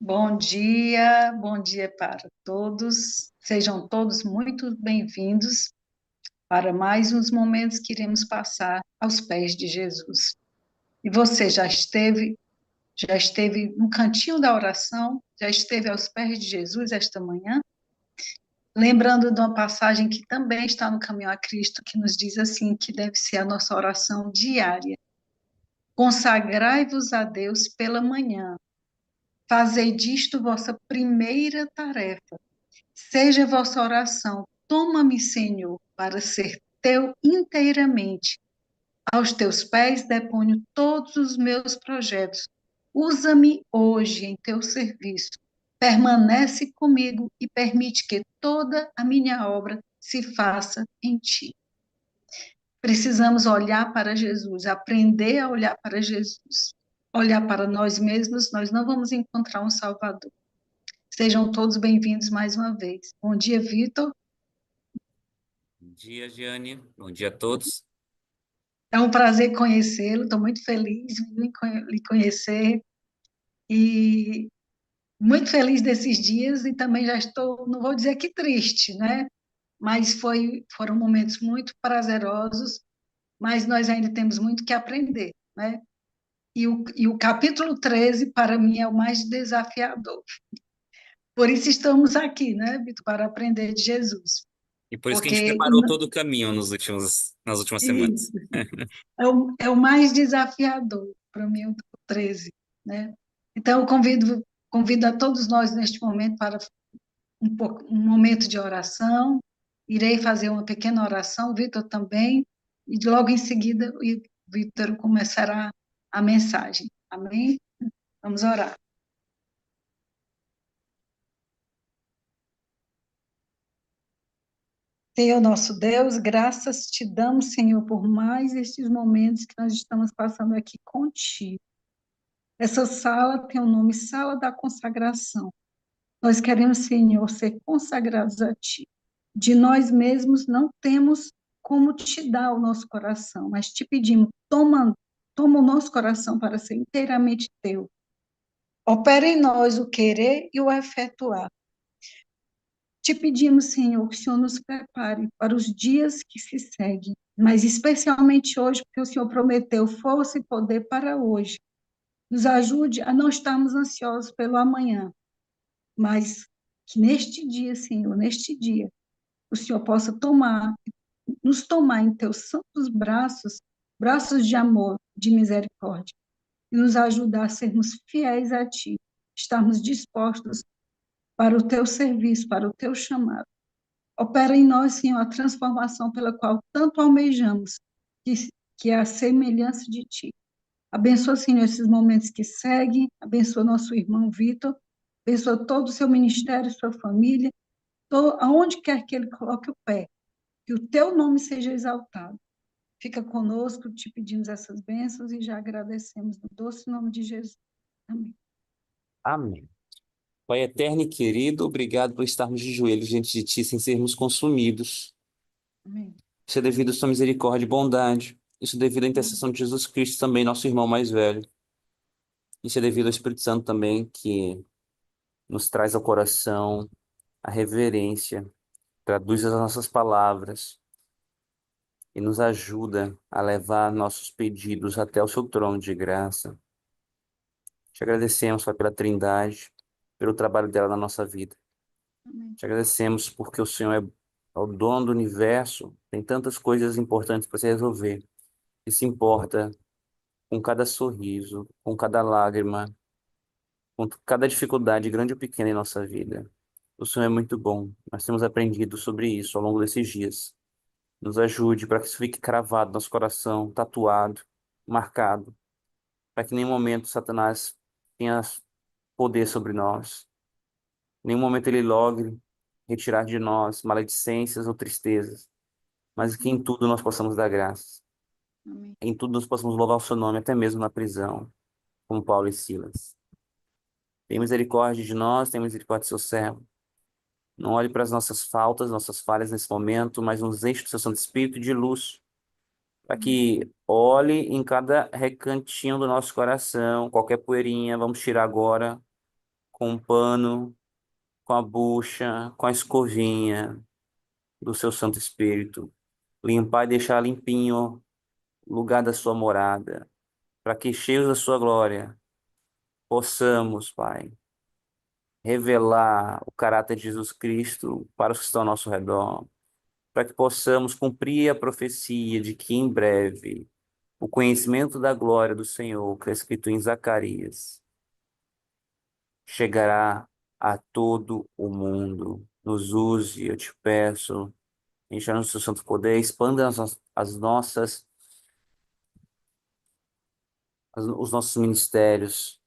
Bom dia para todos. Sejam todos muito bem-vindos para mais uns momentos que iremos passar aos pés de Jesus. E você já esteve no cantinho da oração? Já esteve aos pés de Jesus esta manhã? Lembrando de uma passagem que também está no Caminho a Cristo, que nos diz assim, que deve ser a nossa oração diária. Consagrai-vos a Deus pela manhã. Fazei disto vossa primeira tarefa. Seja vossa oração, toma-me, Senhor, para ser teu inteiramente. Aos teus pés deponho todos os meus projetos. Usa-me hoje em teu serviço. Permanece comigo e permite que toda a minha obra se faça em ti. Precisamos olhar para Jesus, aprender a olhar para Jesus. Olhar para nós mesmos, nós não vamos encontrar um Salvador. Sejam todos bem-vindos mais uma vez. Bom dia, Vitor. Bom dia, Giane. Bom dia a todos. É um prazer conhecê-lo, estou muito feliz de lhe conhecer e muito feliz desses dias e também já estou, não vou dizer que triste, né? Mas foram momentos muito prazerosos, mas nós ainda temos muito que aprender, né? E o capítulo 13 para mim, é o mais desafiador. Por isso estamos aqui, né, Vitor, para aprender de Jesus. E por isso que a gente Porque preparou todo o caminho nas últimas semanas. isso, é o mais desafiador para mim, o 13, né? Então, eu convido a todos nós neste momento para um momento de oração. Irei fazer uma pequena oração, o Vitor também, e logo em seguida o Vitor começará a mensagem. Amém? Vamos orar. Senhor nosso Deus, graças te damos, Senhor, por mais estes momentos que nós estamos passando aqui contigo. Essa sala tem o nome Sala da Consagração. Nós queremos, Senhor, ser consagrados a Ti. De nós mesmos não temos como te dar o nosso coração, mas te pedimos, toma o nosso coração para ser inteiramente Teu. Opera em nós o querer e o efetuar. Te pedimos, Senhor, que o Senhor nos prepare para os dias que se seguem, mas especialmente hoje, porque o Senhor prometeu força e poder para hoje. Nos ajude a não estarmos ansiosos pelo amanhã, mas que neste dia, Senhor, neste dia, o Senhor possa nos tomar em teus santos braços, braços de amor, de misericórdia, e nos ajudar a sermos fiéis a Ti, estarmos dispostos para o Teu serviço, para o Teu chamado. Opera em nós, Senhor, a transformação pela qual tanto almejamos, que, que é a semelhança de Ti. Abençoa, Senhor, esses momentos que seguem, abençoa nosso irmão Vitor, abençoa todo o seu ministério, sua família, aonde quer que ele coloque o pé, que o teu nome seja exaltado. Fica conosco, te pedimos essas bênçãos e já agradecemos no doce nome de Jesus. Amém. Amém. Pai eterno e querido, obrigado por estarmos de joelhos diante de Ti sem sermos consumidos. Amém. Isso é devido à Sua misericórdia e bondade. Isso é devido à intercessão de Jesus Cristo, também nosso irmão mais velho. Isso é devido ao Espírito Santo também, que nos traz ao coração a reverência, traduz as nossas palavras e nos ajuda a levar nossos pedidos até o Seu trono de graça. Te agradecemos, Pai, pela Trindade, pelo trabalho dela na nossa vida. Amém. Te agradecemos porque o Senhor é o dono do universo, tem tantas coisas importantes para se resolver. E se importa com cada sorriso, com cada lágrima, com cada dificuldade, grande ou pequena em nossa vida. O Senhor é muito bom. Nós temos aprendido sobre isso ao longo desses dias. Nos ajude para que isso fique cravado no nosso coração, tatuado, marcado, para que em nenhum momento Satanás tenha poder sobre nós. Em nenhum momento ele logre retirar de nós maledicências ou tristezas, mas que em tudo nós possamos dar graças. Amém. Em tudo nós possamos louvar o seu nome, até mesmo na prisão, como Paulo e Silas. Tem misericórdia de nós, tem misericórdia do seu servo. Não olhe para as nossas faltas, nossas falhas nesse momento, mas nos enche do seu Santo Espírito de luz, para que olhe em cada recantinho do nosso coração, qualquer poeirinha, vamos tirar agora com um pano, com a bucha, com a escovinha do seu Santo Espírito. Limpar e deixar limpinho o lugar da sua morada, para que, cheios da sua glória, possamos, Pai, revelar o caráter de Jesus Cristo para os que estão ao nosso redor, para que possamos cumprir a profecia de que em breve o conhecimento da glória do Senhor, que é escrito em Zacarias, chegará a todo o mundo. Nos use, eu te peço, encha-nos do seu santo poder, expanda as nossas, os nossos ministérios,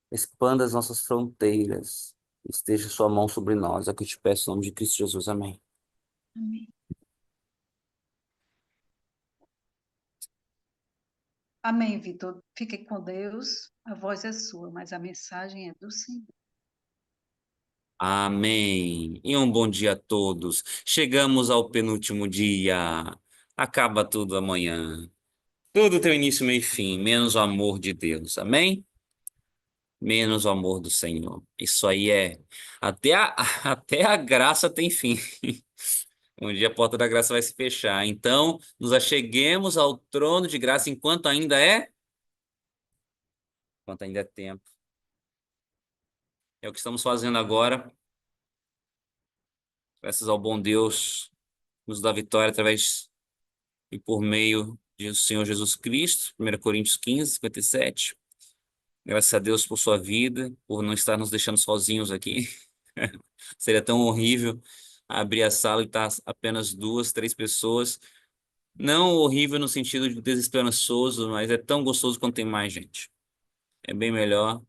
expanda as nossas fronteiras, esteja sua mão sobre nós, é o que eu te peço em nome de Cristo Jesus, amém. Amém. Amém, Vitor. Fique com Deus. A voz é sua, mas a mensagem é do Senhor. Amém. E um bom dia a todos. Chegamos ao penúltimo dia. Acaba tudo amanhã. Tudo tem início, meio e fim, menos o amor de Deus. Amém? Menos o amor do Senhor. Isso aí é. Até a, até a graça tem fim. Um dia a porta da graça vai se fechar. Então, nos acheguemos ao trono de graça enquanto ainda é. Enquanto ainda é tempo. É o que estamos fazendo agora. Graças ao bom Deus, nos dá vitória através e por meio de Senhor Jesus Cristo. 1 Coríntios 15, 57. Graças a Deus por sua vida, por não estar nos deixando sozinhos aqui. Seria tão horrível abrir a sala e estar apenas duas, três pessoas. Não horrível no sentido de desesperançoso, mas é tão gostoso quando tem mais gente. É bem melhor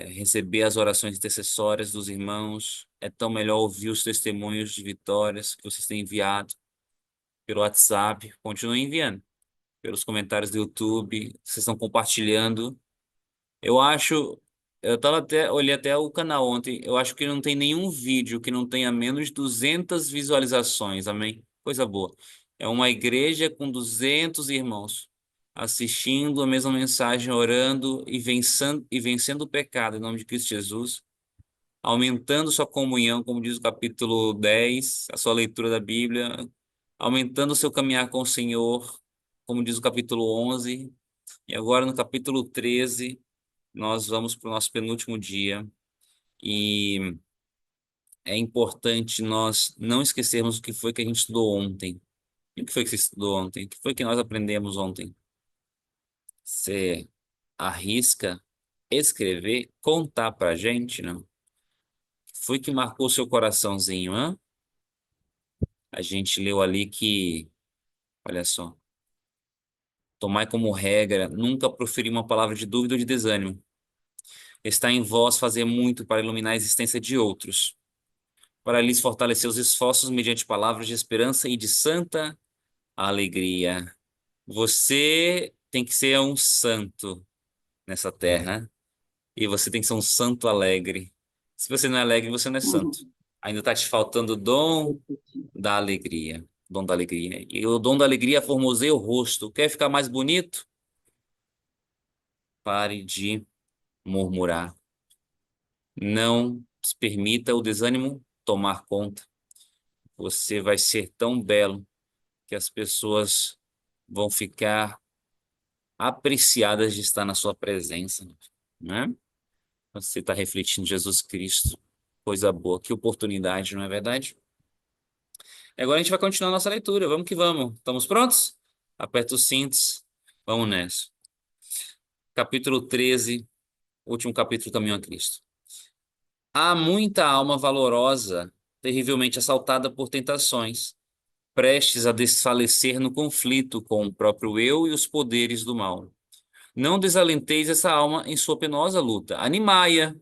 receber as orações intercessórias dos irmãos. É tão melhor ouvir os testemunhos de vitórias que vocês têm enviado pelo WhatsApp. Continuem enviando. Pelos comentários do YouTube, vocês estão compartilhando. Eu acho, olhei até o canal ontem, eu acho que não tem nenhum vídeo que não tenha menos de 200 visualizações, amém? Coisa boa. É uma igreja com 200 irmãos assistindo a mesma mensagem, orando e vencendo o pecado em nome de Cristo Jesus, aumentando sua comunhão, como diz o capítulo 10, a sua leitura da Bíblia, aumentando o seu caminhar com o Senhor, como diz o capítulo 11, e agora no capítulo 13 nós vamos para o nosso penúltimo dia e é importante nós não esquecermos o que foi que a gente estudou ontem. E o que foi que você estudou ontem? O que foi que nós aprendemos ontem? Você arrisca escrever, contar para a gente, não? O que foi que marcou seu coraçãozinho, hã? A gente leu ali que, olha só, tomai como regra nunca proferir uma palavra de dúvida ou de desânimo. Está em vós fazer muito para iluminar a existência de outros, para lhes fortalecer os esforços mediante palavras de esperança e de santa alegria. Você tem que ser um santo nessa terra e você tem que ser um santo alegre. Se você não é alegre, você não é santo. Uhum. Ainda está te faltando o dom da alegria. Dom da alegria. E o dom da alegria formoseia o rosto. Quer ficar mais bonito? Pare de murmurar. Não se permita o desânimo tomar conta. Você vai ser tão belo que as pessoas vão ficar apreciadas de estar na sua presença, né? Você está refletindo Jesus Cristo, coisa boa, que oportunidade, não é verdade? E agora a gente vai continuar a nossa leitura, vamos que vamos. Estamos prontos? Aperta os cintos, vamos nessa. Capítulo 13, último capítulo do Caminho a Cristo. Há muita alma valorosa, terrivelmente assaltada por tentações, prestes a desfalecer no conflito com o próprio eu e os poderes do mal. Não desalenteis essa alma em sua penosa luta. Animai-a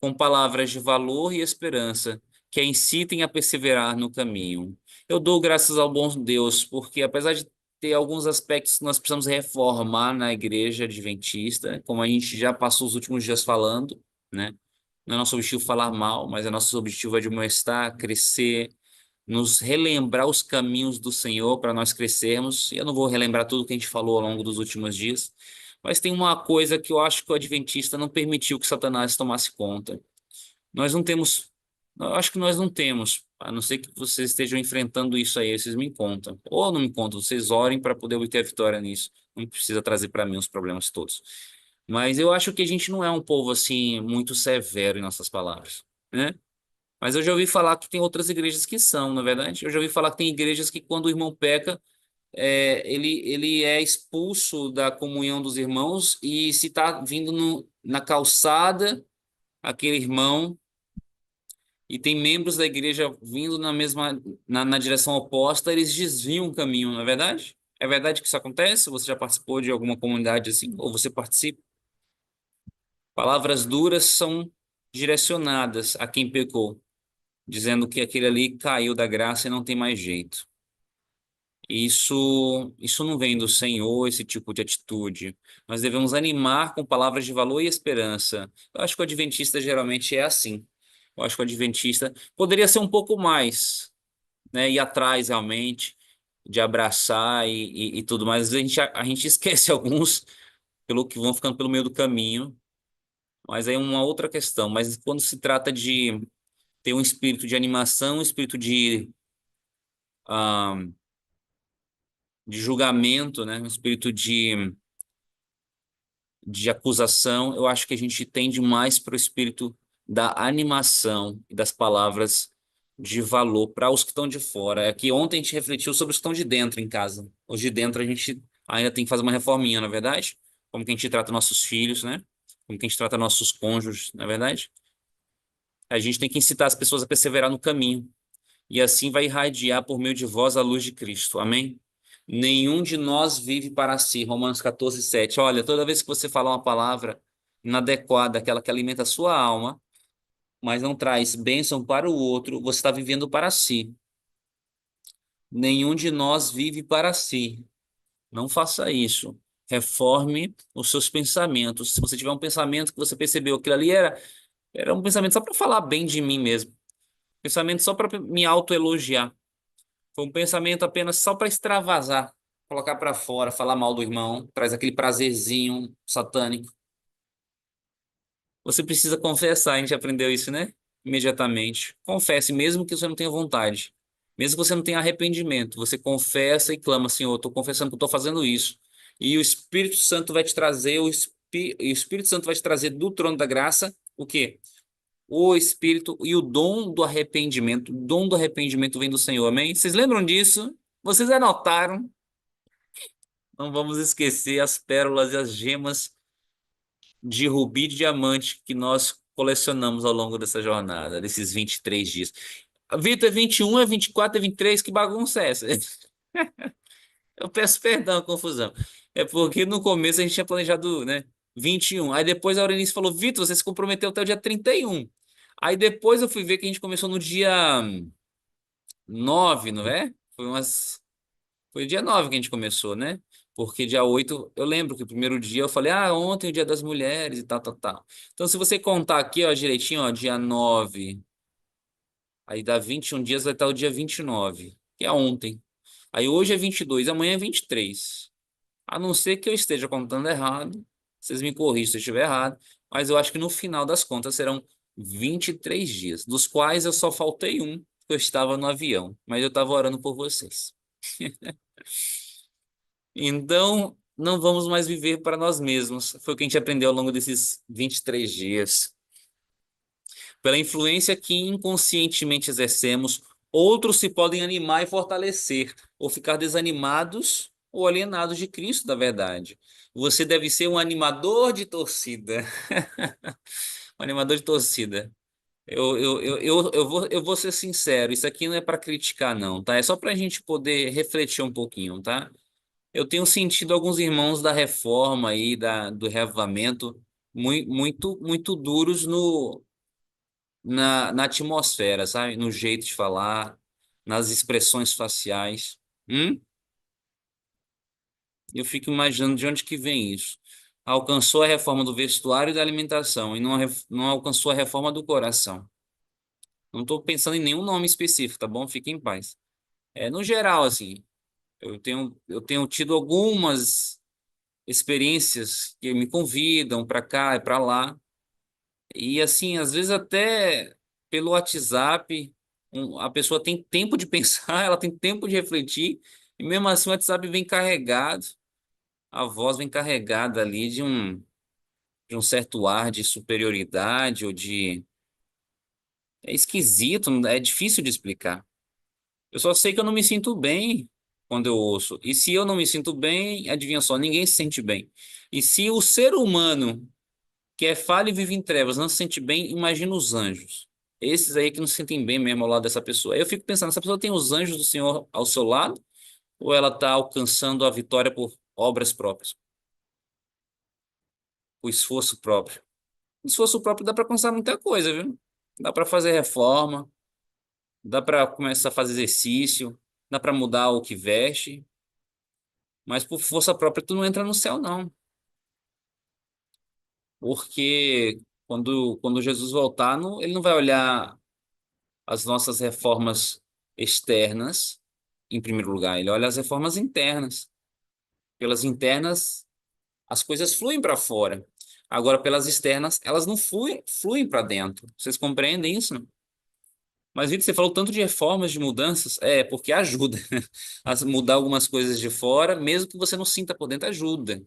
com palavras de valor e esperança que a incitem a perseverar no caminho. Eu dou graças ao bom Deus, porque apesar de ter alguns aspectos que nós precisamos reformar na igreja adventista, como a gente já passou os últimos dias falando, né? Não é nosso objetivo falar mal, mas é nosso objetivo é admoestar, crescer, nos relembrar os caminhos do Senhor para nós crescermos. E eu não vou relembrar tudo que a gente falou ao longo dos últimos dias, Mas tem uma coisa que eu acho que o adventista não permitiu que Satanás tomasse conta. Nós não temos, eu acho que nós não temos, a não ser que vocês estejam enfrentando isso aí, vocês me contam. Ou não me contam, vocês orem para poder obter a vitória nisso. Não precisa trazer para mim os problemas todos. Mas eu acho que a gente não é um povo assim muito severo em nossas palavras, né? Mas eu já ouvi falar que tem outras igrejas que são, na verdade. Eu já ouvi falar que tem igrejas que quando o irmão peca, ele é expulso da comunhão dos irmãos e se está vindo na calçada aquele irmão e tem membros da igreja vindo na direção oposta, eles desviam o caminho, não é verdade? É verdade que isso acontece? Você já participou de alguma comunidade assim? Ou você participa? Palavras duras são direcionadas a quem pecou, dizendo que aquele ali caiu da graça e não tem mais jeito. Isso não vem do Senhor, esse tipo de atitude. Nós devemos animar com palavras de valor e esperança. Eu acho que o adventista geralmente é assim. Eu acho que o adventista poderia ser um pouco mais, né? Ir atrás realmente, de abraçar e tudo mais. A gente esquece alguns pelo que vão ficando pelo meio do caminho. Mas aí é uma outra questão. Mas quando se trata de ter um espírito de animação, um espírito ah, de julgamento, né? Um espírito de acusação, eu acho que a gente tende mais para o espírito da animação e das palavras de valor para os que estão de fora. É que ontem a gente refletiu sobre os que estão de dentro em casa. Os de dentro a gente ainda tem que fazer uma reforminha, na é verdade? Como que a gente trata nossos filhos, né? Como que a gente trata nossos cônjuges, na é verdade? A gente tem que incitar as pessoas a perseverar no caminho e assim vai irradiar por meio de vós a luz de Cristo. Amém? Nenhum de nós vive para si. Romanos 14:7. Olha, toda vez que você falar uma palavra inadequada, aquela que alimenta a sua alma, mas não traz bênção para o outro, você está vivendo para si. Nenhum de nós vive para si. Não faça isso. Reforme os seus pensamentos. Se você tiver um pensamento que você percebeu que aquilo ali era um pensamento só para falar bem de mim mesmo, pensamento só para me autoelogiar. Foi um pensamento apenas só para extravasar, colocar para fora, falar mal do irmão, traz aquele prazerzinho satânico. Você precisa confessar, a gente aprendeu isso, né? Imediatamente. Confesse, mesmo que você não tenha vontade. Mesmo que você não tenha arrependimento, você confessa e clama, Senhor, estou confessando que estou fazendo isso. E o Espírito Santo vai te trazer, e o Espírito Santo vai te trazer do trono da graça, o quê? O Espírito e o dom do arrependimento. O dom do arrependimento vem do Senhor, amém? Vocês lembram disso? Vocês anotaram? Não vamos esquecer as pérolas e as gemas de rubi e de diamante que nós colecionamos ao longo dessa jornada, desses 23 dias. Vitor, é 21, é 24, é 23, que bagunça é essa? Eu peço perdão a confusão. É porque no começo a gente tinha planejado, né, 21. Aí depois a Aurelice falou, Vitor, você se comprometeu até o dia 31. Aí depois eu fui ver que a gente começou no dia 9, não é? Foi dia 9 que a gente começou, né? Porque dia 8 eu lembro que o primeiro dia eu falei, ontem é o dia das mulheres e tal, tal, tal. Então, se você contar aqui, ó, direitinho, ó, dia 9, aí dá 21 dias, vai estar o dia 29, que é ontem. Aí hoje é 22, amanhã é 23. A não ser que eu esteja contando errado, vocês me corrigem se eu estiver errado, mas eu acho que no final das contas serão 23 dias, dos quais eu só faltei um, que eu estava no avião, mas eu estava orando por vocês. Então, não vamos mais viver para nós mesmos. Foi o que a gente aprendeu ao longo desses 23 dias. Pela influência que inconscientemente exercemos, outros se podem animar e fortalecer, ou ficar desanimados ou alienados de Cristo, da verdade. Você deve ser um animador de torcida. Um animador de torcida. Eu vou ser sincero, isso aqui não é para criticar, não, tá? É só para a gente poder refletir um pouquinho, tá? Eu tenho sentido alguns irmãos da reforma aí, do reavivamento, muito, muito duros na atmosfera, sabe? No jeito de falar, nas expressões faciais. Eu fico imaginando de onde que vem isso. Alcançou a reforma do vestuário e da alimentação e não alcançou a reforma do coração. Não estou pensando em nenhum nome específico, tá bom? Fique em paz. No geral, assim, eu tenho tido experiências que me convidam para cá e para lá. E assim, às vezes até pelo WhatsApp, a pessoa tem tempo de pensar, ela tem tempo de refletir, e mesmo assim o WhatsApp vem carregado, a voz vem carregada ali de um certo ar de superioridade ou de. É esquisito, é difícil de explicar. Eu só sei que eu não me sinto bem quando eu ouço. E se eu não me sinto bem, adivinha só, ninguém se sente bem. E se o ser humano que é falho e vive em trevas não se sente bem, imagina os anjos. Esses aí que não se sentem bem mesmo ao lado dessa pessoa. Aí eu fico pensando, essa pessoa tem os anjos do Senhor ao seu lado ou ela está alcançando a vitória por obras próprias, o esforço próprio? O esforço próprio dá para alcançar muita coisa, viu? Dá para fazer reforma, dá para começar a fazer exercício, dá para mudar o que veste, mas por força própria tu não entra no céu, não. Porque quando Jesus voltar, ele não vai olhar as nossas reformas externas, em primeiro lugar, ele olha as reformas internas. Pelas internas, as coisas fluem para fora. Agora, pelas externas, elas não fluem para dentro. Vocês compreendem isso, não? Mas, Vitor, você falou tanto de reformas, de mudanças. É, porque ajuda a mudar algumas coisas de fora, mesmo que você não sinta por dentro, ajuda.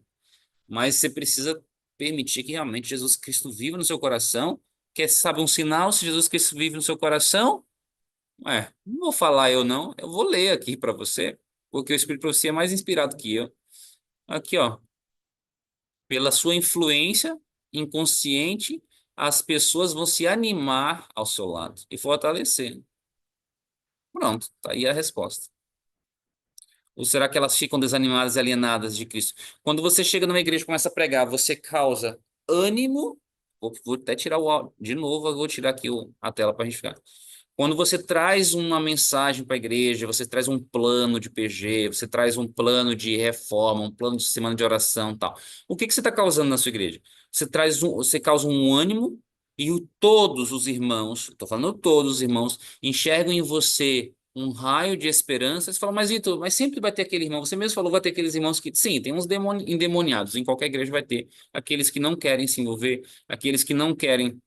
Mas você precisa permitir que realmente Jesus Cristo viva no seu coração. Quer saber um sinal se Jesus Cristo vive no seu coração? Não vou falar eu não, eu vou ler aqui para você, porque o Espírito Profecia é mais inspirado que eu. Aqui, ó, pela sua influência inconsciente, as pessoas vão se animar ao seu lado e fortalecer. Pronto, tá aí a resposta. Ou será que elas ficam desanimadas e alienadas de Cristo? Quando você chega numa igreja e começa a pregar, você causa ânimo. Vou até tirar o áudio de novo, eu vou tirar aqui a tela para a gente ficar. Quando você traz uma mensagem para a igreja, você traz um plano de PG, você traz um plano de reforma, um plano de semana de oração, e tal. O que que você está causando na sua igreja? Você causa um ânimo e todos os irmãos, estou falando todos os irmãos, enxergam em você um raio de esperança. Você fala, mas Vitor, mas sempre vai ter aquele irmão. Você mesmo falou, vai ter aqueles irmãos que, sim, tem uns endemoniados. Em qualquer igreja vai ter aqueles que não querem se envolver, aqueles que não querem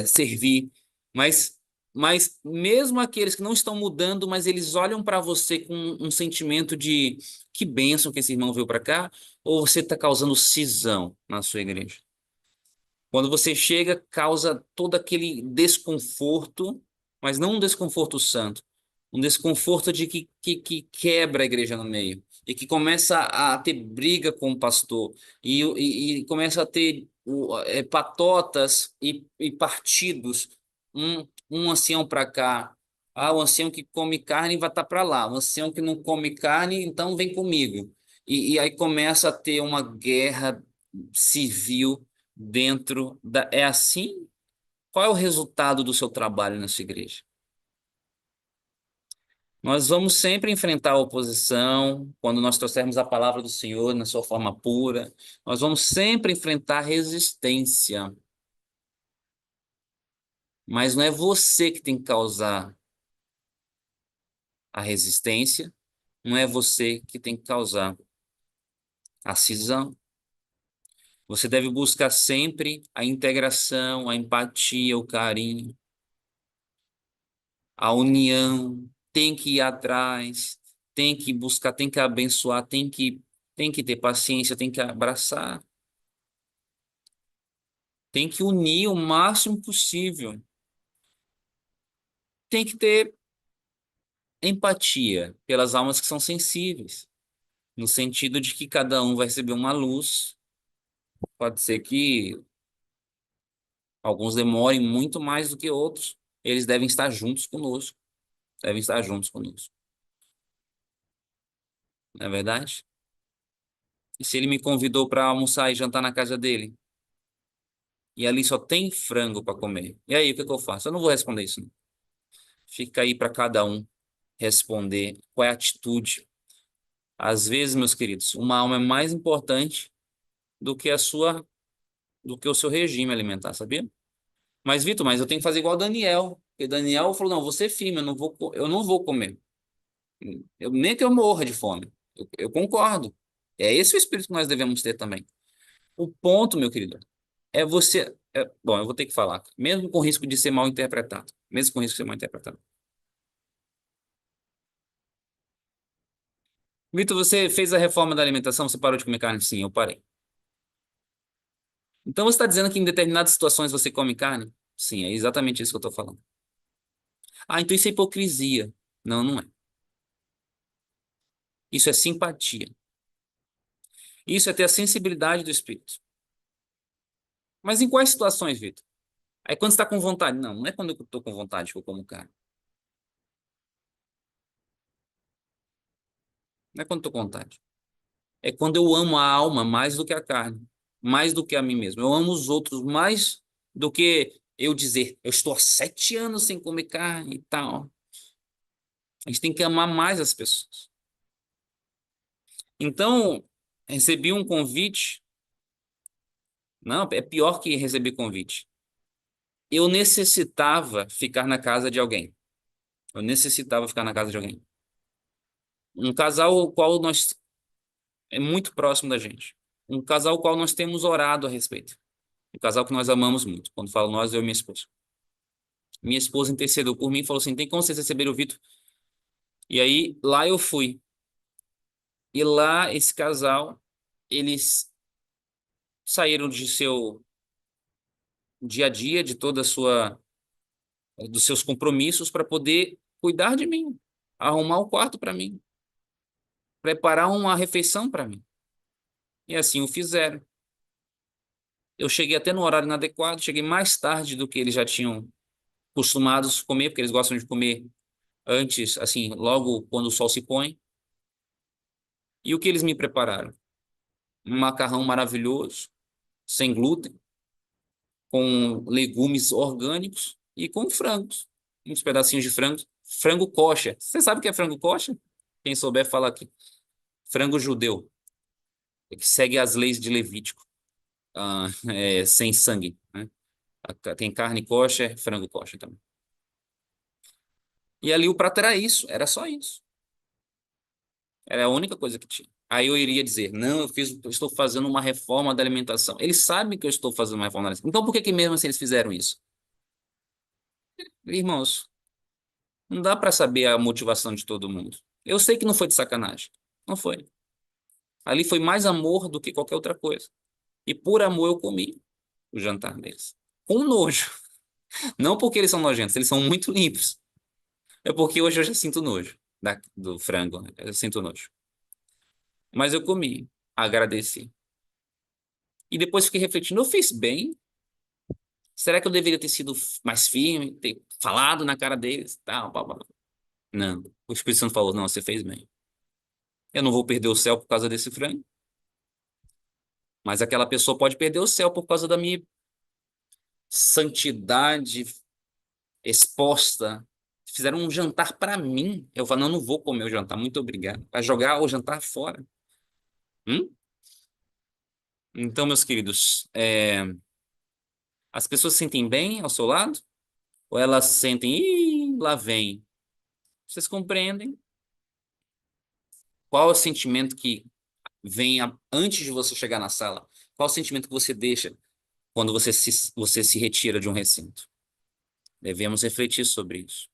servir, mas, mas mesmo aqueles que não estão mudando, mas eles olham para você com um sentimento de que bênção que esse irmão veio para cá, ou você está causando cisão na sua igreja? Quando você chega, causa todo aquele desconforto, mas não um desconforto santo, um desconforto de que quebra a igreja no meio e que começa a ter briga com o pastor e começa a ter patotas e partidos, um ancião para cá. Ah, o ancião que come carne vai estar para lá. O ancião que não come carne, então vem comigo. E aí começa a ter uma guerra civil dentro da. É assim? Qual é o resultado do seu trabalho nessa igreja? Nós vamos sempre enfrentar a oposição quando nós trouxermos a palavra do Senhor na sua forma pura. Nós vamos sempre enfrentar resistência. Mas não é você que tem que causar a resistência, não é você que tem que causar a cisão. Você deve buscar sempre a integração, a empatia, o carinho, a união. Tem que ir atrás, tem que buscar, tem que abençoar, tem que ter paciência, tem que abraçar, tem que unir o máximo possível. Tem que ter empatia pelas almas que são sensíveis, no sentido de que cada um vai receber uma luz. Pode ser que alguns demorem muito mais do que outros. Eles devem estar juntos conosco, devem estar juntos conosco. Não é verdade? E se ele me convidou para almoçar e jantar na casa dele, e ali só tem frango para comer, e aí o que que eu faço? Eu não vou responder isso, não. Fica aí para cada um responder qual é a atitude. Às vezes, meus queridos, uma alma é mais importante do que do que o seu regime alimentar, sabia? Mas, Vitor, mas eu tenho que fazer igual Daniel. Porque Daniel falou, não, você é firme, eu não vou comer. Nem que eu morra de fome. Eu concordo. É esse o espírito que nós devemos ter também. O ponto, meu querido, é você. Bom, eu vou ter que falar, mesmo com risco de ser mal interpretado. Mesmo com risco de ser mal interpretado. Vitor, você fez a reforma da alimentação, você parou de comer carne? Sim, eu parei. Então você está dizendo que em determinadas situações você come carne? Sim, é exatamente isso que eu estou falando. Ah, então isso é hipocrisia. Não, não é. Isso é simpatia. Isso é ter a sensibilidade do espírito. Mas em quais situações, Vitor? É quando você está com vontade. Não, não é quando eu estou com vontade que eu como carne. Não é quando eu estou com vontade. É quando eu amo a alma mais do que a carne, mais do que a mim mesmo. Eu amo os outros mais do que eu dizer, eu estou há 7 anos sem comer carne e tal. A gente tem que amar mais as pessoas. Então, recebi um convite. Não, é pior que receber convite. Eu necessitava ficar na casa de alguém. Eu necessitava ficar na casa de alguém. Um casal o qual nós é muito próximo da gente. Um casal o qual nós temos orado a respeito. Um casal que nós amamos muito. Quando falo nós, eu e minha esposa. Minha esposa intercedeu por mim e falou assim: tem como vocês receberem o Vitor? E aí, lá eu fui. E lá, esse casal, eles saíram de seu dia a dia, de toda a sua, dos seus compromissos para poder cuidar de mim, arrumar o quarto para mim, preparar uma refeição para mim. E assim o fizeram. Eu cheguei até no horário inadequado, cheguei mais tarde do que eles já tinham acostumados comer, porque eles gostam de comer antes, assim, logo quando o sol se põe. E o que eles me prepararam? Um macarrão maravilhoso, sem glúten, com legumes orgânicos e com frangos, uns pedacinhos de frango, frango kosher. Você sabe o que é frango kosher? Quem souber fala aqui. Frango judeu, que segue as leis de Levítico, sem sangue, né? Tem carne kosher, frango kosher também. E ali o prato era isso, era só isso. Era a única coisa que tinha. Aí eu iria dizer, não, eu estou fazendo uma reforma da alimentação. Eles sabem que eu estou fazendo uma reforma da alimentação. Então por que que mesmo assim eles fizeram isso? Irmãos, não dá para saber a motivação de todo mundo. Eu sei que não foi de sacanagem. Não foi. Ali foi mais amor do que qualquer outra coisa. E por amor eu comi o jantar deles. Com nojo. Não porque eles são nojentos, eles são muito limpos. É porque hoje eu já sinto nojo do frango, né? Eu sinto nojo. Mas eu comi, agradeci. E depois fiquei refletindo, eu fiz bem? Será que eu deveria ter sido mais firme, ter falado na cara deles? Tal, blá, blá. Não. O Espírito Santo falou, não, você fez bem. Eu não vou perder o céu por causa desse frango. Mas aquela pessoa pode perder o céu por causa da minha santidade exposta. Fizeram um jantar para mim. Eu falo, não, não vou comer o jantar, muito obrigado. Vai jogar o jantar fora. Hum? Então, meus queridos, as pessoas se sentem bem ao seu lado? Ou elas sentem, ih, lá vem? Vocês compreendem qual é o sentimento que vem antes de você chegar na sala? Qual é o sentimento que você deixa quando você se retira de um recinto? Devemos refletir sobre isso.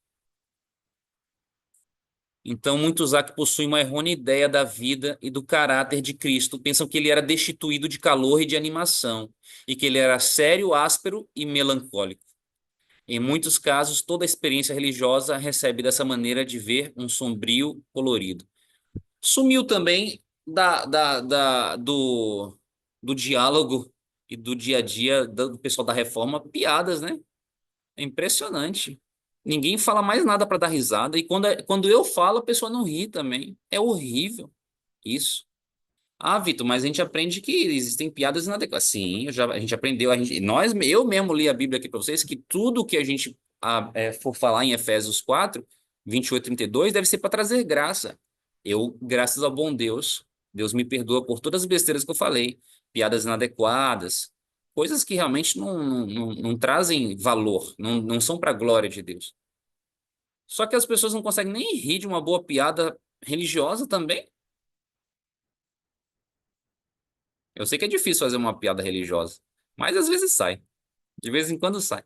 Então, muitos há que possuem uma errônea ideia da vida e do caráter de Cristo, pensam que ele era destituído de calor e de animação, e que ele era sério, áspero e melancólico. Em muitos casos, toda a experiência religiosa recebe dessa maneira de ver um sombrio colorido. Sumiu também do diálogo e do dia a dia do pessoal da reforma, piadas, né? É impressionante. Ninguém fala mais nada para dar risada. E quando eu falo, a pessoa não ri também. É horrível isso. Ah, Vitor, mas a gente aprende que existem piadas inadequadas. Sim, a gente aprendeu. Eu mesmo li a Bíblia aqui para vocês, que tudo que a gente for falar em Efésios 4, 28, 32, deve ser para trazer graça. Eu, graças ao bom Deus, Deus me perdoa por todas as besteiras que eu falei. Piadas inadequadas, coisas que realmente não trazem valor, não são para a glória de Deus. Só que as pessoas não conseguem nem rir de uma boa piada religiosa também. Eu sei que é difícil fazer uma piada religiosa, mas às vezes sai. De vez em quando sai.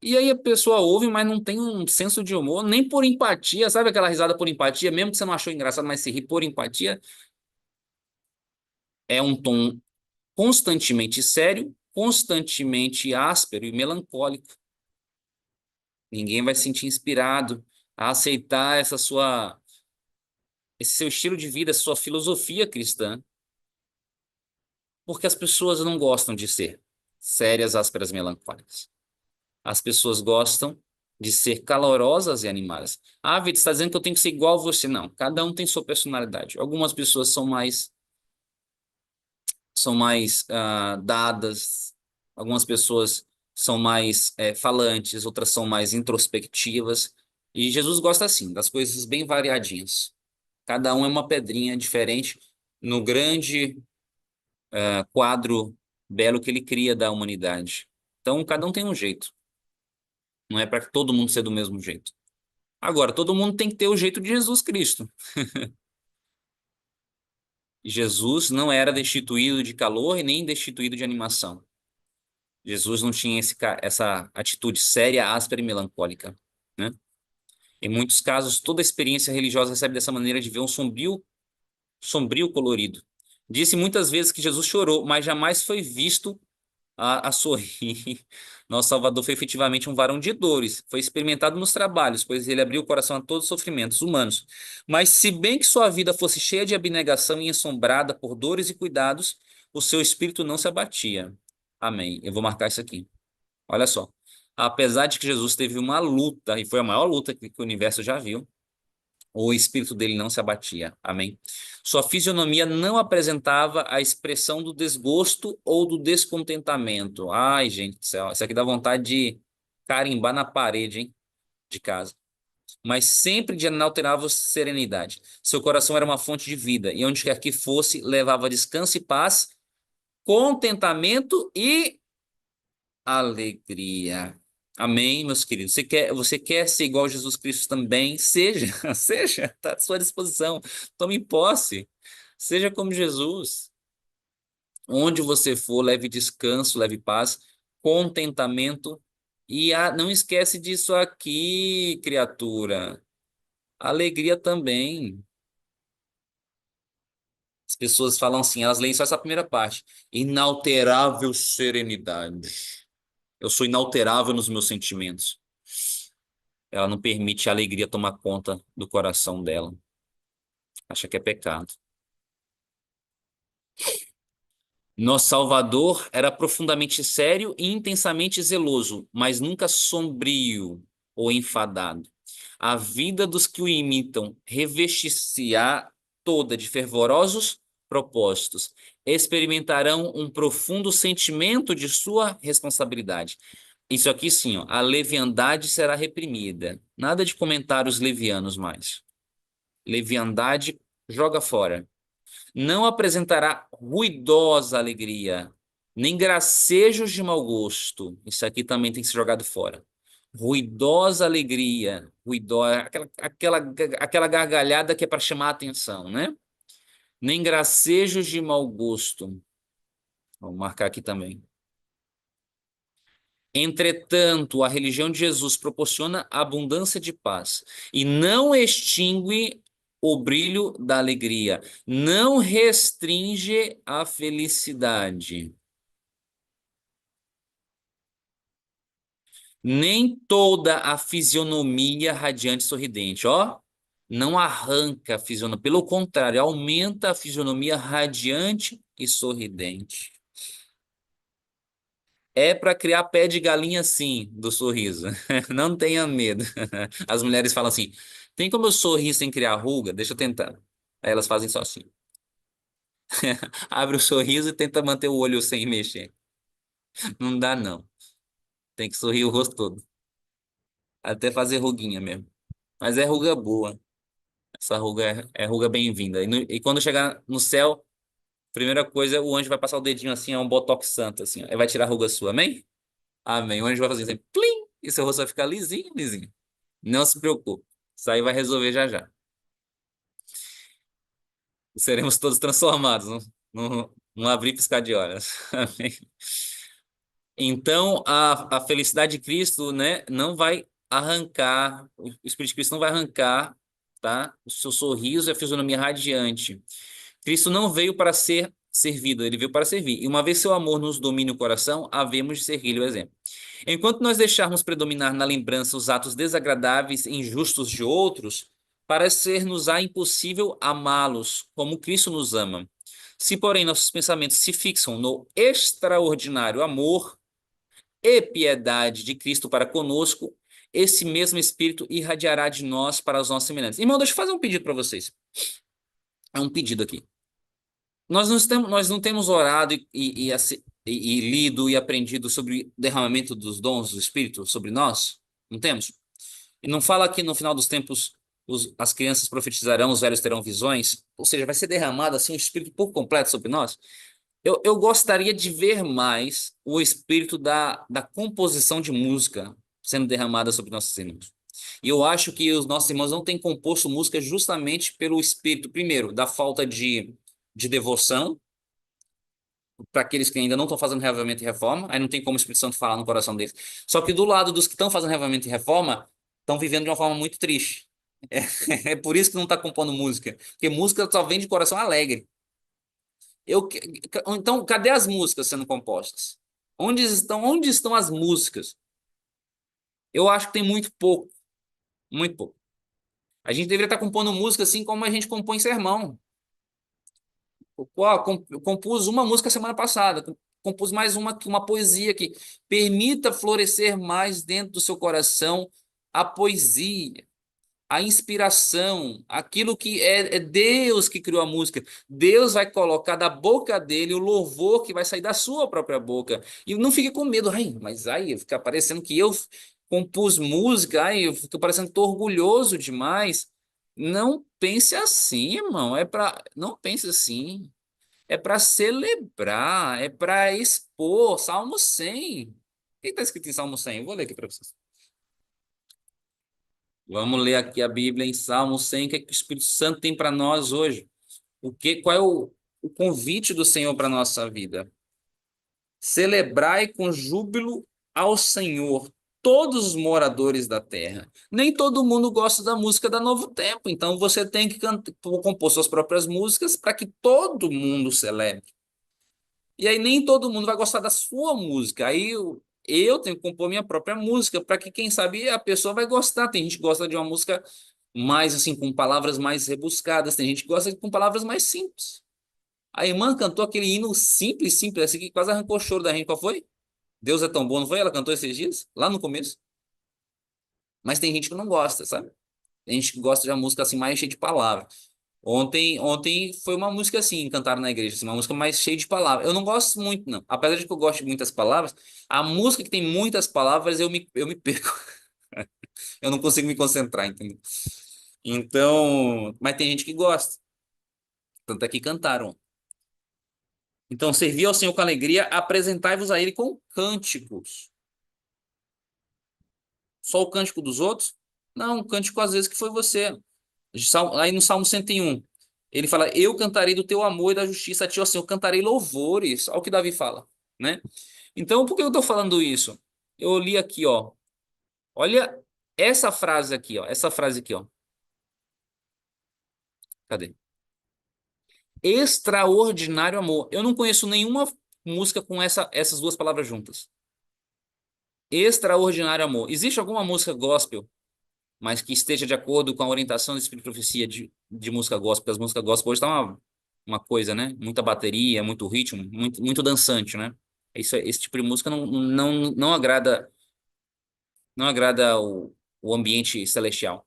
E aí a pessoa ouve, mas não tem um senso de humor, nem por empatia. Sabe aquela risada por empatia? Mesmo que você não achou engraçado, mas se ri por empatia, é um tom constantemente sério, constantemente áspero e melancólico. Ninguém vai se sentir inspirado a aceitar esse seu estilo de vida, essa sua filosofia cristã, porque as pessoas não gostam de ser sérias, ásperas, melancólicas. As pessoas gostam de ser calorosas e animadas. Ah, Vitor, você está dizendo que eu tenho que ser igual a você? Não, cada um tem sua personalidade. Algumas pessoas são mais dadas, algumas pessoas são mais falantes, outras são mais introspectivas. E Jesus gosta assim, das coisas bem variadinhas. Cada um é uma pedrinha diferente no grande quadro belo que ele cria da humanidade. Então, cada um tem um jeito. Não é para todo mundo ser do mesmo jeito. Agora, todo mundo tem que ter o jeito de Jesus Cristo. Jesus não era destituído de calor e nem destituído de animação. Jesus não tinha essa atitude séria, áspera e melancólica, né? Em muitos casos, toda experiência religiosa recebe dessa maneira de ver um sombrio colorido. Disse muitas vezes que Jesus chorou, mas jamais foi visto a sorrir. Nosso Salvador foi efetivamente um varão de dores, foi experimentado nos trabalhos, pois ele abriu o coração a todos os sofrimentos humanos. Mas, se bem que sua vida fosse cheia de abnegação e ensombrada por dores e cuidados, o seu espírito não se abatia. Amém. Eu vou marcar isso aqui. Olha só. Apesar de que Jesus teve uma luta, e foi a maior luta que o universo já viu, o espírito dele não se abatia. Amém. Sua fisionomia não apresentava a expressão do desgosto ou do descontentamento. Ai, gente do céu, isso aqui dá vontade de carimbar na parede, hein, de casa. Mas sempre de inalterável serenidade. Seu coração era uma fonte de vida, e onde quer que fosse, levava descanso e paz, contentamento e alegria. Amém, meus queridos. Você quer ser igual a Jesus Cristo também? Seja, seja, está à sua disposição. Tome posse. Seja como Jesus. Onde você for, leve descanso, leve paz, contentamento. E não esquece disso aqui, criatura. Alegria também. As pessoas falam assim, elas leem só essa primeira parte. Inalterável serenidade. Eu sou inalterável nos meus sentimentos. Ela não permite a alegria tomar conta do coração dela. Acha que é pecado. Nosso Salvador era profundamente sério e intensamente zeloso, mas nunca sombrio ou enfadado. A vida dos que o imitam revestir-se-á toda de fervorosos propósitos. Experimentarão um profundo sentimento de sua responsabilidade. Isso aqui sim, ó, a leviandade será reprimida. Nada de comentários levianos mais. Leviandade joga fora. Não apresentará ruidosa alegria, nem gracejos de mau gosto. Isso aqui também tem que ser jogado fora. Ruidosa alegria, ruidosa, aquela gargalhada que é para chamar a atenção, né? Nem gracejos de mau gosto. Vou marcar aqui também. Entretanto, a religião de Jesus proporciona abundância de paz e não extingue o brilho da alegria, não restringe a felicidade. Nem toda a fisionomia radiante e sorridente, ó, não arranca a fisionomia, pelo contrário, aumenta a fisionomia radiante e sorridente. É para criar pé de galinha, sim, do sorriso. Não tenha medo. As mulheres falam assim: tem como eu sorrir sem criar ruga? Deixa eu tentar. Aí elas fazem só assim. Abre o sorriso e tenta manter o olho sem mexer. Não dá, não. Tem que sorrir o rosto todo. Até fazer ruguinha mesmo. Mas é ruga boa. Essa ruga é ruga bem-vinda. E quando chegar no céu, primeira coisa, o anjo vai passar o dedinho assim, é um botox santo, assim, ó. Aí vai tirar a ruga sua, amém? Amém. O anjo vai fazer assim, plim! E seu rosto vai ficar lisinho, lisinho. Não se preocupe. Isso aí vai resolver já já. Seremos todos transformados, não? Não abrir e piscar de olhos. Então, a felicidade de Cristo, né, não vai arrancar, o Espírito de Cristo não vai arrancar, tá? O seu sorriso e a fisionomia radiante. Cristo não veio para ser servido, ele veio para servir. E uma vez seu amor nos domine o coração, havemos de seguir-lhe o exemplo. Enquanto nós deixarmos predominar na lembrança os atos desagradáveis e injustos de outros, parecer-nos-á impossível amá-los como Cristo nos ama. Se, porém, nossos pensamentos se fixam no extraordinário amor e piedade de Cristo para conosco, esse mesmo Espírito irradiará de nós para os nossos semelhantes. Irmão, deixa eu fazer um pedido para vocês. É um pedido aqui. Nós não temos orado e lido e aprendido sobre o derramamento dos dons do Espírito sobre nós? Não temos? E não fala que no final dos tempos as crianças profetizarão, os velhos terão visões? Ou seja, vai ser derramado assim o Espírito por completo sobre nós? Eu gostaria de ver mais o espírito da composição de música sendo derramada sobre nossos irmãos. E eu acho que os nossos irmãos não têm composto música justamente pelo espírito, primeiro, da falta de devoção, para aqueles que ainda não estão fazendo reavivamento e reforma, aí não tem como o Espírito Santo falar no coração deles. Só que do lado dos que estão fazendo reavivamento e reforma, estão vivendo de uma forma muito triste. É, é por isso que não está compondo música, porque música só vem de coração alegre. Então, cadê as músicas sendo compostas? Onde estão as músicas? Eu acho que tem muito pouco, muito pouco. A gente deveria estar compondo música assim como a gente compõe sermão. Eu compus uma música semana passada, compus mais uma poesia que permita florescer mais dentro do seu coração a poesia, a inspiração, aquilo que é Deus que criou a música. Deus vai colocar da boca dele o louvor que vai sair da sua própria boca. E não fique com medo, ai, mas aí fica parecendo que eu compus música, ai, eu fico parecendo que tô orgulhoso demais. Não pense assim, irmão. Não pense assim. É para celebrar, é para expor. Salmo 100. O que está escrito em Salmo 100? Eu vou ler aqui para vocês. Vamos ler aqui a Bíblia em Salmo 100, o que, é que o Espírito Santo tem para nós hoje? Qual é o convite do Senhor para a nossa vida? Celebrai com júbilo ao Senhor, todos os moradores da terra. Nem todo mundo gosta da música da Novo Tempo, então você tem que compor suas próprias músicas para que todo mundo celebre. E aí nem todo mundo vai gostar da sua música. Aí eu tenho que compor minha própria música para que, quem sabe, a pessoa vai gostar. Tem gente que gosta de uma música mais assim, com palavras mais rebuscadas. Tem gente que gosta com palavras mais simples. A irmã cantou aquele hino simples, simples, assim, que quase arrancou o choro da gente. Qual foi? Deus é tão bom, não foi? Ela cantou esses dias, lá no começo. Mas tem gente que não gosta, sabe? Tem gente que gosta de uma música assim mais cheia de palavras. Ontem foi uma música assim, cantaram na igreja, assim, uma música mais cheia de palavras. Eu não gosto muito, não. Apesar de que eu gosto de muitas palavras, a música que tem muitas palavras eu me perco. Eu não consigo me concentrar, entendeu? Então, mas tem gente que gosta. Tanto é que cantaram. Então, servir ao Senhor com alegria, apresentai-vos a Ele com cânticos. Só o cântico dos outros? Não, um cântico às vezes que foi você. Aí no Salmo 101, ele fala: Eu cantarei do teu amor e da justiça a ti, ó Senhor, eu cantarei louvores. Olha o que Davi fala, né? Então, por que eu estou falando isso? Eu li aqui, ó. Olha essa frase aqui, ó. Essa frase aqui, ó. Cadê? Extraordinário amor. Eu não conheço nenhuma música com essas duas palavras juntas. Extraordinário amor. Existe alguma música gospel, mas que esteja de acordo com a orientação do Espírito de Profecia de música gospel? Porque as músicas gospel hoje estão uma coisa, né? Muita bateria, muito ritmo, muito dançante, né? Esse tipo de música não agrada o ambiente celestial.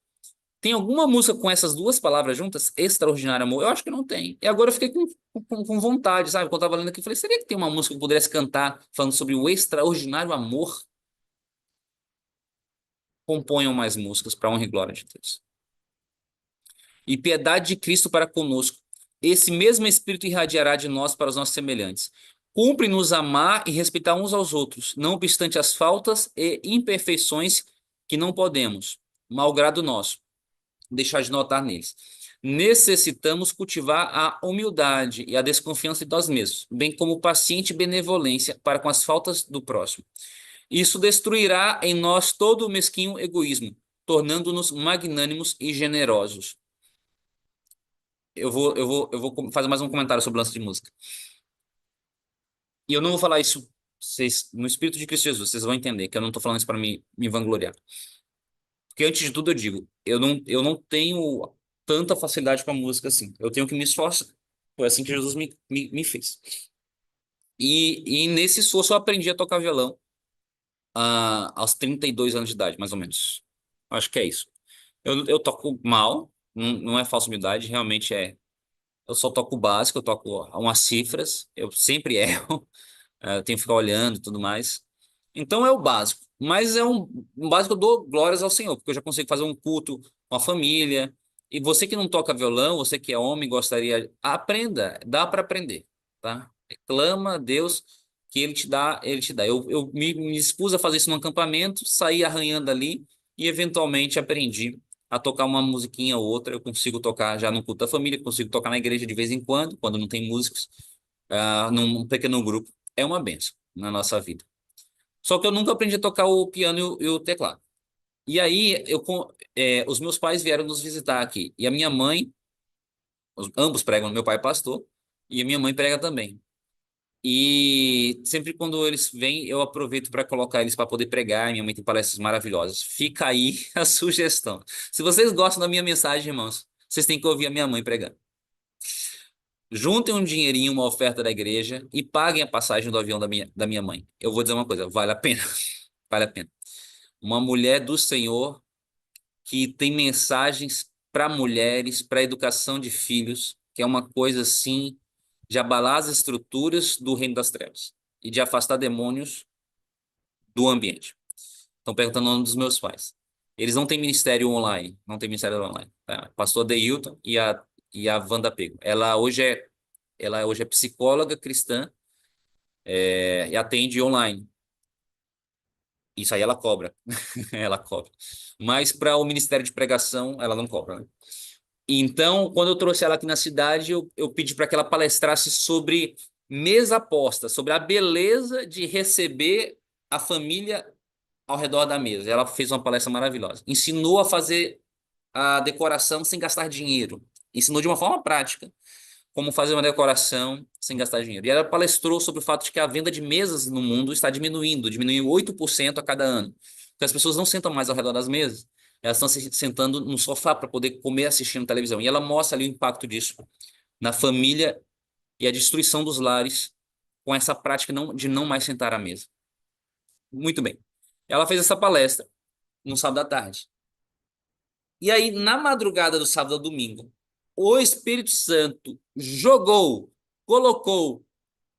Tem alguma música com essas duas palavras juntas? Extraordinário amor? Eu acho que não tem. E agora eu fiquei com vontade, sabe? Quando eu tava lendo aqui, eu falei, seria que tem uma música que eu pudesse cantar falando sobre o extraordinário amor? Componham mais músicas para honra e glória de Deus. E piedade de Cristo para conosco. Esse mesmo Espírito irradiará de nós para os nossos semelhantes. Cumpre-nos amar e respeitar uns aos outros, não obstante as faltas e imperfeições que não podemos, malgrado nosso, deixar de notar neles. necessitamos cultivar a humildade e a desconfiança de nós mesmos, bem como paciente benevolência para com as faltas do próximo. Isso destruirá em nós todo o mesquinho egoísmo, tornando-nos magnânimos e generosos. Eu vou fazer mais um comentário sobre o lance de música. E eu não vou falar isso no Espírito de Cristo Jesus, vocês vão entender que eu não estou falando isso para me vangloriar. Porque antes de tudo eu digo, eu não tenho tanta facilidade com a música assim. Eu tenho que me esforçar. Foi assim que Jesus me fez. E nesse esforço eu aprendi a tocar violão aos 32 anos de idade, mais ou menos. Acho que é isso. Eu toco mal, não é falsa humildade, realmente é. Eu só toco o básico, eu toco umas cifras, eu sempre erro. Eu tenho que ficar olhando e tudo mais. Então é o básico. Mas é um básico, eu dou glórias ao Senhor, porque eu já consigo fazer um culto com a família. E você que não toca violão, você que é homem, gostaria, aprenda, dá para aprender, tá? Clama a Deus que Ele te dá, Ele te dá. Eu me dispus a fazer isso num acampamento, saí arranhando ali e eventualmente aprendi a tocar uma musiquinha ou outra. Eu consigo tocar já no culto da família, consigo tocar na igreja de vez em quando não tem músicos, num pequeno grupo. É uma benção na nossa vida. Só que eu nunca aprendi a tocar o piano e o teclado. E aí, os meus pais vieram nos visitar aqui. E a minha mãe, ambos pregam, meu pai é pastor, e a minha mãe prega também. E sempre quando eles vêm, eu aproveito para colocar eles para poder pregar. Minha mãe tem palestras maravilhosas. Fica aí a sugestão. Se vocês gostam da minha mensagem, irmãos, vocês têm que ouvir a minha mãe pregando. Juntem um dinheirinho, uma oferta da igreja e paguem a passagem do avião da minha mãe. Eu vou dizer uma coisa, vale a pena. Vale a pena. Uma mulher do Senhor que tem mensagens para mulheres, para educação de filhos, que é uma coisa assim de abalar as estruturas do reino das trevas e de afastar demônios do ambiente. Estão perguntando o nome dos meus pais. Eles não têm ministério online, não tem ministério online. Tá? Pastor Deilton e a Wanda Pego. Ela hoje é psicóloga cristã, e atende online. Isso aí ela cobra. Ela cobra. Mas para o Ministério de Pregação, ela não cobra, né? Então, quando eu trouxe ela aqui na cidade, eu pedi para que ela palestrasse sobre mesa posta, sobre a beleza de receber a família ao redor da mesa. Ela fez uma palestra maravilhosa. Ensinou a fazer a decoração sem gastar dinheiro. Ensinou de uma forma prática como fazer uma decoração sem gastar dinheiro. E ela palestrou sobre o fato de que a venda de mesas no mundo está diminuindo 8% a cada ano. Porque as pessoas não sentam mais ao redor das mesas, elas estão se sentando no sofá para poder comer assistindo televisão. E ela mostra ali o impacto disso na família e a destruição dos lares com essa prática de não mais sentar à mesa. Muito bem. Ela fez essa palestra no sábado à tarde. E aí, na madrugada do sábado ao domingo, o Espírito Santo colocou,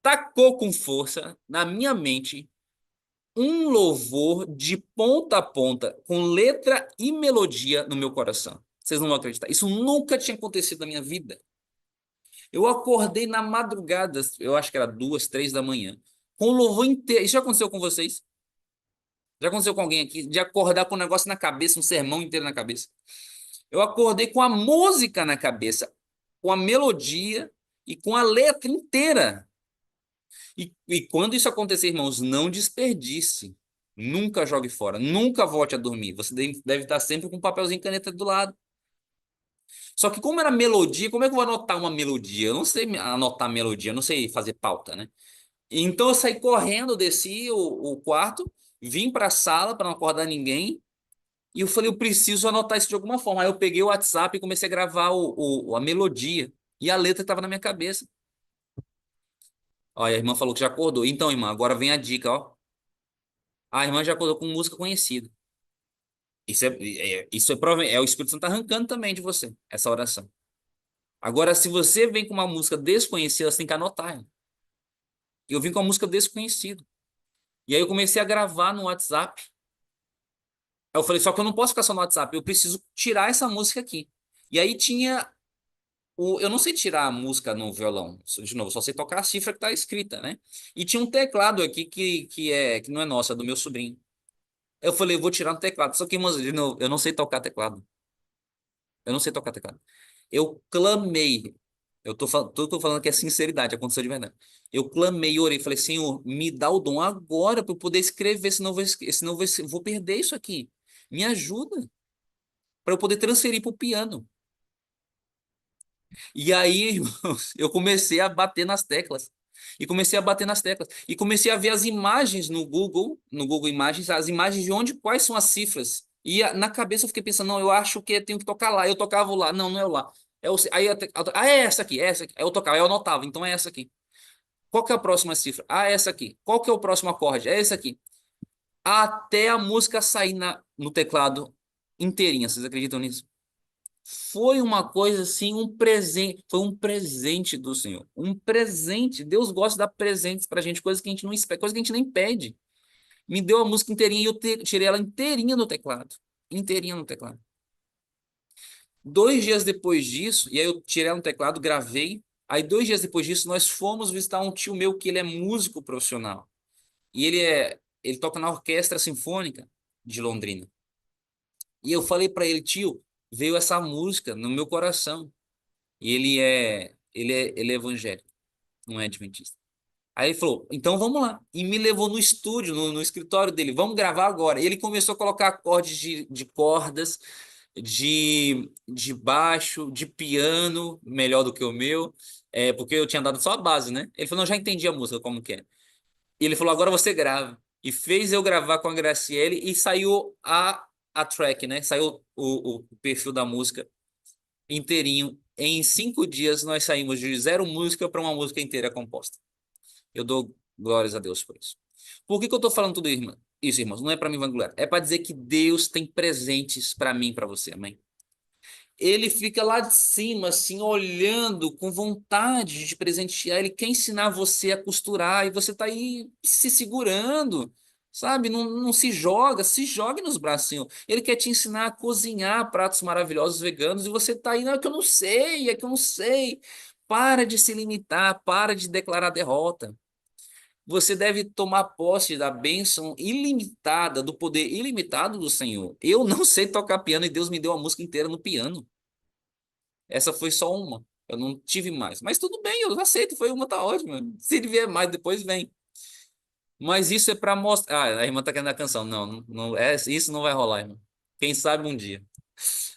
tacou com força na minha mente um louvor de ponta a ponta, com letra e melodia no meu coração. Vocês não vão acreditar. Isso nunca tinha acontecido na minha vida. Eu acordei na madrugada, eu acho que era 2, 3 da manhã, com o louvor inteiro. Isso já aconteceu com vocês? Já aconteceu com alguém aqui de acordar com um negócio na cabeça, um sermão inteiro na cabeça? Eu acordei com a música na cabeça, com a melodia e com a letra inteira. E quando isso acontecer, irmãos, não desperdice. Nunca jogue fora. Nunca volte a dormir. Você deve estar sempre com um papelzinho e caneta do lado. Só que como era melodia, como é que eu vou anotar uma melodia? Eu não sei anotar melodia, eu não sei fazer pauta, né? Então eu saí correndo, desci o quarto, vim para a sala para não acordar ninguém. E eu falei, eu preciso anotar isso de alguma forma. Aí eu peguei o WhatsApp e comecei a gravar a melodia. E a letra estava na minha cabeça. Ó, a irmã falou que já acordou. Então, irmã, agora vem a dica, ó. A irmã já acordou com música conhecida. Isso é o Espírito Santo arrancando também de você, essa oração. Agora, se você vem com uma música desconhecida, você tem que anotar, irmão. Eu vim com uma música desconhecida. E aí eu comecei a gravar no WhatsApp. Aí eu falei, só que eu não posso ficar só no WhatsApp, eu preciso tirar essa música aqui. E aí tinha eu não sei tirar a música no violão, de novo, só sei tocar a cifra que está escrita, né? E tinha um teclado aqui que não é nosso, é do meu sobrinho. Eu falei, eu vou tirar no teclado. Só que, irmãos, de novo, eu não sei tocar teclado. Eu não sei tocar teclado. Eu clamei. Tô falando que é sinceridade, aconteceu de verdade. Eu clamei, orei, falei, Senhor, me dá o dom agora para eu poder escrever, senão eu vou perder isso aqui. Me ajuda para eu poder transferir para o piano. E aí, irmãos, eu comecei a bater nas teclas. E comecei a bater nas teclas. E comecei a ver as imagens no Google Imagens, as imagens de onde, quais são as cifras. E na cabeça eu fiquei pensando, não, eu acho que eu tenho que tocar lá. Eu tocava o lá, não, não é o lá. Aí é essa aqui, é essa aqui. Aí eu tocava, aí eu anotava, então é essa aqui. Qual que é a próxima cifra? Ah, é essa aqui. Qual que é o próximo acorde? É esse aqui. Até a música sair no teclado inteirinha. Vocês acreditam nisso? Foi uma coisa assim, um presente, foi um presente do Senhor, um presente. Deus gosta de dar presentes pra gente, coisas que a gente não espera, coisas que a gente nem pede. Me deu a música inteirinha e eu tirei ela inteirinha no teclado, inteirinha no teclado. 2 dias depois disso, e aí eu tirei ela no teclado, gravei. Aí 2 dias depois disso, nós fomos visitar um tio meu que ele é músico profissional e ele toca na Orquestra Sinfônica de Londrina. E eu falei pra ele, tio, veio essa música no meu coração. E ele é evangélico, não é adventista. Aí ele falou, então vamos lá. E me levou no estúdio, no escritório dele, vamos gravar agora. E ele começou a colocar acordes de cordas, de baixo, de piano, melhor do que o meu, porque eu tinha dado só a base, né? Ele falou, não, já entendi a música, como que é. E ele falou, agora você grava. E fez eu gravar com a Graciele e saiu a track, né? Saiu o perfil da música inteirinho. Em 5 dias nós saímos de zero música para uma música inteira composta. Eu dou glórias a Deus por isso. Por que que eu estou falando tudo isso, irmãos? Não é para me vangloriar. É para dizer que Deus tem presentes para mim e para você. Amém? Ele fica lá de cima, assim, olhando com vontade de presentear. Ele quer ensinar você a costurar e você tá aí se segurando, sabe? Não, não se jogue nos bracinhos. Ele quer te ensinar a cozinhar pratos maravilhosos veganos e você tá aí, não, é que eu não sei, é que eu não sei. Para de se limitar, para de declarar derrota. Você deve tomar posse da bênção ilimitada, do poder ilimitado do Senhor. Eu não sei tocar piano e Deus me deu a música inteira no piano. Essa foi só uma. Eu não tive mais. Mas tudo bem, eu aceito. Foi uma, tá ótimo. Se ele vier mais, depois vem. Mas isso é para mostrar. Ah, a irmã tá querendo a canção. Não, não, isso não vai rolar, irmão. Quem sabe um dia.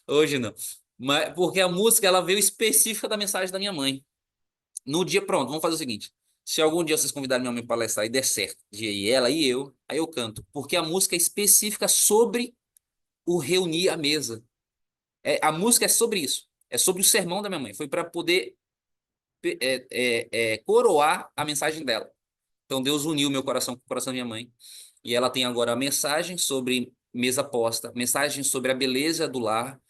Hoje não. Mas, porque a música ela veio específica da mensagem da minha mãe. No dia, pronto, vamos fazer o seguinte. Se algum dia vocês convidarem minha mãe para palestrar e der certo, de ir ela e eu, aí eu canto. Porque a música é específica sobre o reunir a mesa. A música é sobre isso. É sobre o sermão da minha mãe. Foi para poder coroar a mensagem dela. Então Deus uniu meu coração com o coração da minha mãe. E ela tem agora a mensagem sobre mesa posta, mensagem sobre a beleza do lar.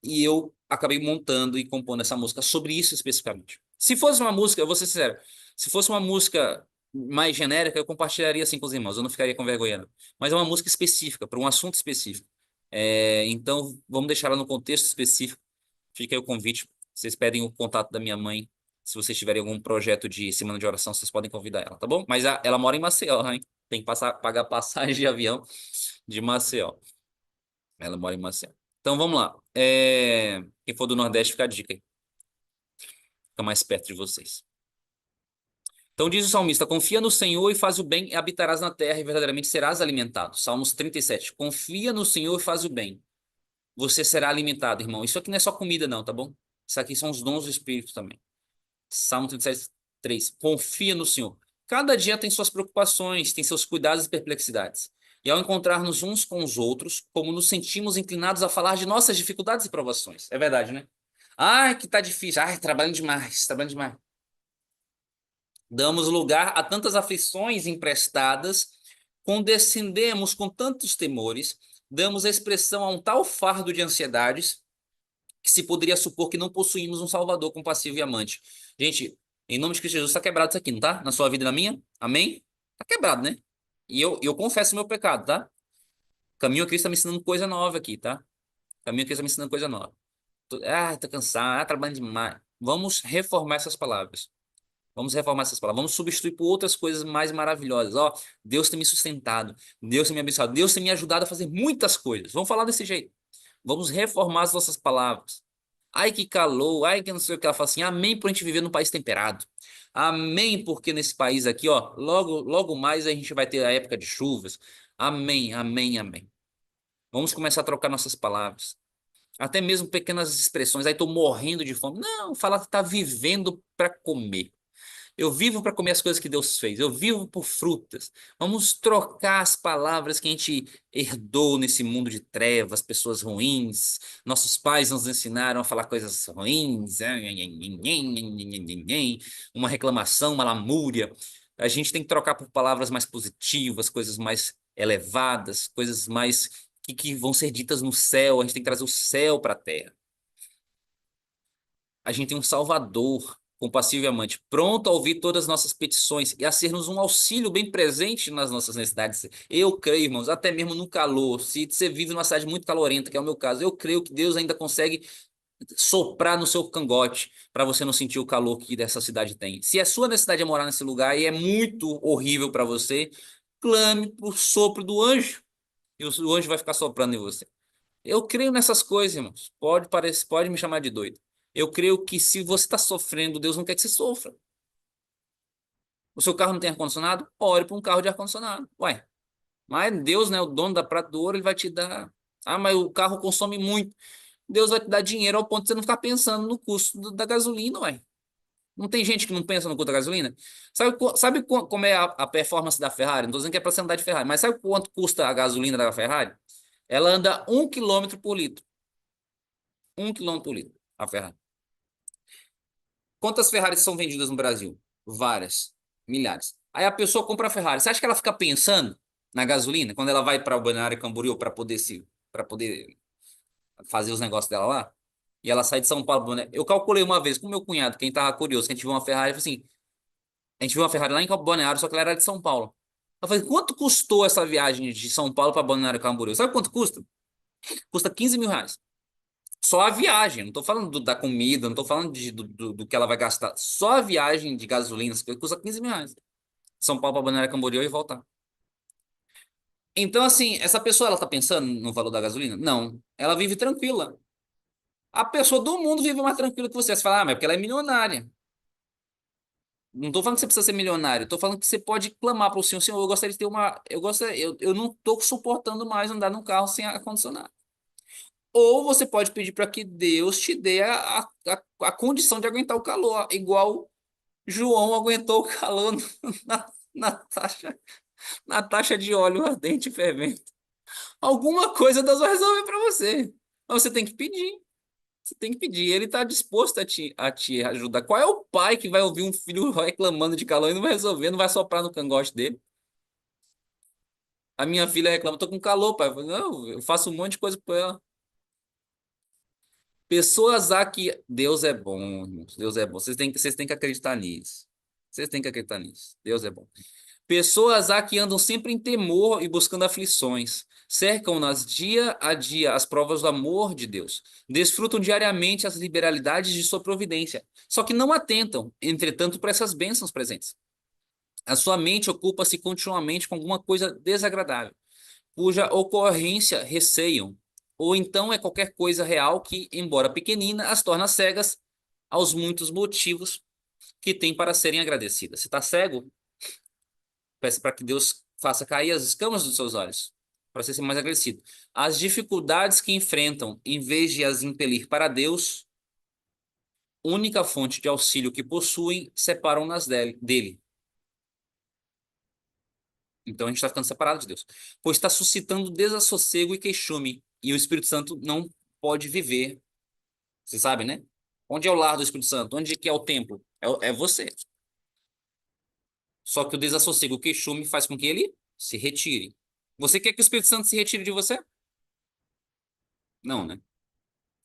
E eu acabei montando e compondo essa música sobre isso especificamente. Se fosse uma música, eu vou ser sincero, se fosse uma música mais genérica, eu compartilharia assim com os irmãos, eu não ficaria com vergonha, não. Mas é uma música específica, para um assunto específico. Então, vamos deixar ela no contexto específico. Fica aí o convite. Vocês pedem o contato da minha mãe. Se vocês tiverem algum projeto de semana de oração, vocês podem convidar ela, tá bom? Mas ela mora em Maceió, hein? Tem que pagar passagem de avião de Maceió. Ela mora em Maceió. Então vamos lá. Quem for do Nordeste, fica a dica aí. Fica mais perto de vocês. Então diz o salmista: confia no Senhor e faz o bem, e habitarás na terra, e verdadeiramente serás alimentado. Salmos 37. Confia no Senhor e faz o bem. Você será alimentado, irmão. Isso aqui não é só comida, não, tá bom? Isso aqui são os dons do Espírito também. Salmo 37, 3. Confia no Senhor. Cada dia tem suas preocupações, tem seus cuidados e perplexidades. E ao encontrar-nos uns com os outros, como nos sentimos inclinados a falar de nossas dificuldades e provações. É verdade, né? Ai, que tá difícil. Ai, trabalhando demais, trabalhando demais. Damos lugar a tantas aflições emprestadas, condescendemos com tantos temores, damos expressão a um tal fardo de ansiedades que se poderia supor que não possuímos um Salvador compassivo e amante. Gente, em nome de Cristo Jesus, está quebrado isso aqui, não tá? Na sua vida e na minha? Amém? Tá quebrado, né? E eu confesso o meu pecado, tá? Caminho a Cristo está me ensinando coisa nova aqui, tá? Caminho a Cristo está me ensinando coisa nova. Tô cansado, trabalhando demais. Vamos reformar essas palavras. Vamos reformar essas palavras. Vamos substituir por outras coisas mais maravilhosas. Ó, Deus tem me sustentado. Deus tem me abençoado. Deus tem me ajudado a fazer muitas coisas. Vamos falar desse jeito. Vamos reformar as nossas palavras. Ai, que calor, ai, que não sei o que. Ela fala assim, amém por a gente viver num país temperado. Amém, porque nesse país aqui, ó, logo mais a gente vai ter a época de chuvas. Amém, amém, amém. Vamos começar a trocar nossas palavras. Até mesmo pequenas expressões. Aí tô morrendo de fome. Não, fala que tá vivendo para comer. Eu vivo para comer as coisas que Deus fez. Eu vivo por frutas. Vamos trocar as palavras que a gente herdou nesse mundo de trevas, pessoas ruins. Nossos pais nos ensinaram a falar coisas ruins, uma reclamação, uma lamúria. A gente tem que trocar por palavras mais positivas, coisas mais elevadas, coisas mais que vão ser ditas no céu. A gente tem que trazer o céu para a terra. A gente tem um Salvador, compassivo e amante, pronto a ouvir todas as nossas petições e a ser-nos um auxílio bem presente nas nossas necessidades. Eu creio, irmãos, até mesmo no calor, se você vive numa cidade muito calorenta, que é o meu caso, eu creio que Deus ainda consegue soprar no seu cangote para você não sentir o calor que dessa cidade tem. Se a sua necessidade é morar nesse lugar e é muito horrível para você, clame por sopro do anjo e o anjo vai ficar soprando em você. Eu creio nessas coisas, irmãos. Pode me chamar de doido. Eu creio que se você está sofrendo, Deus não quer que você sofra. O seu carro não tem ar-condicionado? Ore para um carro de ar-condicionado. Ué, mas Deus, né, o dono da prata do ouro, ele vai te dar. Ah, mas o carro consome muito. Deus vai te dar dinheiro ao ponto de você não ficar pensando no custo da gasolina, ué. Não tem gente que não pensa no custo da gasolina? Como é a performance da Ferrari? Não estou dizendo que é para você andar de Ferrari, mas sabe quanto custa a gasolina da Ferrari? Ela anda 1 quilômetro por litro. 1 quilômetro por litro, a Ferrari. Quantas Ferraris são vendidas no Brasil? Várias, milhares. Aí a pessoa compra a Ferrari. Você acha que ela fica pensando na gasolina quando ela vai para o Balneário Camboriú para poder fazer os negócios dela lá? E ela sai de São Paulo. Eu calculei uma vez com meu cunhado, quem tava curioso, que a gente viu uma Ferrari, falou assim, a gente viu uma Ferrari lá em Balneário, só que ela era de São Paulo. Eu falei, quanto custou essa viagem de São Paulo para Balneário Camboriú? Sabe quanto custa? Custa 15 mil reais. Só a viagem, não tô falando da comida, não tô falando do que ela vai gastar. Só a viagem de gasolina, essas coisas, custa 15 mil reais. São Paulo para Balneário Camboriú e voltar. Então, assim, essa pessoa, ela tá pensando no valor da gasolina? Não. Ela vive tranquila. A pessoa do mundo vive mais tranquila que você. Você fala, ah, mas é porque ela é milionária. Não tô falando que você precisa ser milionário. Tô falando que você pode clamar para o Senhor, Senhor, eu gostaria de ter uma... eu não tô suportando mais andar num carro sem ar-condicionado. Ou você pode pedir para que Deus te dê a condição de aguentar o calor, igual João aguentou o calor na, na taxa, na taxa de óleo ardente e fervente. Alguma coisa Deus vai resolver para você. Mas você tem que pedir. Você tem que pedir. Ele está disposto a te ajudar. Qual é o pai que vai ouvir um filho reclamando de calor e não vai resolver, não vai soprar no cangote dele? A minha filha reclama, tô com calor, pai. Eu falo, não, eu faço um monte de coisa por ela. Pessoas há que Deus é bom, irmãos. Deus é bom. Vocês têm que acreditar nisso. Vocês têm que acreditar nisso. Deus é bom. Pessoas há que andam sempre em temor e buscando aflições. Cercam-nas dia a dia as provas do amor de Deus. Desfrutam diariamente as liberalidades de sua providência. Só que não atentam, entretanto, para essas bênçãos presentes. A sua mente ocupa-se continuamente com alguma coisa desagradável cuja ocorrência receiam, ou então é qualquer coisa real que, embora pequenina, as torna cegas aos muitos motivos que tem para serem agradecidas. Se está cego, peça para que Deus faça cair as escamas dos seus olhos, para você ser mais agradecido. As dificuldades que enfrentam, em vez de as impelir para Deus, única fonte de auxílio que possuem, separam-nas dele. Então a gente está ficando separado de Deus. Pois está suscitando desassossego e queixume. E o Espírito Santo não pode viver. Você sabe, né? Onde é o lar do Espírito Santo? Onde que é o templo? É você. Só que o desassossego, o queixume, faz com que ele se retire. Você quer que o Espírito Santo se retire de você? Não, né?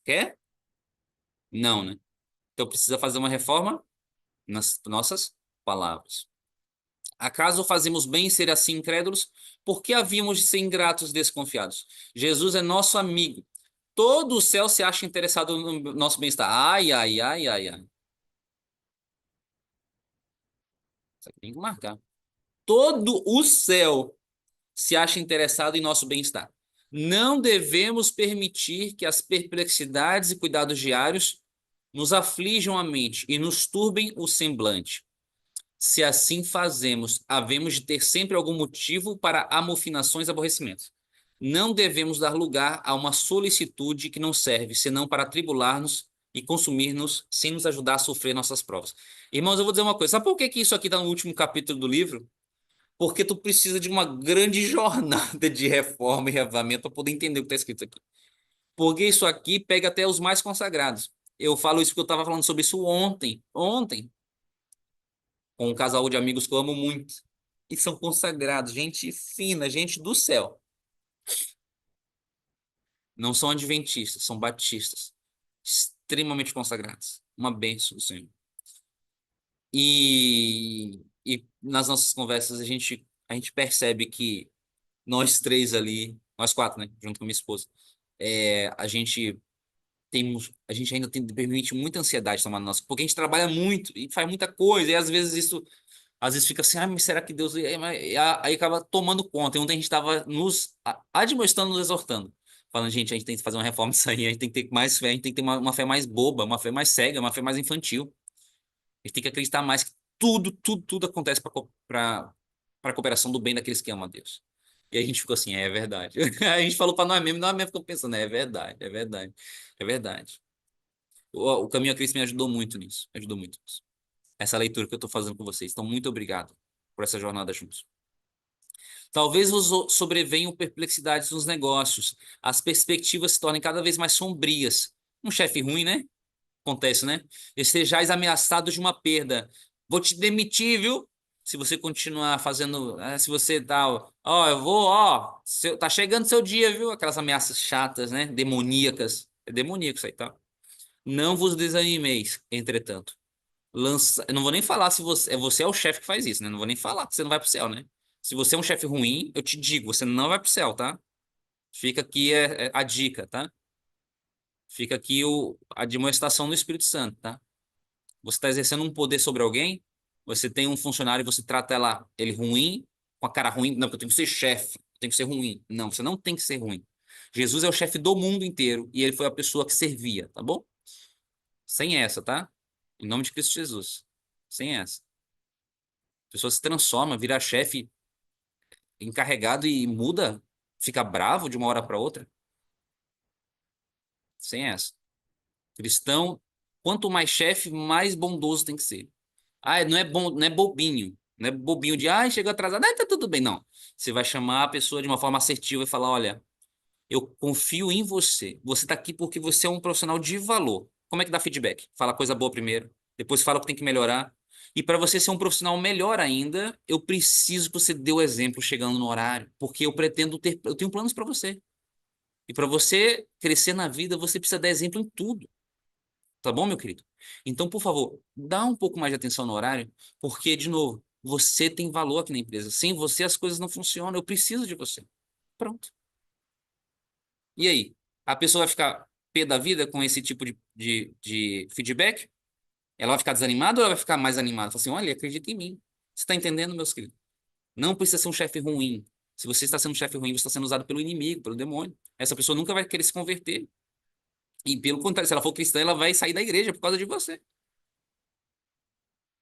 Quer? Não, né? Então precisa fazer uma reforma nas nossas palavras. Acaso fazemos bem em ser assim incrédulos? Por que havíamos de ser ingratos e desconfiados? Jesus é nosso amigo. Todo o céu se acha interessado no nosso bem-estar. Ai, ai, ai, ai, ai. Isso aqui tem que marcar. Todo o céu se acha interessado em nosso bem-estar. Não devemos permitir que as perplexidades e cuidados diários nos aflijam a mente e nos turbem o semblante. Se assim fazemos, havemos de ter sempre algum motivo para amofinações e aborrecimentos. Não devemos dar lugar a uma solicitude que não serve, senão para atribular-nos e consumir-nos, sem nos ajudar a sofrer nossas provas. Irmãos, eu vou dizer uma coisa. Sabe por que isso aqui está no último capítulo do livro? Porque tu precisa de uma grande jornada de reforma e reavivamento para poder entender o que está escrito aqui. Porque isso aqui pega até os mais consagrados. Eu falo isso porque eu estava falando sobre isso ontem, com um casal de amigos que eu amo muito. E são consagrados, gente fina, gente do céu. Não são adventistas, são batistas. Extremamente consagrados. Uma bênção do Senhor. E nas nossas conversas a gente percebe que nós três ali, nós quatro, né, junto com a minha esposa, a gente ainda permite muita ansiedade tomar nossa, porque a gente trabalha muito e faz muita coisa, e às vezes fica assim, ah, mas será que Deus. Aí acaba tomando conta. E ontem a gente estava nos admoestando, nos exortando. Falando, gente, a gente tem que fazer uma reforma disso aí, a gente tem que ter mais fé, a gente tem que ter uma fé mais boba, uma fé mais cega, uma fé mais infantil. A gente tem que acreditar mais que tudo acontece para a cooperação do bem daqueles que amam a Deus. E a gente ficou assim, é verdade. A gente falou para nós mesmos ficou pensando, é verdade, é verdade, é verdade. O Caminho a Cristo me ajudou muito nisso, ajudou muito nisso. Essa leitura que eu estou fazendo com vocês. Então, muito obrigado por essa jornada juntos. Talvez vos sobrevenham perplexidades nos negócios. As perspectivas se tornem cada vez mais sombrias. Um chefe ruim, né? Acontece, né? Estejais ameaçados de uma perda. Vou te demitir, viu? Se você continuar fazendo, se você tá, ó, eu vou, ó, tá chegando seu dia, viu? Aquelas ameaças chatas, né? Demoníacas. É demoníaco isso aí, tá? Não vos desanimeis, entretanto. Eu não vou nem falar se você é o chefe que faz isso, né? Não vou nem falar que você não vai pro céu, né? Se você é um chefe ruim, eu te digo, você não vai pro céu, tá? Fica aqui a dica, tá? Fica aqui a demonstração do Espírito Santo, tá? Você está exercendo um poder sobre alguém, você tem um funcionário e você trata ele ruim, com a cara ruim, não, porque eu tenho que ser chefe, eu tenho que ser ruim. Não, você não tem que ser ruim. Jesus é o chefe do mundo inteiro e ele foi a pessoa que servia, tá bom? Sem essa, tá? Em nome de Cristo Jesus. Sem essa. A pessoa se transforma, vira chefe encarregado e muda, fica bravo de uma hora para outra. Sem essa. Cristão, quanto mais chefe, mais bondoso tem que ser. Ah, não é bom, não é bobinho. Não é bobinho de, chegou atrasado, tá tudo bem. Não. Você vai chamar a pessoa de uma forma assertiva e falar, olha, eu confio em você. Você tá aqui porque você é um profissional de valor. Como é que dá feedback? Fala coisa boa primeiro, depois fala o que tem que melhorar. E para você ser um profissional melhor ainda, eu preciso que você dê o exemplo chegando no horário, porque eu tenho planos para você. E para você crescer na vida, você precisa dar exemplo em tudo. Tá bom, meu querido? Então, por favor, dá um pouco mais de atenção no horário, porque, de novo, você tem valor aqui na empresa. Sem você, as coisas não funcionam. Eu preciso de você. Pronto. E aí? A pessoa vai ficar pé da vida com esse tipo de feedback? Ela vai ficar desanimada ou ela vai ficar mais animada? Fala assim, olha, acredita em mim. Você está entendendo, meus queridos? Não precisa ser um chefe ruim. Se você está sendo um chefe ruim, você está sendo usado pelo inimigo, pelo demônio. Essa pessoa nunca vai querer se converter. E pelo contrário, se ela for cristã, ela vai sair da igreja por causa de você.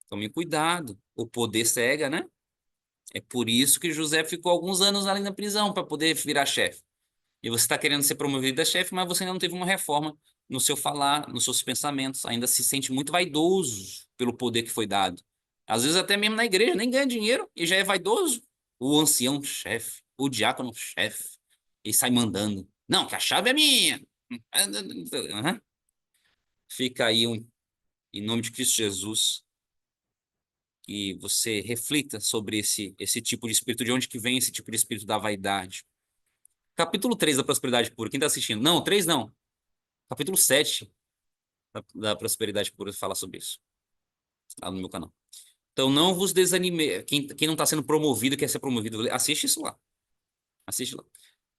Tome cuidado. O poder cega, né? É por isso que José ficou alguns anos ali na prisão para poder virar chefe. E você está querendo ser promovido a chefe, mas você ainda não teve uma reforma no seu falar, nos seus pensamentos. Ainda se sente muito vaidoso pelo poder que foi dado. Às vezes até mesmo na igreja, nem ganha dinheiro e já é vaidoso. O ancião chefe, o diácono chefe, e sai mandando. Não, que a chave é minha. Uhum. Fica aí em nome de Cristo Jesus, que você reflita sobre esse tipo de espírito, de onde que vem esse tipo de espírito da vaidade. Capítulo 3 da Prosperidade Pura, quem está assistindo? Não, 3 não. Capítulo 7 da Prosperidade Pura fala sobre isso, lá no meu canal. Então não vos desanime, quem não está sendo promovido, quer ser promovido, assiste isso lá. Assiste lá.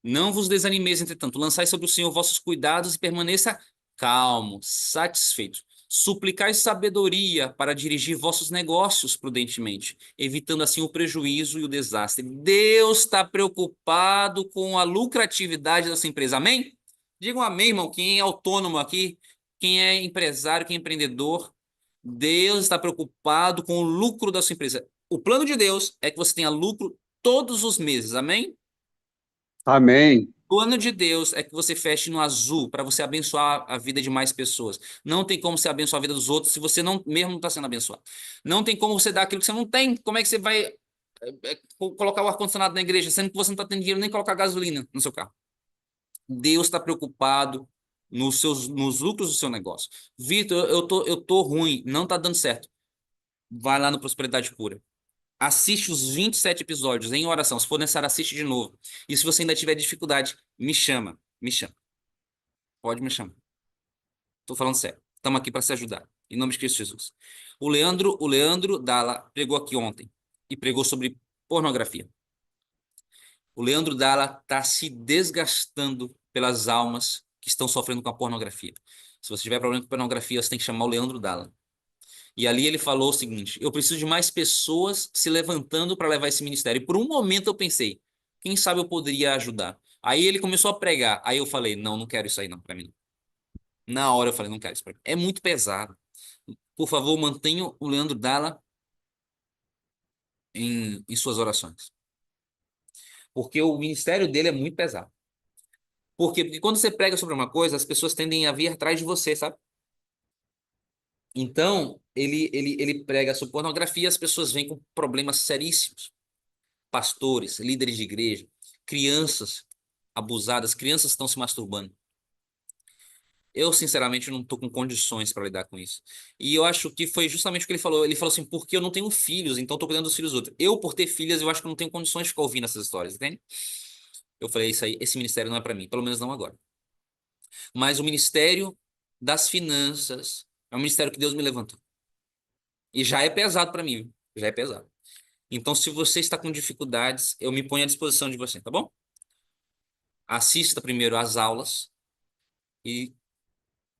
Não vos desanimeis, entretanto, lançai sobre o Senhor vossos cuidados e permaneça calmo, satisfeito. Suplicai sabedoria para dirigir vossos negócios prudentemente, evitando assim o prejuízo e o desastre. Deus está preocupado com a lucratividade dessa empresa. Amém? Digam amém, irmão. Quem é autônomo aqui, quem é empresário, quem é empreendedor, Deus está preocupado com o lucro da sua empresa. O plano de Deus é que você tenha lucro todos os meses. Amém? Amém. O plano de Deus é que você feche no azul para você abençoar a vida de mais pessoas. Não tem como você abençoar a vida dos outros se você não mesmo não está sendo abençoado. Não tem como você dar aquilo que você não tem. Como é que você vai colocar o ar-condicionado na igreja, sendo que você não está tendo dinheiro nem colocar gasolina no seu carro? Deus está preocupado nos lucros do seu negócio. Vitor, eu tô ruim, não está dando certo. Vai lá no Prosperidade Pura. Assiste os 27 episódios em oração. Se for necessário, assiste de novo. E se você ainda tiver dificuldade, me chama. Me chama. Pode me chamar. Tô falando sério. Estamos aqui para se ajudar. Em nome de Cristo Jesus. O Leandro Dalla pregou aqui ontem e pregou sobre pornografia. O Leandro Dalla está se desgastando pelas almas que estão sofrendo com a pornografia. Se você tiver problema com pornografia, você tem que chamar o Leandro Dalla. E ali ele falou o seguinte: eu preciso de mais pessoas se levantando para levar esse ministério. E por um momento eu pensei, quem sabe eu poderia ajudar. Aí ele começou a pregar. Aí eu falei, não, não quero isso aí não, para mim. Na hora eu falei, não quero isso para mim. É muito pesado. Por favor, mantenha o Leandro Dalla em suas orações. Porque o ministério dele é muito pesado. Por quê? Porque quando você prega sobre uma coisa, as pessoas tendem a vir atrás de você, sabe? Então, ele prega sobre pornografia, as pessoas vêm com problemas seríssimos. Pastores, líderes de igreja, crianças abusadas, crianças estão se masturbando. Eu, sinceramente, não estou com condições para lidar com isso. E eu acho que foi justamente o que ele falou. Ele falou assim, porque eu não tenho filhos, então estou cuidando dos filhos dos outros. Eu, por ter filhas, eu acho que não tenho condições de ficar ouvindo essas histórias, entende? Eu falei, isso aí, esse ministério não é para mim, pelo menos não agora. Mas o ministério das finanças é um ministério que Deus me levantou. E já é pesado para mim, viu? Já é pesado. Então, se você está com dificuldades, eu me ponho à disposição de você, tá bom? Assista primeiro às aulas e,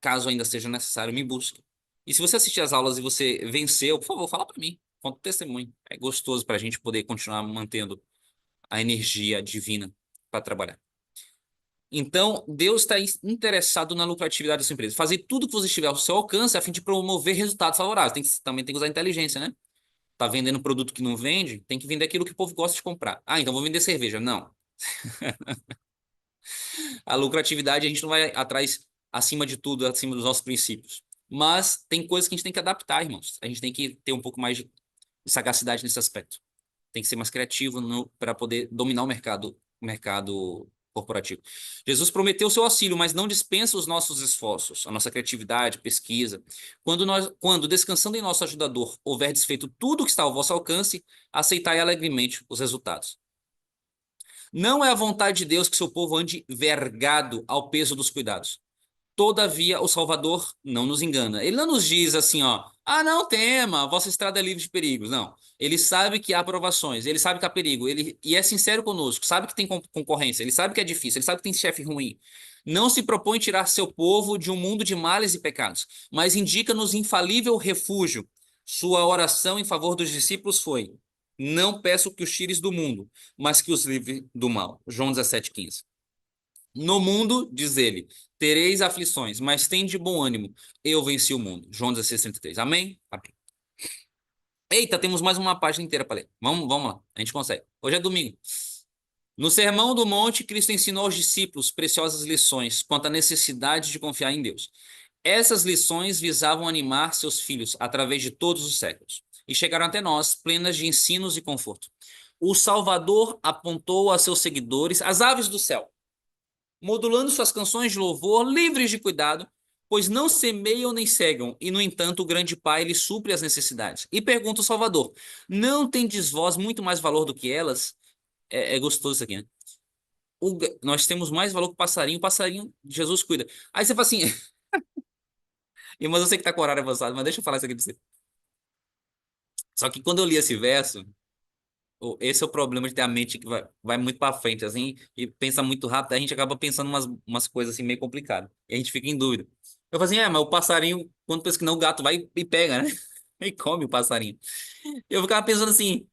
caso ainda seja necessário, me busque. E se você assistir às aulas e você venceu, por favor, fala para mim. Conta o testemunho. É gostoso para a gente poder continuar mantendo a energia divina para trabalhar. Então, Deus está interessado na lucratividade da sua empresa. Fazer tudo que você estiver ao seu alcance a fim de promover resultados favoráveis. Também tem que usar inteligência, né? Tá vendendo produto que não vende, tem que vender aquilo que o povo gosta de comprar. Ah, então vou vender cerveja. Não. A lucratividade a gente não vai atrás, acima de tudo, acima dos nossos princípios. Mas tem coisas que a gente tem que adaptar, irmãos. A gente tem que ter um pouco mais de sagacidade nesse aspecto. Tem que ser mais criativo para poder dominar o mercado corporativo. Jesus prometeu o seu auxílio, mas não dispensa os nossos esforços, a nossa criatividade, pesquisa. Quando descansando em nosso ajudador, houver desfeito tudo o que está ao vosso alcance, aceitai alegremente os resultados. Não é a vontade de Deus que seu povo ande vergado ao peso dos cuidados. Todavia, o Salvador não nos engana. Ele não nos diz assim, ó, ah, não tema, a vossa estrada é livre de perigos. Não. Ele sabe que há provações, ele sabe que há perigo, e é sincero conosco, sabe que tem concorrência, ele sabe que é difícil, ele sabe que tem chefe ruim. Não se propõe tirar seu povo de um mundo de males e pecados, mas indica-nos infalível refúgio. Sua oração em favor dos discípulos foi: não peço que os tires do mundo, mas que os livre do mal. João 17,15. No mundo, diz ele, tereis aflições, mas tende bom ânimo. Eu venci o mundo. João 16,33. Amém? Amém. Eita, temos mais uma página inteira para ler. Vamos lá, a gente consegue. Hoje é domingo. No Sermão do Monte, Cristo ensinou aos discípulos preciosas lições quanto à necessidade de confiar em Deus. Essas lições visavam animar seus filhos através de todos os séculos e chegaram até nós plenas de ensinos e conforto. O Salvador apontou a seus seguidores as aves do céu, modulando suas canções de louvor, livres de cuidado, pois não semeiam nem cegam, e no entanto o grande Pai lhe supre as necessidades. E pergunta o Salvador: não tendes vós muito mais valor do que elas? É gostoso isso aqui, né? Nós temos mais valor que o passarinho Jesus cuida. Aí você fala assim, mas eu sei que tá com o horário avançado, mas deixa eu falar isso aqui pra você. Só que quando eu li esse verso, esse é o problema de ter a mente que vai muito para frente, assim, e pensa muito rápido, a gente acaba pensando umas coisas assim meio complicadas. E a gente fica em dúvida. Eu falei assim, mas o passarinho, quando pensa que não, o gato vai e pega, né? E come o passarinho. Eu ficava pensando assim,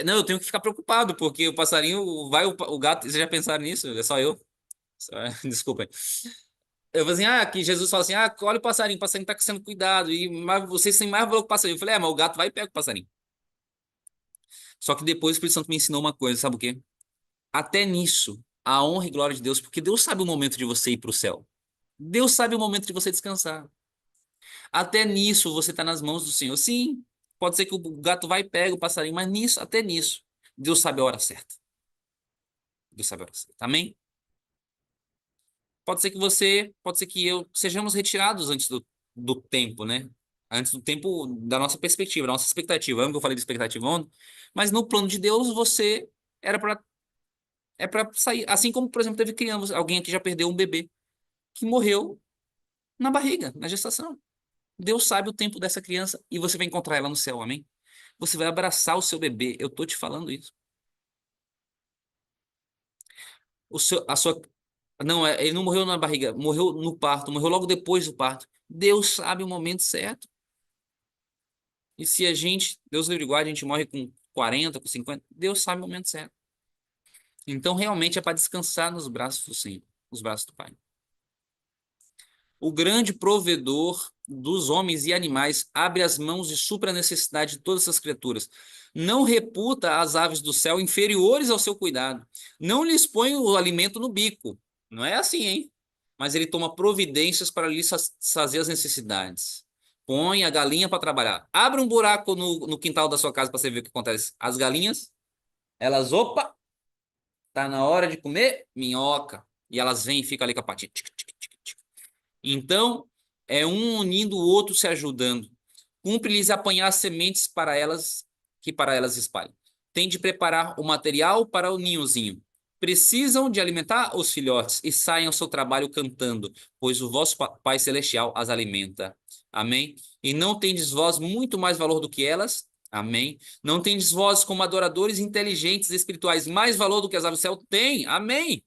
não, eu tenho que ficar preocupado, porque o passarinho vai, o gato, vocês já pensaram nisso? É só eu? Desculpa. Eu falei assim, que Jesus fala assim, olha o passarinho tá sendo cuidado, mas vocês têm mais valor que o passarinho. Eu falei, mas o gato vai e pega o passarinho. Só que depois o Espírito Santo me ensinou uma coisa, sabe o quê? Até nisso, a honra e glória de Deus, porque Deus sabe o momento de você ir para o céu. Deus sabe o momento de você descansar. Até nisso você está nas mãos do Senhor. Sim, pode ser que o gato vai e pega o passarinho, mas nisso, até nisso, Deus sabe a hora certa. Deus sabe a hora certa. Amém? Pode ser que eu sejamos retirados antes do tempo, né? Antes do tempo da nossa perspectiva, da nossa expectativa. Lembra que eu falei de expectativa ontem? Mas no plano de Deus, você era para sair. Assim como, por exemplo, teve criança, alguém aqui já perdeu um bebê que morreu na barriga, na gestação. Deus sabe o tempo dessa criança e você vai encontrar ela no céu, amém? Você vai abraçar o seu bebê, eu tô te falando isso. A sua, não, ele não morreu na barriga, morreu no parto, morreu logo depois do parto. Deus sabe o momento certo. E se a gente, Deus livre e guarde, a gente morre com 40, com 50, Deus sabe o momento certo. Então, realmente é para descansar nos braços do Senhor, nos braços do Pai. O grande provedor dos homens e animais abre as mãos e supra a necessidade de todas essas criaturas. Não reputa as aves do céu inferiores ao seu cuidado. Não lhes põe o alimento no bico. Não é assim, hein? Mas ele toma providências para lhes fazer as necessidades. Põe a galinha para trabalhar. Abre um buraco no quintal da sua casa para você ver o que acontece. As galinhas, elas, opa, tá na hora de comer minhoca. E elas vêm e ficam ali com a patinha. Então, é um unindo o outro se ajudando. Cumpre-lhes apanhar as sementes para elas, que para elas espalhem. Tem de preparar o material para o ninhozinho. Precisam de alimentar os filhotes e saem ao seu trabalho cantando, pois o vosso Pai Celestial as alimenta. Amém? E não tendes vós muito mais valor do que elas? Amém? Não tendes vós, como adoradores inteligentes e espirituais, mais valor do que as aves do céu? Tem. Amém?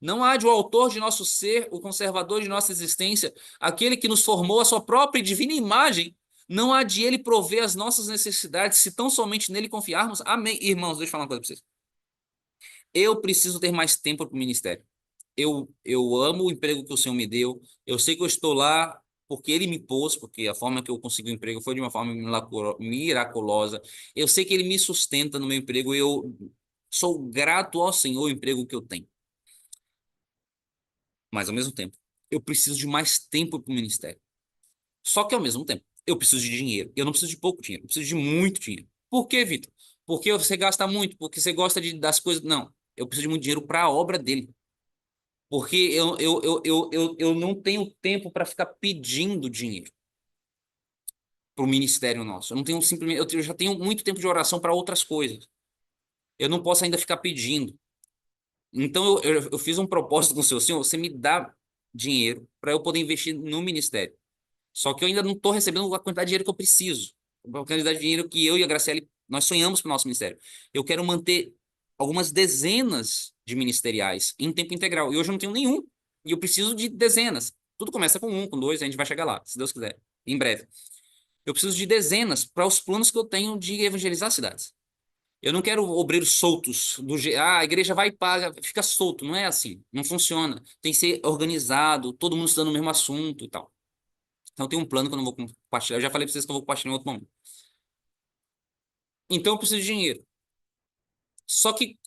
Não há de o autor de nosso ser, o conservador de nossa existência, aquele que nos formou a sua própria e divina imagem, não há de ele prover as nossas necessidades, se tão somente nele confiarmos. Amém. Irmãos, deixa eu falar uma coisa para vocês. Eu preciso ter mais tempo para o ministério. Eu amo o emprego que o Senhor me deu. Eu sei que eu estou lá porque Ele me pôs, porque a forma que eu consegui o emprego foi de uma forma miraculosa. Eu sei que Ele me sustenta no meu emprego e eu sou grato ao Senhor o emprego que eu tenho. Mas, ao mesmo tempo, eu preciso de mais tempo para o ministério. Só que, ao mesmo tempo, eu preciso de dinheiro. Eu não preciso de pouco dinheiro, eu preciso de muito dinheiro. Por quê, Vitor? Porque você gasta muito, porque você gosta das coisas. Não, eu preciso de muito dinheiro para a obra dele. Porque eu não tenho tempo para ficar pedindo dinheiro para o ministério nosso. Eu não tenho simplesmente. Eu já tenho muito tempo de oração para outras coisas. Eu não posso ainda ficar pedindo. Então eu fiz um propósito com o Senhor. Senhor, você me dá dinheiro para eu poder investir no ministério. Só que eu ainda não estou recebendo a quantidade de dinheiro que eu preciso. A quantidade de dinheiro que eu e a Graciele, nós sonhamos para o nosso ministério. Eu quero manter algumas dezenas de ministeriais em tempo integral. E hoje eu não tenho nenhum. E eu preciso de dezenas. Tudo começa com um, com dois, a gente vai chegar lá, se Deus quiser, em breve. Eu preciso de dezenas para os planos que eu tenho de evangelizar cidades. Eu não quero obreiros soltos, a igreja vai e paga, fica solto. Não é assim, não funciona. Tem que ser organizado, todo mundo estudando o mesmo assunto e tal. Então tem um plano que eu não vou compartilhar. Eu já falei para vocês que eu vou compartilhar em outro momento. Então eu preciso de dinheiro. Só que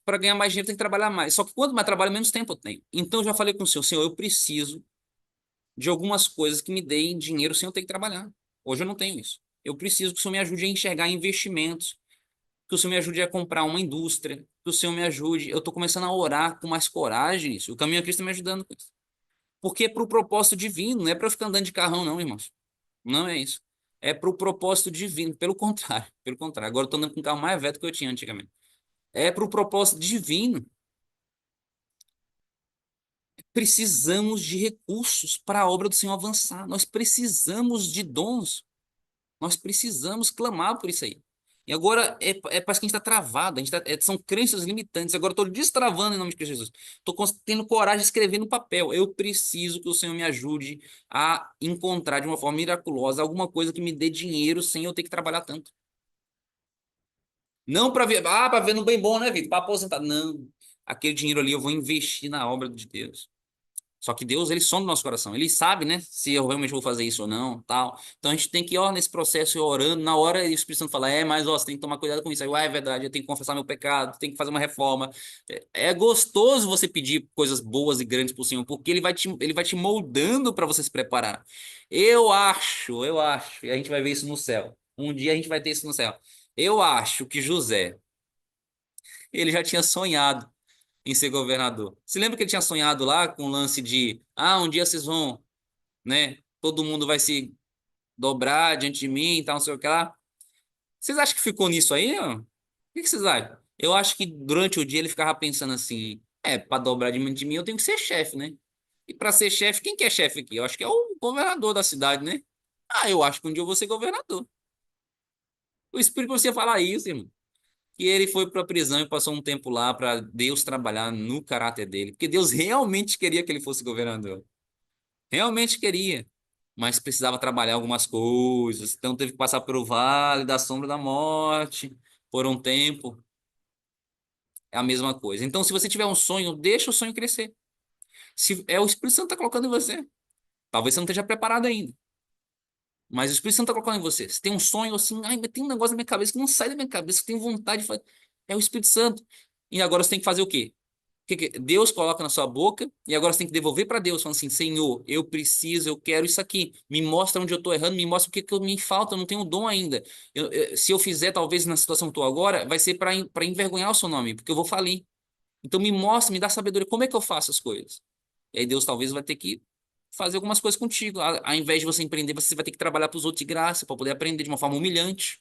para ganhar mais dinheiro tem que trabalhar mais. Só que quanto mais trabalho, menos tempo eu tenho. Então eu já falei com o Senhor, eu preciso de algumas coisas que me deem dinheiro sem eu ter que trabalhar. Hoje eu não tenho isso. Eu preciso que o Senhor me ajude a enxergar investimentos, que o Senhor me ajude a comprar uma indústria, que o Senhor me ajude. Eu estou começando a orar com mais coragem nisso. O Caminho a Cristo está me ajudando com isso. Porque é para o propósito divino, não é para eu ficar andando de carrão, não, irmãos. Não é isso. É para o propósito divino. Pelo contrário, pelo contrário. Agora eu estou andando com um carro mais velho do que eu tinha antigamente. É para o propósito divino. Precisamos de recursos para a obra do Senhor avançar. Nós precisamos de dons. Nós precisamos clamar por isso aí. E agora parece que a gente está travado, são crenças limitantes. Agora eu estou destravando em nome de Cristo Jesus. Estou tendo coragem de escrever no papel. Eu preciso que o Senhor me ajude a encontrar de uma forma miraculosa alguma coisa que me dê dinheiro sem eu ter que trabalhar tanto. Não para ver, para ver no bem bom, né, Vitor? Para aposentar. Não. Aquele dinheiro ali eu vou investir na obra de Deus. Só que Deus, ele sonda o nosso coração. Ele sabe, né, se eu realmente vou fazer isso ou não, tal. Então a gente tem que, ó, nesse processo, ir orando. Na hora, o Espírito Santo fala, mas, ó, você tem que tomar cuidado com isso. Aí, é verdade, eu tenho que confessar meu pecado, tenho que fazer uma reforma. É gostoso você pedir coisas boas e grandes pro Senhor, porque ele vai te moldando para você se preparar. E a gente vai ver isso no céu. Um dia a gente vai ter isso no céu. Eu acho que José, ele já tinha sonhado em ser governador. Você lembra que ele tinha sonhado lá com o lance de, um dia vocês vão, né? Todo mundo vai se dobrar diante de mim e tal, não sei o que lá. Vocês acham que ficou nisso aí, ó? O que vocês acham? Eu acho que durante o dia ele ficava pensando assim, para dobrar diante de mim eu tenho que ser chefe, né? E para ser chefe, quem que é chefe aqui? Eu acho que é o governador da cidade, né? Eu acho que um dia eu vou ser governador. O Espírito você falar isso, irmão. Que ele foi para a prisão e passou um tempo lá para Deus trabalhar no caráter dele, porque Deus realmente queria que ele fosse governador, realmente queria, mas precisava trabalhar algumas coisas, então teve que passar pelo vale da sombra da morte por um tempo. É a mesma coisa. Então, se você tiver um sonho, deixa o sonho crescer. Se é o Espírito Santo que está colocando em você, talvez você não esteja preparado ainda. Mas o Espírito Santo está colocando em você. Se tem um sonho assim, mas tem um negócio na minha cabeça que não sai da minha cabeça, que eu tenho vontade de fazer. É o Espírito Santo. E agora você tem que fazer o quê? Deus coloca na sua boca e agora você tem que devolver para Deus, falando assim, Senhor, eu preciso, eu quero isso aqui. Me mostra onde eu estou errando, me mostra o que me falta, eu não tenho dom ainda. Se eu fizer, talvez na situação que estou agora, vai ser para envergonhar o seu nome, porque eu vou falir. Então me mostra, me dá sabedoria, como é que eu faço as coisas? E aí Deus talvez vai ter que fazer algumas coisas contigo. Ao invés de você empreender, você vai ter que trabalhar para os outros de graça, para poder aprender de uma forma humilhante,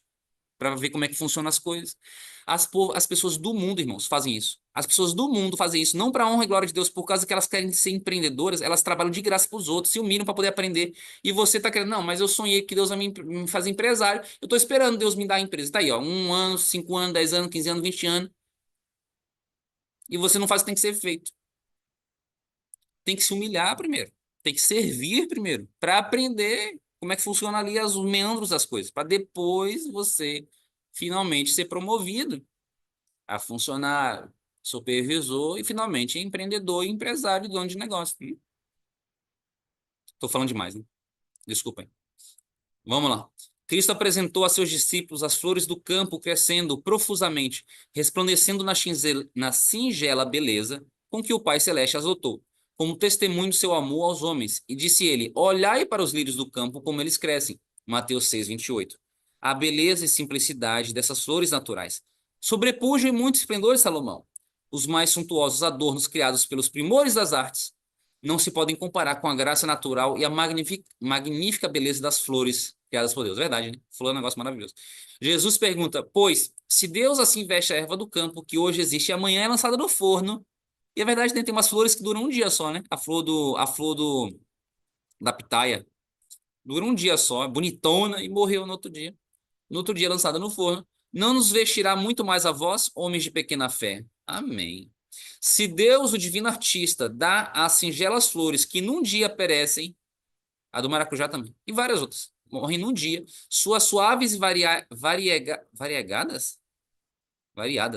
para ver como é que funcionam as coisas. As pessoas do mundo, irmãos, fazem isso. As pessoas do mundo fazem isso, não para honra e glória de Deus, por causa que elas querem ser empreendedoras, elas trabalham de graça para os outros, se humilham para poder aprender. E você está querendo, não, mas eu sonhei que Deus vai me fazer empresário, eu estou esperando Deus me dar a empresa. Está aí, ó, 1 ano, 5 anos, 10 anos, 15 anos, 20 anos, e você não faz o que tem que ser feito. Tem que se humilhar primeiro, tem que servir primeiro, para aprender como é que funciona ali os meandros das coisas, para depois você finalmente ser promovido a funcionário, supervisor e finalmente empreendedor e empresário, dono de negócio. Estou falando demais, né? Desculpem. Vamos lá. Cristo apresentou a seus discípulos as flores do campo crescendo profusamente, resplandecendo na singela beleza com que o Pai Celeste as dotou, como testemunho do seu amor aos homens. E disse ele: Olhai para os lírios do campo, como eles crescem. Mateus 6:28. A beleza e simplicidade dessas flores naturais sobrepujam em muito esplendor Salomão. Os mais suntuosos adornos criados pelos primores das artes não se podem comparar com a graça natural e a magnífica beleza das flores criadas por Deus. Verdade, né? Flor é um negócio maravilhoso. Jesus pergunta, pois, se Deus assim veste a erva do campo, que hoje existe e amanhã é lançada no forno, e é verdade, né? Tem umas flores que duram um dia só, né? Da pitaia dura um dia só, é bonitona e morreu no outro dia. No outro dia, lançada no forno. Não nos vestirá muito mais a vós, homens de pequena fé. Amém. Se Deus, o divino artista, dá as singelas flores que num dia perecem, a do maracujá também, e várias outras, morrem num dia, suas suaves e variadas,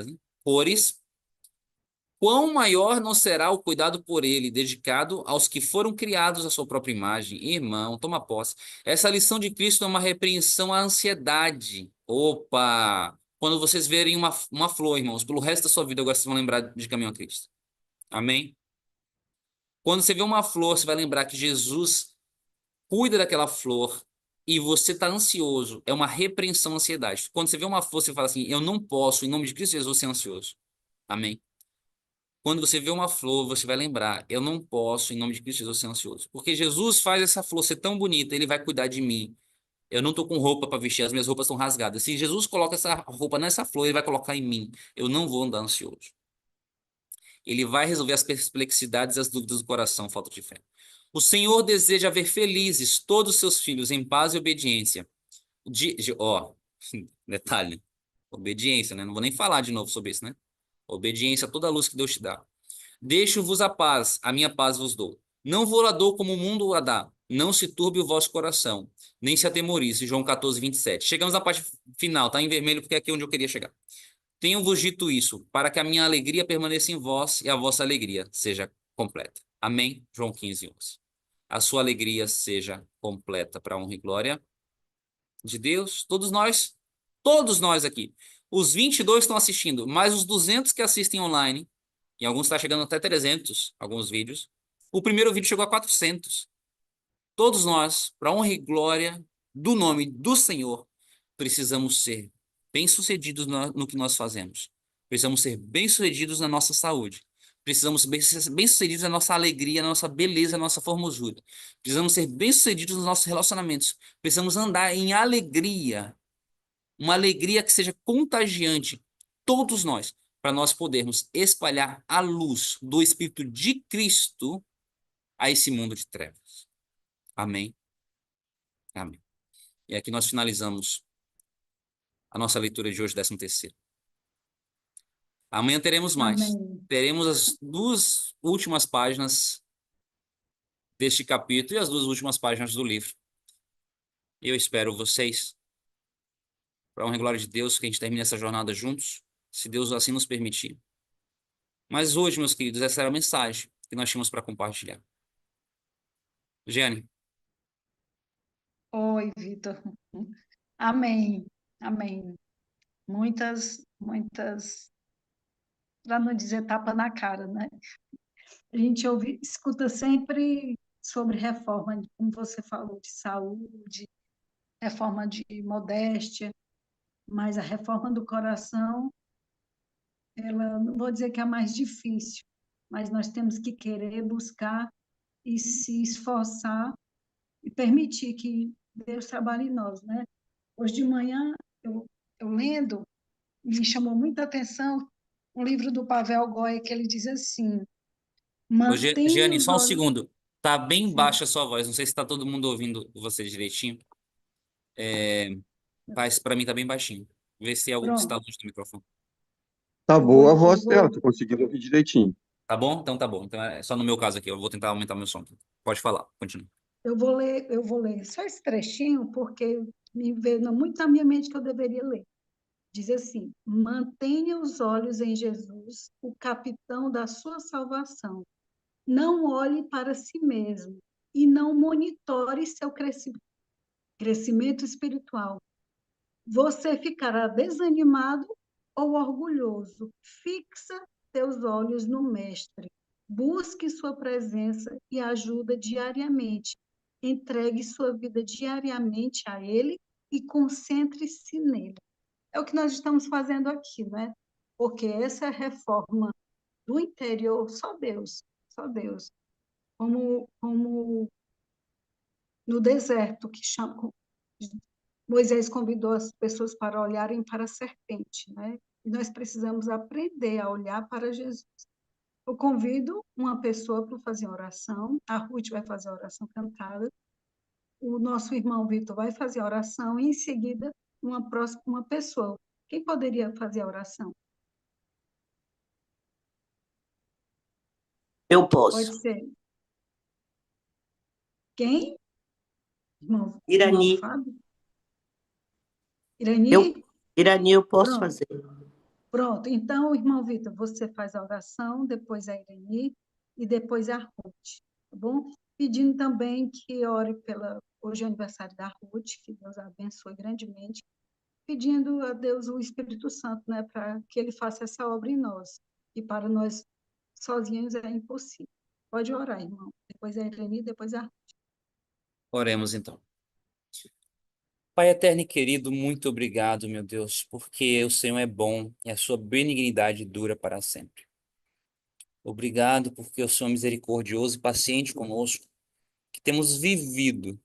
né? Cores, quão maior não será o cuidado por ele, dedicado aos que foram criados à sua própria imagem. Irmão, toma posse. Essa lição de Cristo é uma repreensão à ansiedade. Opa! Quando vocês verem uma flor, irmãos, pelo resto da sua vida, agora vocês vão lembrar de caminho a Cristo. Amém? Quando você vê uma flor, você vai lembrar que Jesus cuida daquela flor e você está ansioso. É uma repreensão à ansiedade. Quando você vê uma flor, você fala assim, eu não posso, em nome de Cristo Jesus, ser ansioso. Amém? Quando você vê uma flor, você vai lembrar, eu não posso, em nome de Cristo Jesus, ser ansioso. Porque Jesus faz essa flor ser tão bonita, ele vai cuidar de mim. Eu não estou com roupa para vestir, as minhas roupas estão rasgadas. Se Jesus coloca essa roupa nessa flor, ele vai colocar em mim. Eu não vou andar ansioso. Ele vai resolver as perplexidades e as dúvidas do coração, falta de fé. O Senhor deseja ver felizes todos os seus filhos em paz e obediência. Ó, detalhe. Obediência, né? Não vou nem falar de novo sobre isso, né? Obediência a toda a luz que Deus te dá. Deixo-vos a minha paz vos dou. Não vou a dou como o mundo a dá. Não se turbe o vosso coração, nem se atemorize. João 14, 27. Chegamos à parte final, tá em vermelho porque é aqui onde eu queria chegar. Tenho-vos dito isso, para que a minha alegria permaneça em vós e a vossa alegria seja completa. Amém? João 15, 11. A sua alegria seja completa para a honra e glória de Deus. Todos nós aqui. Os 22 estão assistindo, mais os 200 que assistem online, e alguns está chegando até 300, alguns vídeos. O primeiro vídeo chegou a 400. Todos nós, para a honra e glória do nome do Senhor, precisamos ser bem-sucedidos no que nós fazemos. Precisamos ser bem-sucedidos na nossa saúde. Precisamos ser bem-sucedidos na nossa alegria, na nossa beleza, na nossa formosura. Precisamos ser bem-sucedidos nos nossos relacionamentos. Precisamos andar em alegria, uma alegria que seja contagiante, todos nós, para nós podermos espalhar a luz do Espírito de Cristo a esse mundo de trevas. Amém? Amém. E aqui nós finalizamos a nossa leitura de hoje, 13º. Amanhã teremos mais. Amém. Teremos as 2 últimas páginas deste capítulo e as 2 últimas páginas do livro. Eu espero vocês, para a honra e glória de Deus, que a gente termine essa jornada juntos, se Deus assim nos permitir. Mas hoje, meus queridos, essa era a mensagem que nós tínhamos para compartilhar. Giane, Oi, Vitor. Amém. Amém. Muitas, para não dizer tapa na cara, né? A gente escuta sempre sobre reforma, como você falou, de saúde, reforma de modéstia, mas a reforma do coração, ela, não vou dizer que é a mais difícil, mas nós temos que querer buscar e se esforçar e permitir que Deus trabalhe em nós, né? Hoje de manhã, eu lendo, me chamou muita atenção um livro do Pavel Goya que ele diz assim: mantenha Giane, os só um olhos. segundo. Tá bem Sim, baixa a sua voz. Não sei se está todo mundo ouvindo você direitinho. Mas para mim tá bem baixinho. Vê se é algo que está pronto. longe do microfone. Tá Eu boa a vou, eu voz dela, vou, tô conseguindo ouvir direitinho. Tá bom? Então tá bom. Então é só no meu caso aqui. Eu vou tentar aumentar meu som. Pode falar. Continua. eu vou ler só esse trechinho, porque me veio muito na minha mente que eu deveria ler. Diz assim: mantenha os olhos em Jesus, o capitão da sua salvação. Não olhe para si mesmo e não monitore seu crescimento espiritual. Você ficará desanimado ou orgulhoso. Fixa seus olhos no Mestre. Busque sua presença e ajuda diariamente. Entregue sua vida diariamente a Ele e concentre-se nele. É o que nós estamos fazendo aqui, né? Porque essa reforma do interior, só Deus, só Deus. Como no deserto, que Moisés convidou as pessoas para olharem para a serpente, né? E nós precisamos aprender a olhar para Jesus. Eu convido uma pessoa para fazer oração, a Ruth vai fazer a oração cantada, o nosso irmão Vitor vai fazer a oração, e em seguida uma pessoa. Quem poderia fazer a oração? Eu Pode posso. ser quem? Irmão Irani, Fábio? eu, Irani? Irani, eu posso Pronto. fazer. Pronto, então, irmão Vitor, você faz a oração, depois a Irene e depois a Ruth, tá bom? Pedindo também que ore hoje é o aniversário da Ruth, que Deus a abençoe grandemente, pedindo a Deus o Espírito Santo, né, para que ele faça essa obra em nós, e para nós sozinhos é impossível. Pode orar, irmão. Depois a Irene, depois a Ruth. Oremos então. Pai eterno e querido, muito obrigado, meu Deus, porque o Senhor é bom e a sua benignidade dura para sempre. Obrigado porque o Senhor é misericordioso e paciente conosco, que temos vivido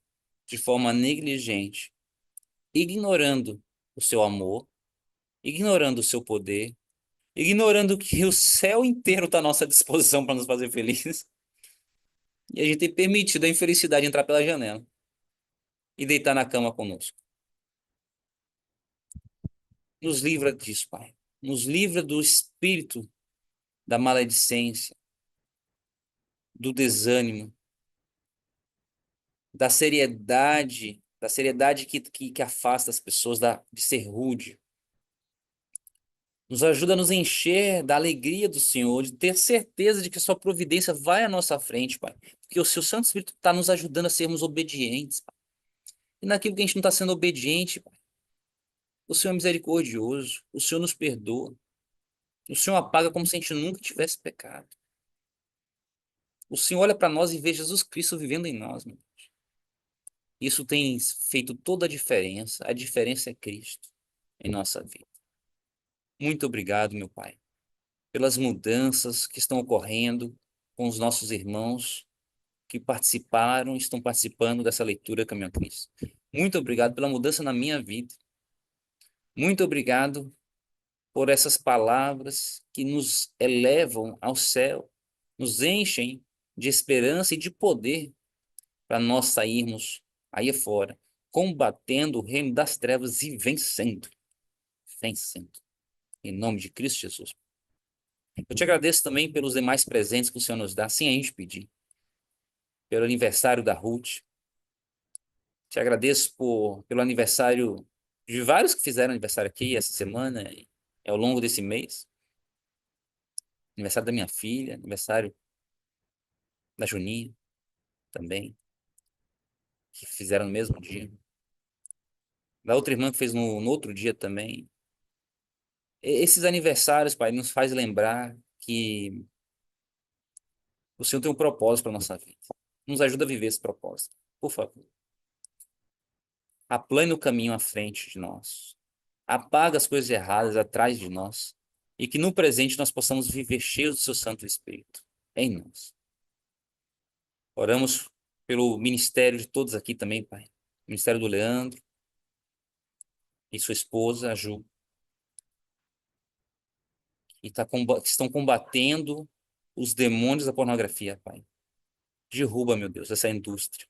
de forma negligente, ignorando o seu amor, ignorando o seu poder, ignorando que o céu inteiro está à nossa disposição para nos fazer felizes. E a gente tem permitido a infelicidade entrar pela janela e deitar na cama conosco. Nos livra disso, Pai. Nos livra do espírito da maledicência, do desânimo, da seriedade que afasta as pessoas de ser rude. Nos ajuda a nos encher da alegria do Senhor, de ter certeza de que a sua providência vai à nossa frente, Pai. Porque o seu Santo Espírito está nos ajudando a sermos obedientes, Pai. E naquilo que a gente não está sendo obediente, Pai, o Senhor é misericordioso, o Senhor nos perdoa, o Senhor apaga como se a gente nunca tivesse pecado. O Senhor olha para nós e vê Jesus Cristo vivendo em nós, meu Deus. Isso tem feito toda a diferença é Cristo em nossa vida. Muito obrigado, meu Pai, pelas mudanças que estão ocorrendo com os nossos irmãos que participaram, estão participando dessa leitura Caminho a Cristo. Muito obrigado pela mudança na minha vida. Muito obrigado por essas palavras que nos elevam ao céu, nos enchem de esperança e de poder para nós sairmos aí fora, combatendo o reino das trevas e vencendo. Vencendo. Em nome de Cristo Jesus. Eu te agradeço também pelos demais presentes que o Senhor nos dá, sem a gente pedir. Pelo aniversário da Ruth. Te agradeço pelo aniversário de vários que fizeram aniversário aqui essa semana e ao longo desse mês. Aniversário da minha filha, aniversário da Juninha também, que fizeram no mesmo dia. Da outra irmã que fez no outro dia também. Esses aniversários, Pai, nos faz lembrar que o Senhor tem um propósito para a nossa vida. Nos ajuda a viver esse propósito. Por favor. Aplane o caminho à frente de nós. Apaga as coisas erradas atrás de nós. E que no presente nós possamos viver cheios do seu Santo Espírito em nós. Oramos pelo ministério de todos aqui também, Pai. O ministério do Leandro e sua esposa, a Ju. Que estão combatendo os demônios da pornografia, Pai. Derruba, meu Deus, essa indústria.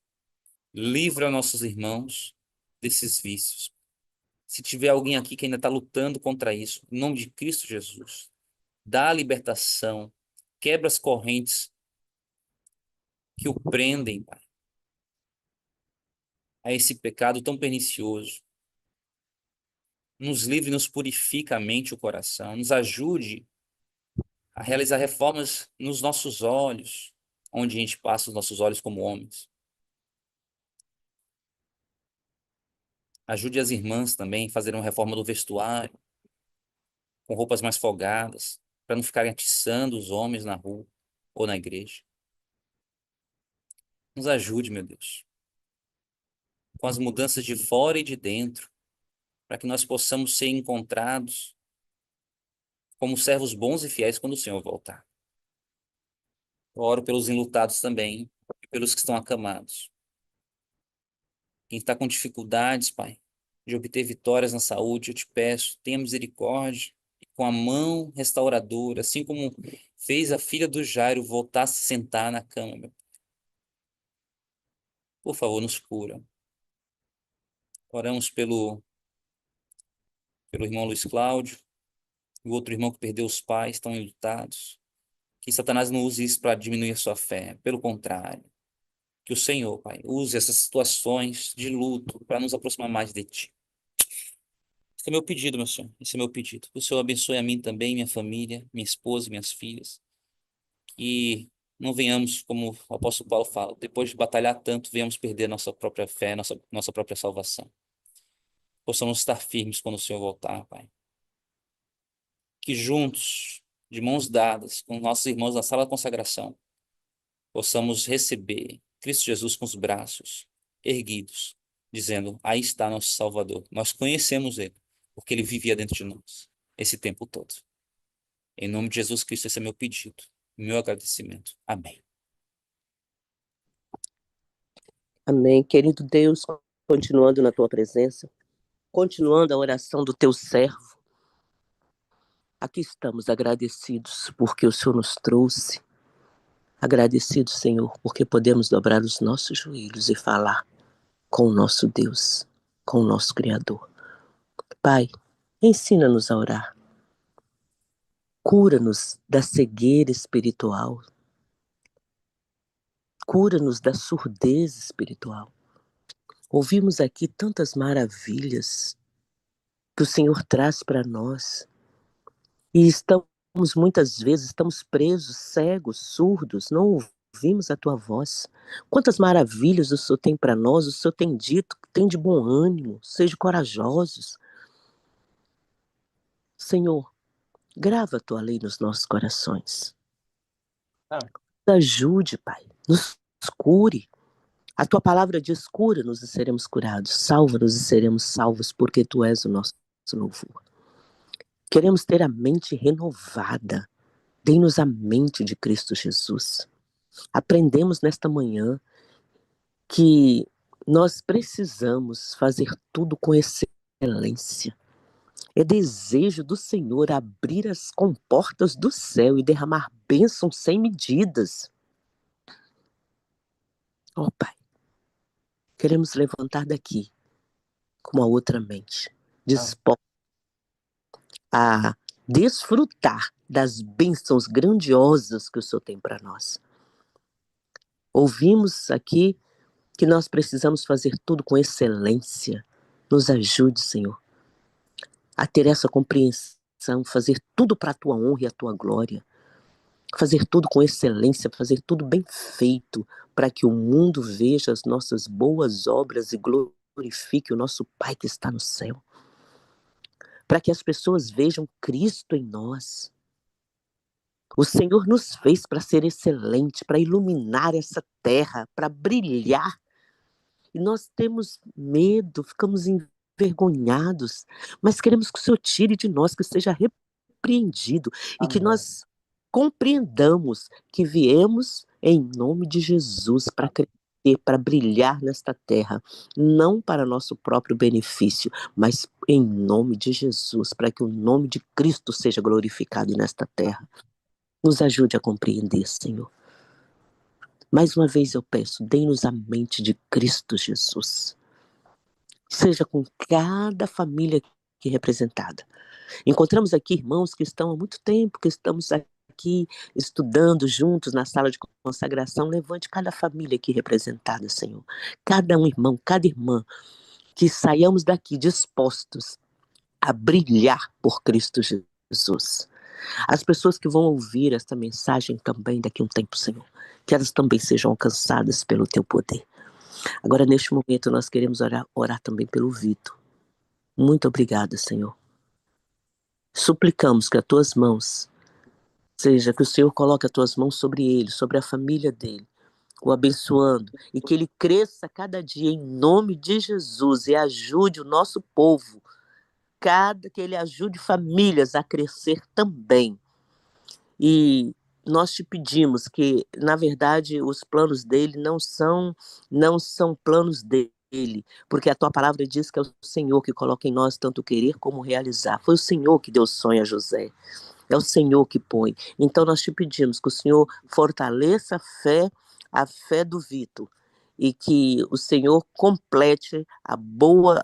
Livra nossos irmãos desses vícios. Se tiver alguém aqui que ainda está lutando contra isso, em nome de Cristo Jesus, dá a libertação, quebra as correntes que o prendem, Pai, a esse pecado tão pernicioso. Nos livre e nos purifica a mente e o coração. Nos ajude a realizar reformas nos nossos olhos, onde a gente passa os nossos olhos como homens. Ajude as irmãs também a fazerem uma reforma do vestuário, com roupas mais folgadas, para não ficarem atiçando os homens na rua ou na igreja. Nos ajude, meu Deus, com as mudanças de fora e de dentro, para que nós possamos ser encontrados como servos bons e fiéis quando o Senhor voltar. Eu oro pelos enlutados também e pelos que estão acamados. Quem está com dificuldades, Pai, de obter vitórias na saúde, eu te peço, tenha misericórdia e com a mão restauradora, assim como fez a filha do Jairo voltar a se sentar na cama, meu. Por favor, nos cura. Oramos pelo irmão Luiz Cláudio, o outro irmão que perdeu os pais, estão enlutados. Que Satanás não use isso para diminuir a sua fé. Pelo contrário, que o Senhor, Pai, use essas situações de luto para nos aproximar mais de Ti. Esse é meu pedido, meu Senhor. Esse é meu pedido. Que o Senhor abençoe a mim também, minha família, minha esposa e minhas filhas. Que não venhamos, como o apóstolo Paulo fala, depois de batalhar tanto, venhamos perder nossa própria fé, nossa própria salvação. Possamos estar firmes quando o Senhor voltar, Pai. Que juntos, de mãos dadas, com nossos irmãos na sala da consagração, possamos receber Cristo Jesus com os braços erguidos, dizendo: aí está nosso Salvador. Nós conhecemos Ele, porque Ele vivia dentro de nós esse tempo todo. Em nome de Jesus Cristo, esse é meu pedido, meu agradecimento. Amém. Amém. Querido Deus, continuando na tua presença, continuando a oração do teu servo, aqui estamos agradecidos porque o Senhor nos trouxe, agradecidos, Senhor, porque podemos dobrar os nossos joelhos e falar com o nosso Deus, com o nosso Criador. Pai, Ensina-nos a orar. Cura-nos da cegueira espiritual. Cura-nos da surdez espiritual. Ouvimos aqui tantas maravilhas que o Senhor traz para nós. E muitas vezes, estamos presos, cegos, surdos, não ouvimos a tua voz. Quantas maravilhas o Senhor tem para nós, o Senhor tem dito, tem de bom ânimo, sejam corajosos. Senhor, grava a tua lei nos nossos corações. Nos ajude, Pai, nos cure. A tua palavra diz, cura-nos e seremos curados, salva-nos e seremos salvos, porque tu és o nosso louvor. Queremos ter a mente renovada. Dê-nos a mente de Cristo Jesus. Aprendemos nesta manhã que nós precisamos fazer tudo com excelência. É desejo do Senhor abrir as comportas do céu e derramar bênçãos sem medidas. Ó Pai, queremos levantar daqui com uma outra mente, disposta a desfrutar das bênçãos grandiosas que o Senhor tem para nós. Ouvimos aqui que nós precisamos fazer tudo com excelência. Nos ajude, Senhor, a ter essa compreensão, fazer tudo para a tua honra e a tua glória. Fazer tudo com excelência, fazer tudo bem feito, para que o mundo veja as nossas boas obras e glorifique o nosso Pai que está no céu. Para que as pessoas vejam Cristo em nós. O Senhor nos fez para ser excelente, para iluminar essa terra, para brilhar. E nós temos medo, ficamos envergonhados, mas queremos que o Senhor tire de nós, que seja repreendido. Amém. E que nós compreendamos que viemos em nome de Jesus para crescer, para brilhar nesta terra, não para nosso próprio benefício, mas em nome de Jesus, para que o nome de Cristo seja glorificado nesta terra. Nos ajude a compreender, Senhor. Mais uma vez eu peço, dê-nos a mente de Cristo Jesus. Seja com cada família aqui representada. Encontramos aqui irmãos que estão há muito tempo, que estamos aqui estudando juntos na sala de consagração. Levante cada família aqui representada, Senhor. Cada um irmão, cada irmã, que saiamos daqui dispostos a brilhar por Cristo Jesus. As pessoas que vão ouvir esta mensagem também daqui a um tempo, Senhor, que elas também sejam alcançadas pelo teu poder. Agora, neste momento, nós queremos orar também pelo Vitor. Muito obrigada, Senhor. Suplicamos que as tuas mãos, que o Senhor coloque as tuas mãos sobre ele, sobre a família dele, o abençoando, e que ele cresça cada dia em nome de Jesus e ajude o nosso povo, que ele ajude famílias a crescer também. E nós te pedimos que, na verdade, os planos dele não são planos dele, porque a tua palavra diz que é o Senhor que coloca em nós tanto querer como realizar. Foi o Senhor que deu sonho a José. É o Senhor que põe. Então nós te pedimos que o Senhor fortaleça a fé do Vitor, e que o Senhor complete a boa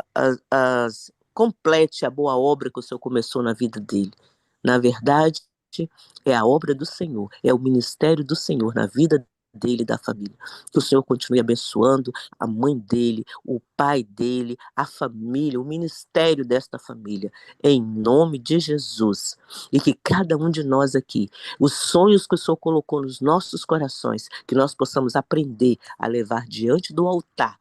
obra que o Senhor começou na vida dele. Na verdade, é a obra do Senhor, é o ministério do Senhor na vida dele e da família. Que o Senhor continue abençoando a mãe dele, o pai dele, a família, o ministério desta família, em nome de Jesus. E que cada um de nós aqui, os sonhos que o Senhor colocou nos nossos corações, que nós possamos aprender a levar diante do altar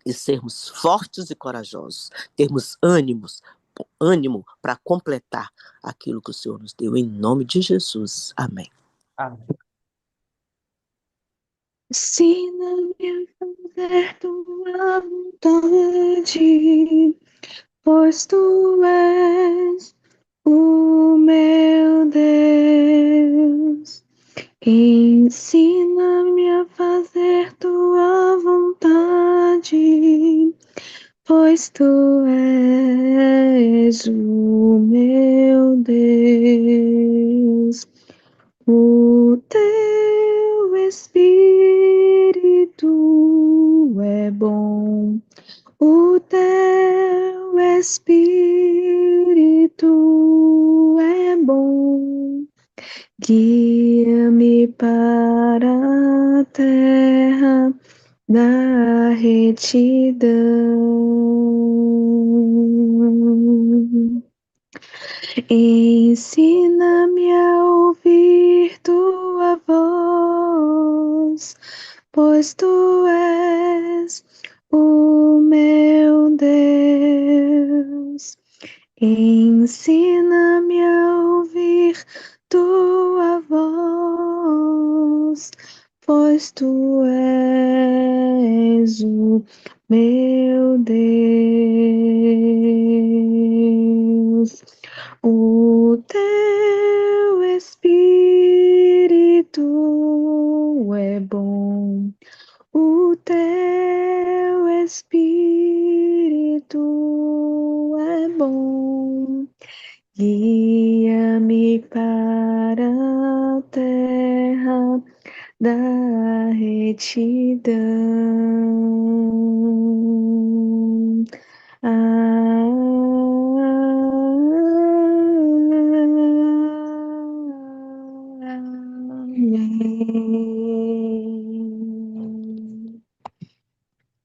e sermos fortes e corajosos, termos ânimo para completar aquilo que o Senhor nos deu, em nome de Jesus. Amém. Amém. Ensina-me a fazer tua vontade, pois tu és o meu Deus. Ensina-me a fazer tua vontade, pois tu és o meu Deus. O teu Espírito é bom, o teu Espírito guia-me para a terra da retidão. Ensina-me a ouvir tua voz, pois tu és o meu Deus. Ensina-me a ouvir tua voz, pois tu és o meu Deus. O teu Espírito é bom, o teu Espírito é bom. Guia-me para a terra da retidão.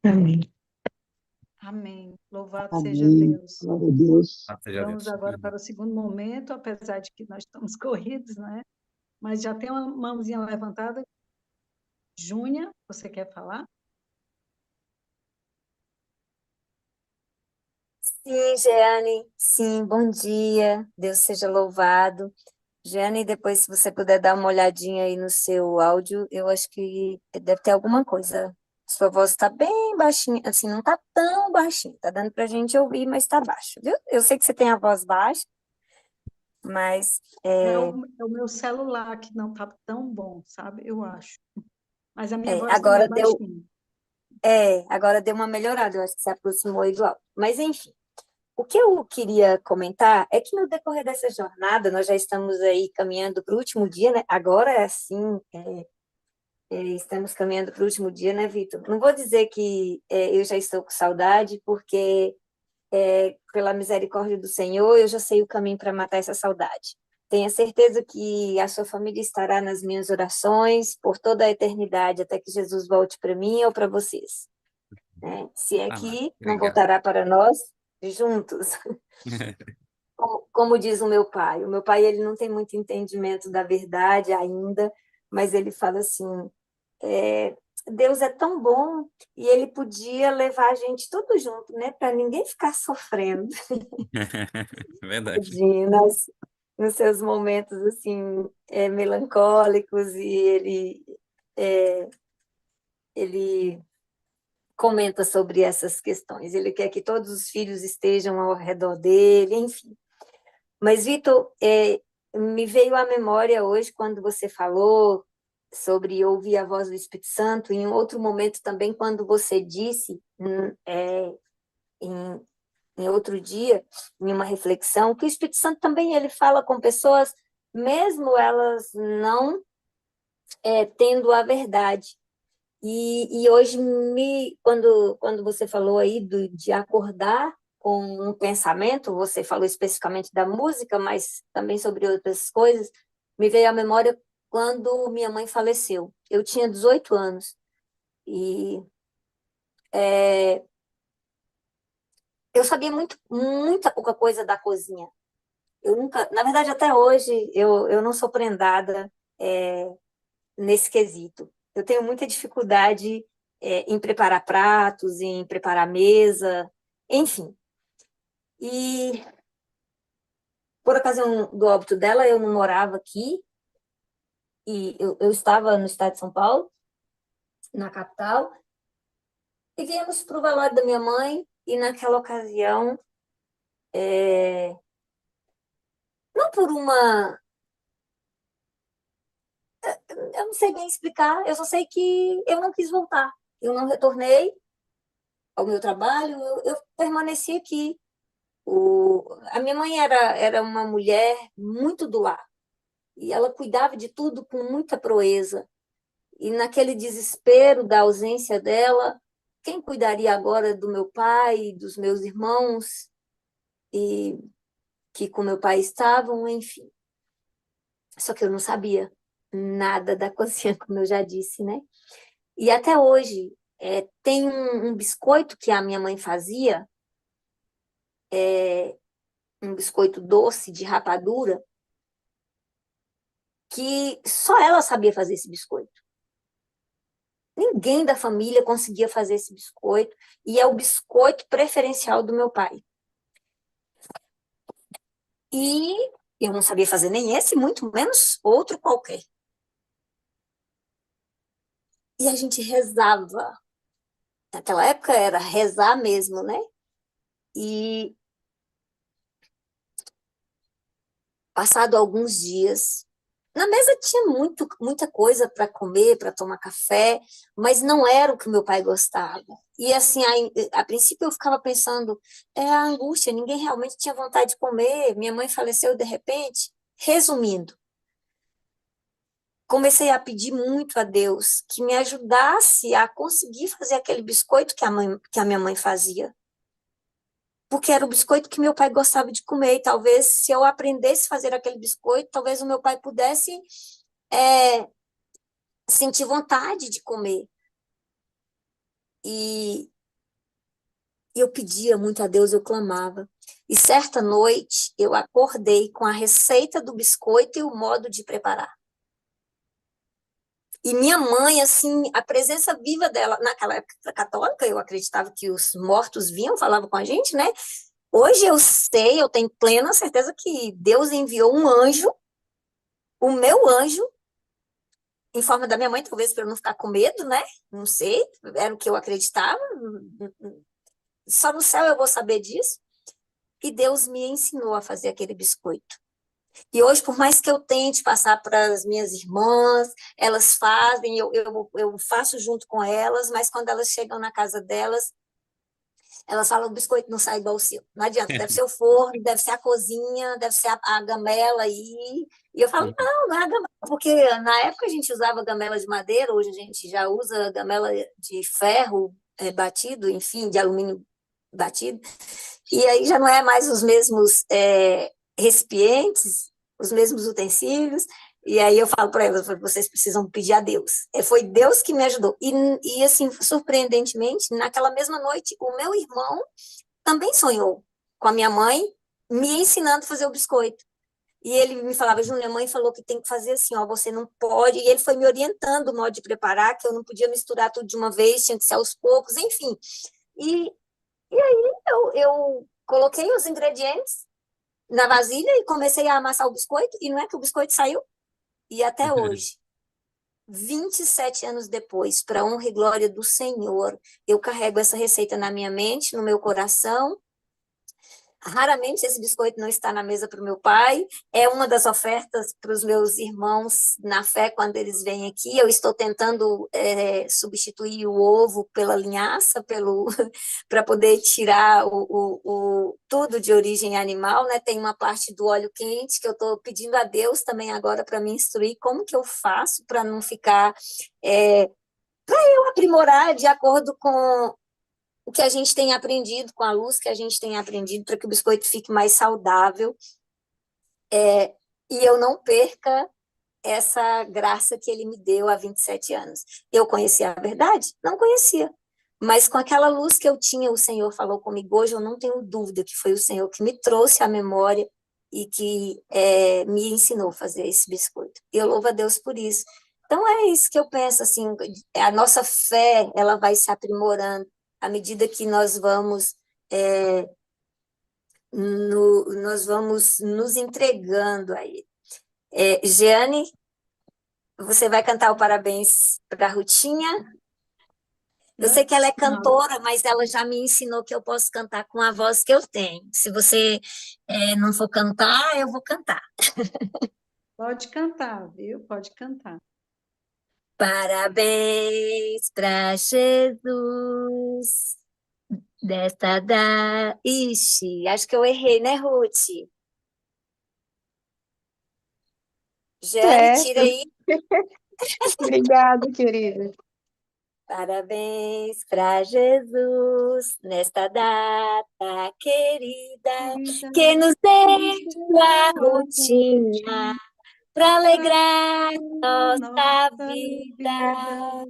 Amém. Amém. Louvado seja Amém. Deus. Glória a Deus. Ah, seja Vamos Deus. agora para o segundo momento, apesar de que nós estamos corridos, né? Mas já tem uma mãozinha levantada. Júnia, você quer falar? Sim, Jeane, sim, bom dia, Deus seja louvado. Jeane, depois se você puder dar uma olhadinha aí no seu áudio, eu acho que deve ter alguma coisa. Sua voz está bem baixinha, assim, não está tão baixinha, tá dando pra gente ouvir, mas está baixo, viu? Eu sei que você tem a voz baixa, mas É o meu celular que não está tão bom, sabe? Eu acho. Mas a minha voz está agora mais deu, baixinha. agora deu uma melhorada, eu acho que se aproximou aí do áudio. Mas enfim. O que eu queria comentar é que no decorrer dessa jornada, nós já estamos aí caminhando para o último dia, né? Agora é assim, estamos caminhando para o último dia, né, Vitor? Não vou dizer que eu já estou com saudade, porque pela misericórdia do Senhor, eu já sei o caminho para matar essa saudade. Tenha certeza que a sua família estará nas minhas orações por toda a eternidade, até que Jesus volte para mim ou para vocês. Né? Se é Amém. que não Obrigado. voltará para nós juntos. Como diz o meu pai ele não tem muito entendimento da verdade ainda, mas ele fala assim, Deus é tão bom e ele podia levar a gente tudo junto, né, para ninguém ficar sofrendo. Verdade. Tadinho, nos seus momentos assim melancólicos e ele comenta sobre essas questões. Ele quer que todos os filhos estejam ao redor dele, enfim. Mas, Vitor, me veio à memória hoje quando você falou sobre ouvir a voz do Espírito Santo, e em outro momento também, quando você disse, em, em outro dia, em uma reflexão, que o Espírito Santo também ele fala com pessoas, mesmo elas não tendo a verdade. E hoje, quando você falou aí de acordar com um pensamento, você falou especificamente da música, mas também sobre outras coisas, me veio à memória quando minha mãe faleceu. Eu tinha 18 anos e eu sabia muita pouca coisa da cozinha. Eu nunca, na verdade, até hoje, eu não sou prendada nesse quesito. Eu tenho muita dificuldade em preparar pratos, em preparar mesa, enfim. E por ocasião do óbito dela, eu não morava aqui, e eu estava no estado de São Paulo, na capital, e viemos para o velório da minha mãe, e naquela ocasião, não por uma... Eu não sei bem explicar, eu só sei que eu não quis voltar. Eu não retornei ao meu trabalho, eu permaneci aqui. A minha mãe era uma mulher muito do lar, e ela cuidava de tudo com muita proeza. E naquele desespero da ausência dela, quem cuidaria agora do meu pai, dos meus irmãos, e que com meu pai estavam, enfim. Só que eu não sabia nada da cozinha, como eu já disse, né? E até hoje, tem um biscoito que a minha mãe fazia, um biscoito doce de rapadura, que só ela sabia fazer esse biscoito. Ninguém da família conseguia fazer esse biscoito, e é o biscoito preferencial do meu pai. E eu não sabia fazer nem esse, muito menos outro qualquer. E a gente rezava. Naquela época era rezar mesmo, né? E passado alguns dias, na mesa tinha muita coisa para comer, para tomar café, mas não era o que meu pai gostava. E assim, a princípio eu ficava pensando, é a angústia, ninguém realmente tinha vontade de comer, minha mãe faleceu de repente. Resumindo, comecei a pedir muito a Deus que me ajudasse a conseguir fazer aquele biscoito que a minha mãe fazia. Porque era o biscoito que meu pai gostava de comer, e talvez se eu aprendesse a fazer aquele biscoito, talvez o meu pai pudesse sentir vontade de comer. E eu pedia muito a Deus, eu clamava. E certa noite eu acordei com a receita do biscoito e o modo de preparar. E minha mãe, assim, a presença viva dela, naquela época católica, eu acreditava que os mortos vinham, falavam com a gente, né? Hoje eu sei, eu tenho plena certeza que Deus enviou um anjo, o meu anjo, em forma da minha mãe, talvez para eu não ficar com medo, né? Não sei, era o que eu acreditava. Só no céu eu vou saber disso. E Deus me ensinou a fazer aquele biscoito. E hoje, por mais que eu tente passar para as minhas irmãs, elas fazem, eu faço junto com elas, mas quando elas chegam na casa delas, elas falam, o biscoito não sai igual o seu. Não adianta, deve ser o forno, deve ser a cozinha, deve ser a gamela aí. E eu falo, não é a gamela, porque na época a gente usava gamela de madeira, hoje a gente já usa gamela de ferro batido, enfim, de alumínio batido. E aí já não é mais os mesmos recipientes, os mesmos utensílios. E aí eu falo para elas, vocês precisam pedir a Deus. Foi Deus que me ajudou. E assim, surpreendentemente, naquela mesma noite, o meu irmão também sonhou com a minha mãe me ensinando a fazer o biscoito. E ele me falava, Júnior, a mãe falou que tem que fazer assim, ó, você não pode. E ele foi me orientando o modo de preparar, que eu não podia misturar tudo de uma vez, tinha que ser aos poucos, enfim. E aí eu coloquei os ingredientes na vasilha e comecei a amassar o biscoito, e não é que o biscoito saiu? E até hoje, 27 anos depois, para honra e glória do Senhor, eu carrego essa receita na minha mente, no meu coração. Raramente esse biscoito não está na mesa para o meu pai, é uma das ofertas para os meus irmãos na fé quando eles vêm aqui. Eu estou tentando substituir o ovo pela linhaça, para poder tirar tudo de origem animal, né? Tem uma parte do óleo quente que eu estou pedindo a Deus também agora para me instruir como que eu faço para não ficar, para eu aprimorar de acordo com o que a gente tem aprendido, com a luz que a gente tem aprendido, para que o biscoito fique mais saudável, e eu não perca essa graça que ele me deu há 27 anos. Eu conhecia a verdade? Não conhecia. Mas com aquela luz que eu tinha, o Senhor falou comigo hoje, eu não tenho dúvida que foi o Senhor que me trouxe à memória e que me ensinou a fazer esse biscoito. E eu louvo a Deus por isso. Então é isso que eu penso, assim, a nossa fé, ela vai se aprimorando à medida que nós vamos nós vamos nos entregando a Ele. Jeane, você vai cantar o parabéns para a Rutinha? Eu sei que ela é cantora, mas ela já me ensinou que eu posso cantar com a voz que eu tenho. Se você não for cantar, eu vou cantar. Pode cantar, viu? Pode cantar. Parabéns para Jesus, Ixi, acho que eu errei, né, Ruth? Jane, tira Certo. aí. Obrigada, querida. Parabéns para Jesus nesta data querida, que nos deu a rotina para alegrar nossa nossa vida. vida.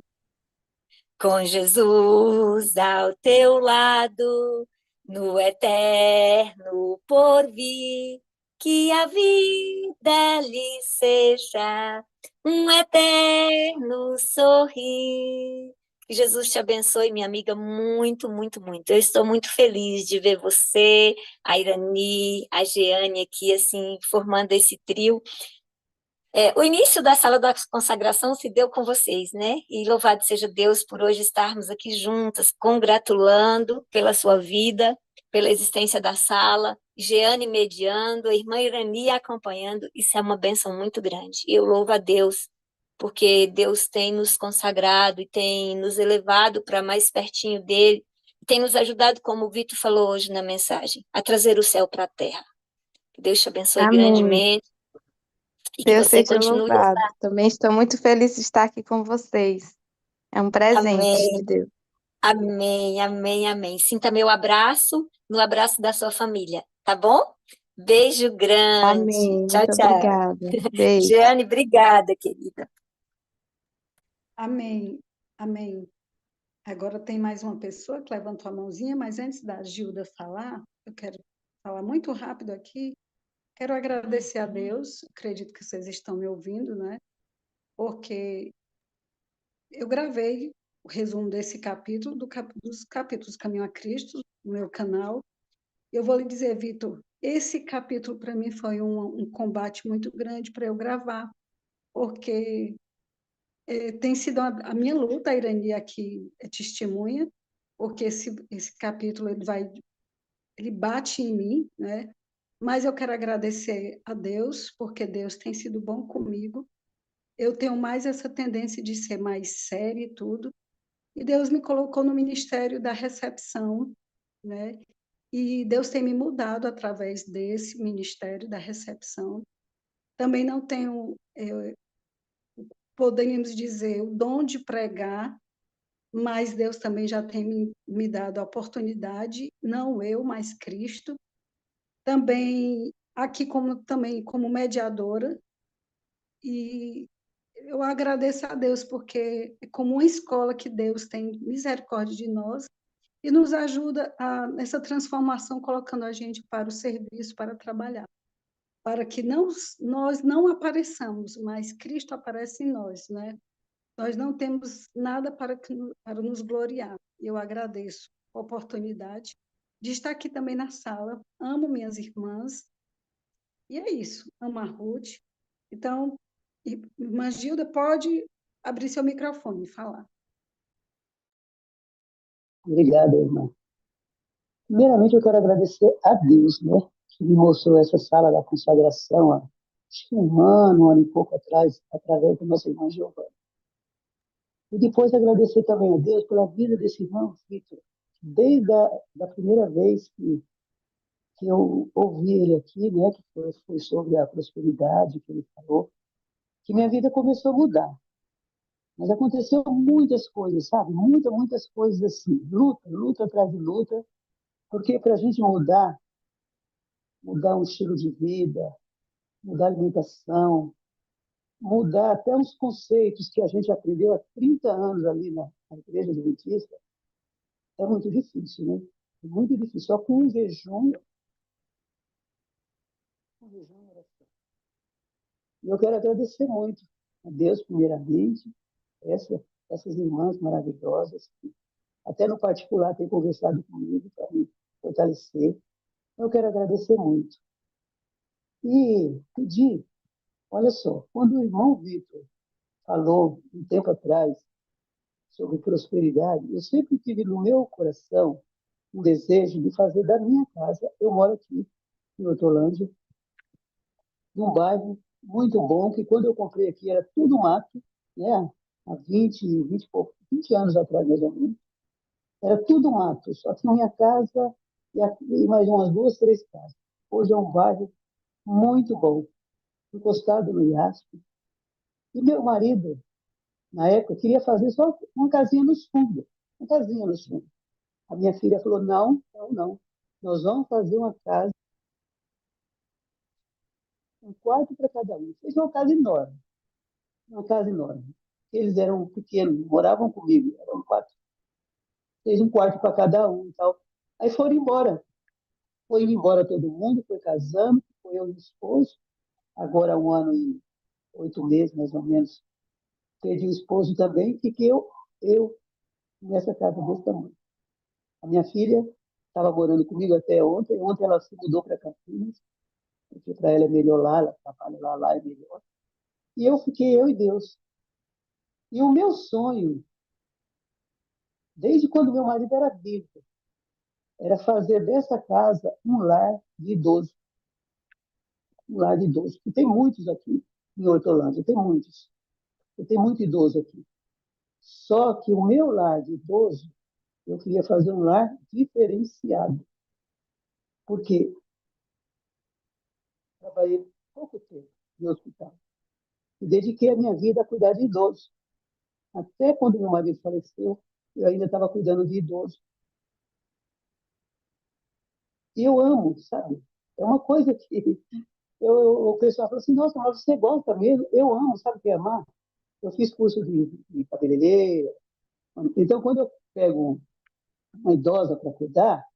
Com Jesus ao teu lado, no eterno porvir, que a vida lhe seja um eterno sorrir. Que Jesus te abençoe, minha amiga, muito, muito, muito. Eu estou muito feliz de ver você, a Irani, a Jeane aqui, assim, formando esse trio. O início da sala da consagração se deu com vocês, né? E louvado seja Deus por hoje estarmos aqui juntas, congratulando pela sua vida, pela existência da sala, Jeane mediando, a irmã Irani acompanhando. Isso é uma bênção muito grande. E eu louvo a Deus, porque Deus tem nos consagrado e tem nos elevado para mais pertinho dele, tem nos ajudado, como o Vitor falou hoje na mensagem, a trazer o céu para a terra. Que Deus te abençoe Amém. grandemente e que Deus você seja continue. louvado. Também estou muito feliz de estar aqui com vocês. É um presente de Amém, Deus. amém, amém, amém. Sinta meu abraço no abraço da sua família, tá bom? Beijo grande. Amém. Tchau, Muito tchau. obrigada. Beijo. Jeane, obrigada, querida. Amém, amém. Agora tem mais uma pessoa que levantou a mãozinha, mas antes da Gilda falar, eu quero falar muito rápido aqui. Quero agradecer a Deus, acredito que vocês estão me ouvindo, né? Porque eu gravei o resumo desse capítulo, dos capítulos Caminho a Cristo, no meu canal. Eu vou lhe dizer, Vitor, esse capítulo para mim foi um combate muito grande para eu gravar, porque tem sido a minha luta, a Irani aqui é testemunha, porque esse capítulo ele bate em mim, né? Mas eu quero agradecer a Deus, porque Deus tem sido bom comigo. Eu tenho mais essa tendência de ser mais séria e tudo, e Deus me colocou no ministério da recepção, né? E Deus tem me mudado através desse ministério da recepção. Também não tenho, podemos dizer, o dom de pregar, mas Deus também já tem me dado a oportunidade, não eu, mas Cristo. Também aqui também como mediadora, e eu agradeço a Deus porque é como uma escola que Deus tem misericórdia de nós e nos ajuda nessa transformação, colocando a gente para o serviço, para trabalhar, para que nós não apareçamos, mas Cristo aparece em nós, né? Nós não temos nada para nos gloriar. Eu agradeço a oportunidade de estar aqui também na sala. Amo minhas irmãs. E é isso. Amo a Ruth. Então, irmã Gilda, pode abrir seu microfone e falar. Obrigado, irmã. Primeiramente, eu quero agradecer a Deus, né, que me mostrou essa sala da consagração há acho que um ano e pouco atrás, através do nosso irmão Giovanni. E depois agradecer também a Deus pela vida desse irmão Vitor. Desde da primeira vez que eu ouvi ele aqui, né, que foi sobre a prosperidade que ele falou, que minha vida começou a mudar. Mas aconteceu muitas coisas, sabe? Muitas coisas assim. Luta atrás de luta. Porque para a gente mudar um estilo de vida, mudar a alimentação, mudar até os conceitos que a gente aprendeu há 30 anos ali na Igreja Adventista, é muito difícil, né? É muito difícil. Só com um jejum e oração. E eu quero agradecer muito a Deus, primeiramente, essas irmãs maravilhosas, que até no particular têm conversado comigo para me fortalecer. Eu quero agradecer muito. E pedir, olha só, quando o irmão Vitor falou um tempo atrás sobre prosperidade, eu sempre tive no meu coração um desejo de fazer da minha casa, eu moro aqui em Hortolândia, num bairro muito bom, que quando eu comprei aqui era tudo mato, né? Há 20 anos atrás, mais ou menos, era tudo mato, só tinha minha casa e mais umas duas, três casas. Hoje é um bairro muito bom, encostado no Iaspe. E meu marido, na época, queria fazer só uma casinha nos fundos, uma casinha nos fundos. A minha filha falou, não, não, não. Nós vamos fazer uma casa um quarto para cada um. Fez uma casa enorme, uma casa enorme. Eles eram pequenos, moravam comigo, eram quatro. Fez um quarto para cada um e tal. Aí foram embora. Foi indo embora todo mundo, foi casando, foi eu e o esposo. Agora há 1 ano e 8 meses, mais ou menos, perdi o esposo também. Fiquei eu nessa casa desse tamanho. A minha filha estava morando comigo até ontem. Ontem ela se mudou para Campinas, porque para ela é melhor lá, ela trabalha lá é melhor. E eu fiquei, eu e Deus. E o meu sonho, desde quando meu marido era vivo, era fazer dessa casa um lar de idoso. Um lar de idoso. E tem muitos aqui em Hortolândia, tem muitos. Eu tenho muito idoso aqui. Só que o meu lar de idoso, eu queria fazer um lar diferenciado. Porque trabalhei pouco tempo no hospital. E dediquei a minha vida a cuidar de idosos. Até quando meu marido faleceu, eu ainda estava cuidando de idosos. E eu amo, sabe? É uma coisa que o pessoal fala assim, nossa, mas você gosta mesmo? Eu amo, sabe o que é amar? Eu fiz curso de cabeleireira. Então, quando eu pego uma idosa para cuidar,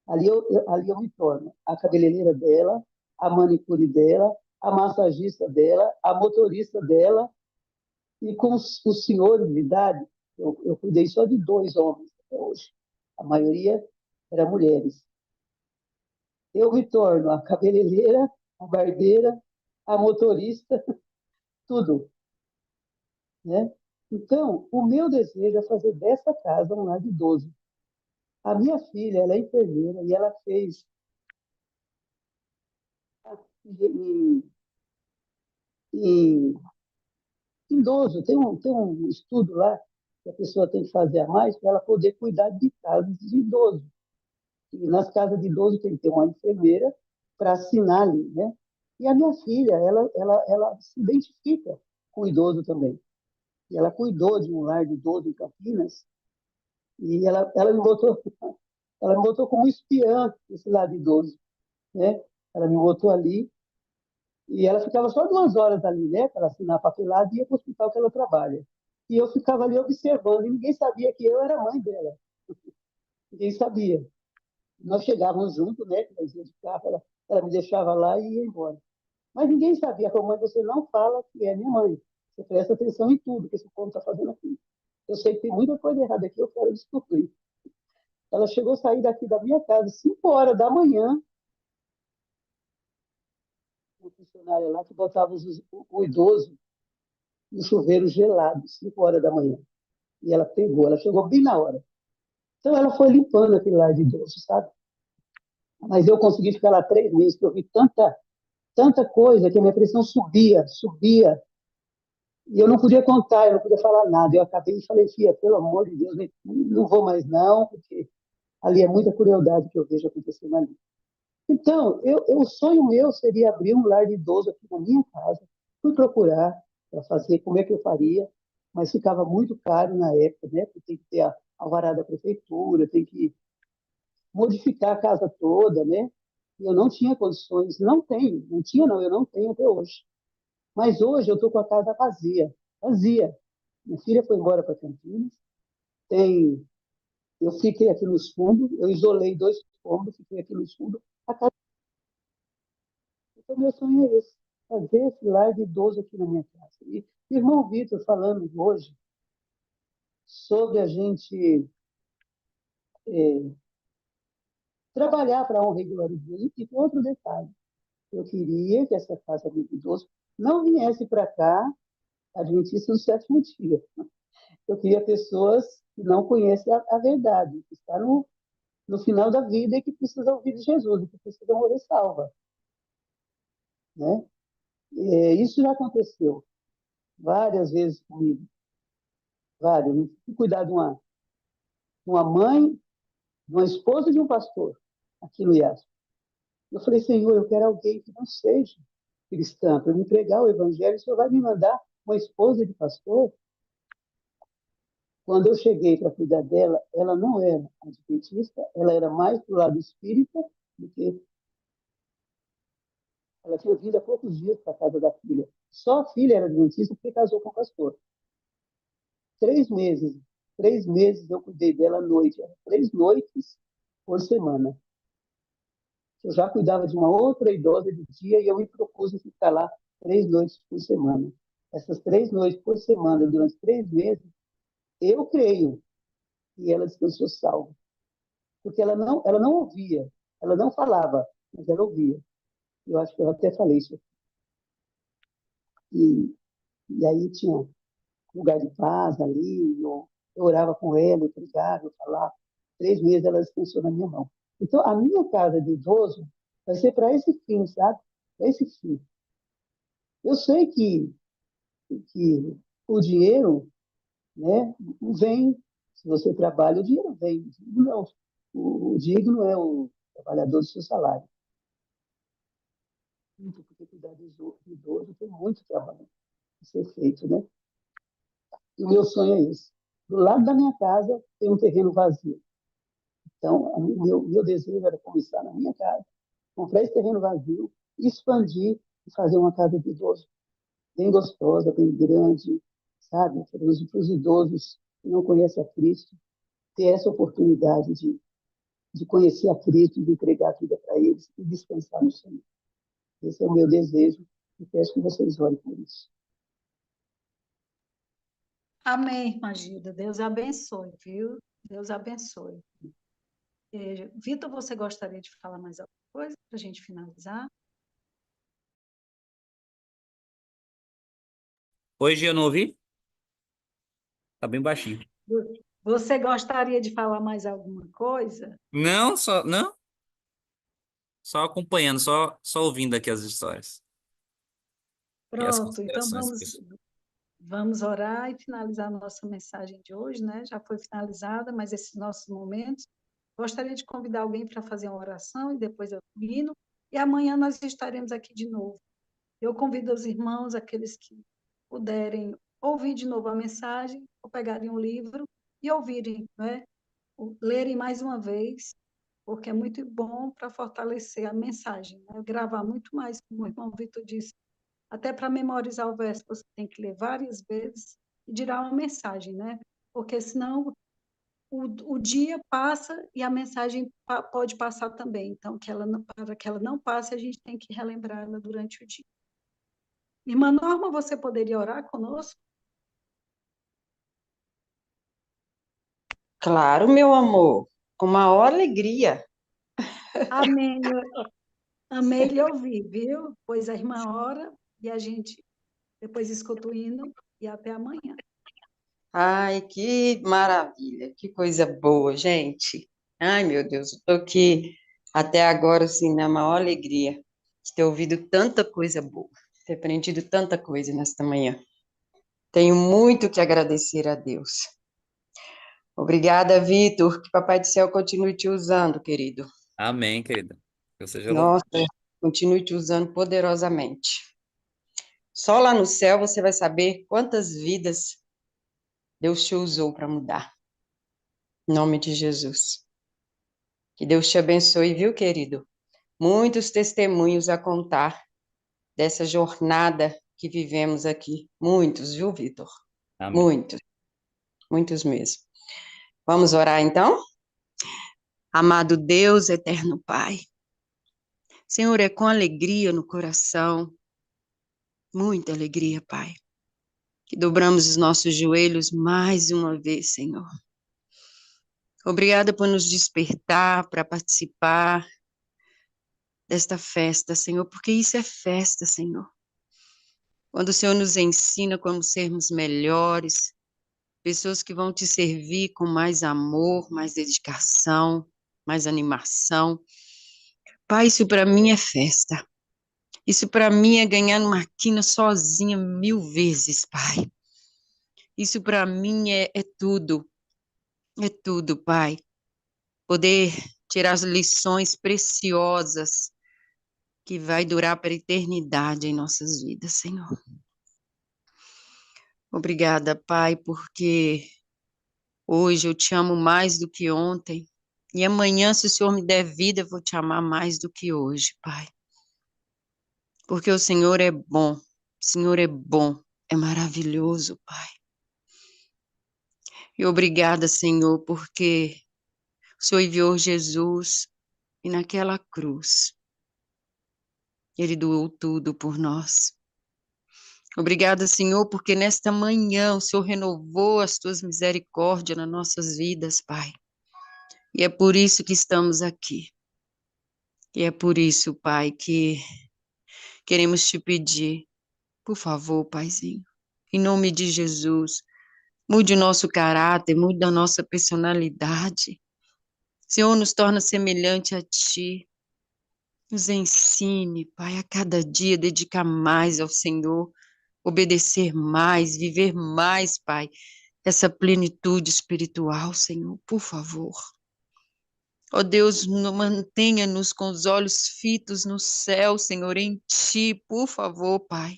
ali eu me torno a cabeleireira dela, a manicure dela, a massagista dela, a motorista dela, e com os senhores de idade, eu cuidei só de 2 homens até hoje. A maioria eram mulheres. Eu me torno a cabeleireira, a barbeira, a motorista, tudo, né? Então, o meu desejo é fazer dessa casa um lar de idoso. A minha filha, ela é enfermeira e ela fez em, em idoso. Tem um estudo lá que a pessoa tem que fazer a mais para ela poder cuidar de casas de idoso. E nas casas de idoso tem que ter uma enfermeira para assinar ali, né? E a minha filha, ela se identifica com o idoso também. E ela cuidou de um lar de idoso em Campinas e ela me botou como espiã nesse lar de idoso, né? Ela me botou ali e ela ficava só 2 horas ali, né? Para assinar papelada e ia para o hospital que ela trabalha. E eu ficava ali observando e ninguém sabia que eu era a mãe dela. Ninguém sabia. Nós chegávamos juntos, né? Nós íamos de carro, ela me deixava lá e ia embora. Mas ninguém sabia. Falou, mãe, você não fala que é minha mãe. Você presta atenção em tudo que esse povo está fazendo aqui. Eu sei que tem muita coisa errada aqui, eu quero descobrir. Ela chegou a sair daqui da minha casa 5 horas da manhã, uma funcionária lá que botava o idoso no chuveiro gelado, 5 horas da manhã. E ela pegou, ela chegou bem na hora. Então ela foi limpando aquele lar de idoso, sabe? Mas eu consegui ficar lá 3 meses, porque eu vi tanta coisa que a minha pressão subia, subia. E eu não podia contar, eu não podia falar nada. Eu acabei e falei, filha, pelo amor de Deus, não vou mais não, porque ali é muita crueldade que eu vejo acontecendo ali. Então, o sonho meu seria abrir um lar de idoso aqui na minha casa. Fui procurar para fazer como é que eu faria, mas ficava muito caro na época, né? Porque tem que ter a alvará da prefeitura, tem que modificar a casa toda, né? E eu não tinha condições, não tenho, não tinha não, eu não tenho até hoje. Mas hoje eu estou com a casa vazia, vazia. Minha filha foi embora para Campinas, tem, eu fiquei aqui nos fundos, eu isolei 2 cômodos, fiquei aqui nos fundos. A casa, então, meu sonho é esse, fazer esse lar de idoso aqui na minha casa. E irmão Vitor falando hoje sobre a gente é, trabalhar para a honra e glória de Deus. E tem outro detalhe, eu queria que essa casa de idoso não viesse para cá adventista do sétimo dia. Eu queria pessoas que não conhecem a verdade, que estão no final da vida e que precisam ouvir de Jesus, e que precisam morrer salva, né? Isso já aconteceu várias vezes comigo, várias. Eu fui cuidar de uma mãe, de uma esposa de um pastor, aqui no IASP. Eu falei, Senhor, eu quero alguém que não seja cristã, para me pregar o evangelho, o Senhor vai me mandar uma esposa de pastor? Quando eu cheguei para cuidar dela, ela não era adventista, ela era mais do lado espírita do que Ela tinha vindo há poucos dias para a casa da filha. Só a filha era adventista porque casou com o pastor. 3 meses. 3 meses eu cuidei dela à noite. 3 noites por semana. Eu já cuidava de uma outra idosa de dia e eu me propus ficar lá 3 noites por semana. Essas 3 noites por semana, durante 3 meses, eu creio que ela descansou salva. Porque ela não ouvia, ela não falava, mas ela ouvia. Eu acho que eu até falei isso. E aí tinha lugar de paz ali, eu orava com ela, eu pregava, eu falava. 3 meses ela descansou na minha mão. Então, a minha casa de idoso vai ser para esse fim, sabe? Para esse fim. Eu sei que o dinheiro, né, não vem, se você trabalha, o dinheiro vem. Não, o digno é o trabalhador do seu salário. Muito, porque cuidar do idoso tem muito trabalho a ser feito, né? E o meu sonho é esse. Do lado da minha casa tem um terreno vazio. Então, o meu desejo era começar na minha casa, comprar esse terreno vazio, expandir e fazer uma casa de idoso bem gostosa, bem grande, sabe? Para os idosos que não conhecem a Cristo, ter essa oportunidade de conhecer a Cristo, de entregar a vida para eles e descansar no Senhor. Esse é o meu desejo e peço que vocês orem por isso. Amém, irmã Gilda. Deus abençoe, viu? Deus abençoe. Vitor, você gostaria de falar mais alguma coisa para a gente finalizar? Hoje eu não ouvi? Tá bem baixinho. Você gostaria de falar mais alguma coisa? Não, só acompanhando, só ouvindo aqui as histórias e as Pronto, então considerações do pessoal. vamos orar e finalizar a nossa mensagem de hoje, né? Já foi finalizada, mas esses nossos momentos. Gostaria de convidar alguém para fazer uma oração e depois eu termino. E amanhã nós estaremos aqui de novo. Eu convido os irmãos, aqueles que puderem ouvir de novo a mensagem, ou pegarem um livro e ouvirem, né? Lerem mais uma vez, porque é muito bom para fortalecer a mensagem, né? Gravar muito mais, como o irmão Vitor disse, até para memorizar o verso, você tem que ler várias vezes e dirá uma mensagem, né? Porque senão o dia passa e a mensagem pode passar também. Então, para que ela não passe, a gente tem que relembrar ela durante o dia. Irmã Norma, você poderia orar conosco? Claro, meu amor, com maior alegria. Amém. Eu amei lhe ouvir, viu? Pois a irmã ora e a gente depois escuta o hino e até amanhã. Ai, que maravilha, que coisa boa, gente. Ai, meu Deus, eu tô aqui até agora, assim, na maior alegria de ter ouvido tanta coisa boa, ter aprendido tanta coisa nesta manhã. Tenho muito que agradecer a Deus. Obrigada, Vitor, que Papai do Céu continue te usando, querido. Amém, querida. Que seja louvado. Nossa, continue te usando poderosamente. Só lá no céu você vai saber quantas vidas Deus te usou para mudar. Em nome de Jesus. Que Deus te abençoe, viu, querido? Muitos testemunhos a contar dessa jornada que vivemos aqui. Muitos, viu, Vitor? Amém. Muitos, muitos mesmo. Vamos orar então? Amado Deus, eterno Pai. Senhor, é com alegria no coração, muita alegria, Pai, que dobramos os nossos joelhos mais uma vez, Senhor. Obrigada por nos despertar para participar desta festa, Senhor, porque isso é festa, Senhor. Quando o Senhor nos ensina como sermos melhores, pessoas que vão te servir com mais amor, mais dedicação, mais animação. Pai, isso para mim é festa. Isso para mim é ganhar numa quina sozinha 1000 vezes, Pai. Isso para mim é tudo. É tudo, Pai. Poder tirar as lições preciosas que vai durar para a eternidade em nossas vidas, Senhor. Obrigada, Pai, porque hoje eu te amo mais do que ontem. E amanhã, se o Senhor me der vida, eu vou te amar mais do que hoje, Pai. porque o Senhor é bom, o Senhor é bom, é maravilhoso, Pai. E obrigada, Senhor, porque o Senhor enviou Jesus e naquela cruz Ele doou tudo por nós. Obrigada, Senhor, porque nesta manhã o Senhor renovou as tuas misericórdias nas nossas vidas, Pai. E é por isso que estamos aqui. E é por isso, Pai, que queremos te pedir, por favor, Paizinho, em nome de Jesus, mude o nosso caráter, mude a nossa personalidade. Senhor, nos torna semelhante a Ti. Nos ensine, Pai, a cada dia dedicar mais ao Senhor, obedecer mais, viver mais, Pai, essa plenitude espiritual, Senhor, por favor. Ó Deus, mantenha-nos com os olhos fitos no céu, Senhor, em Ti, por favor, Pai.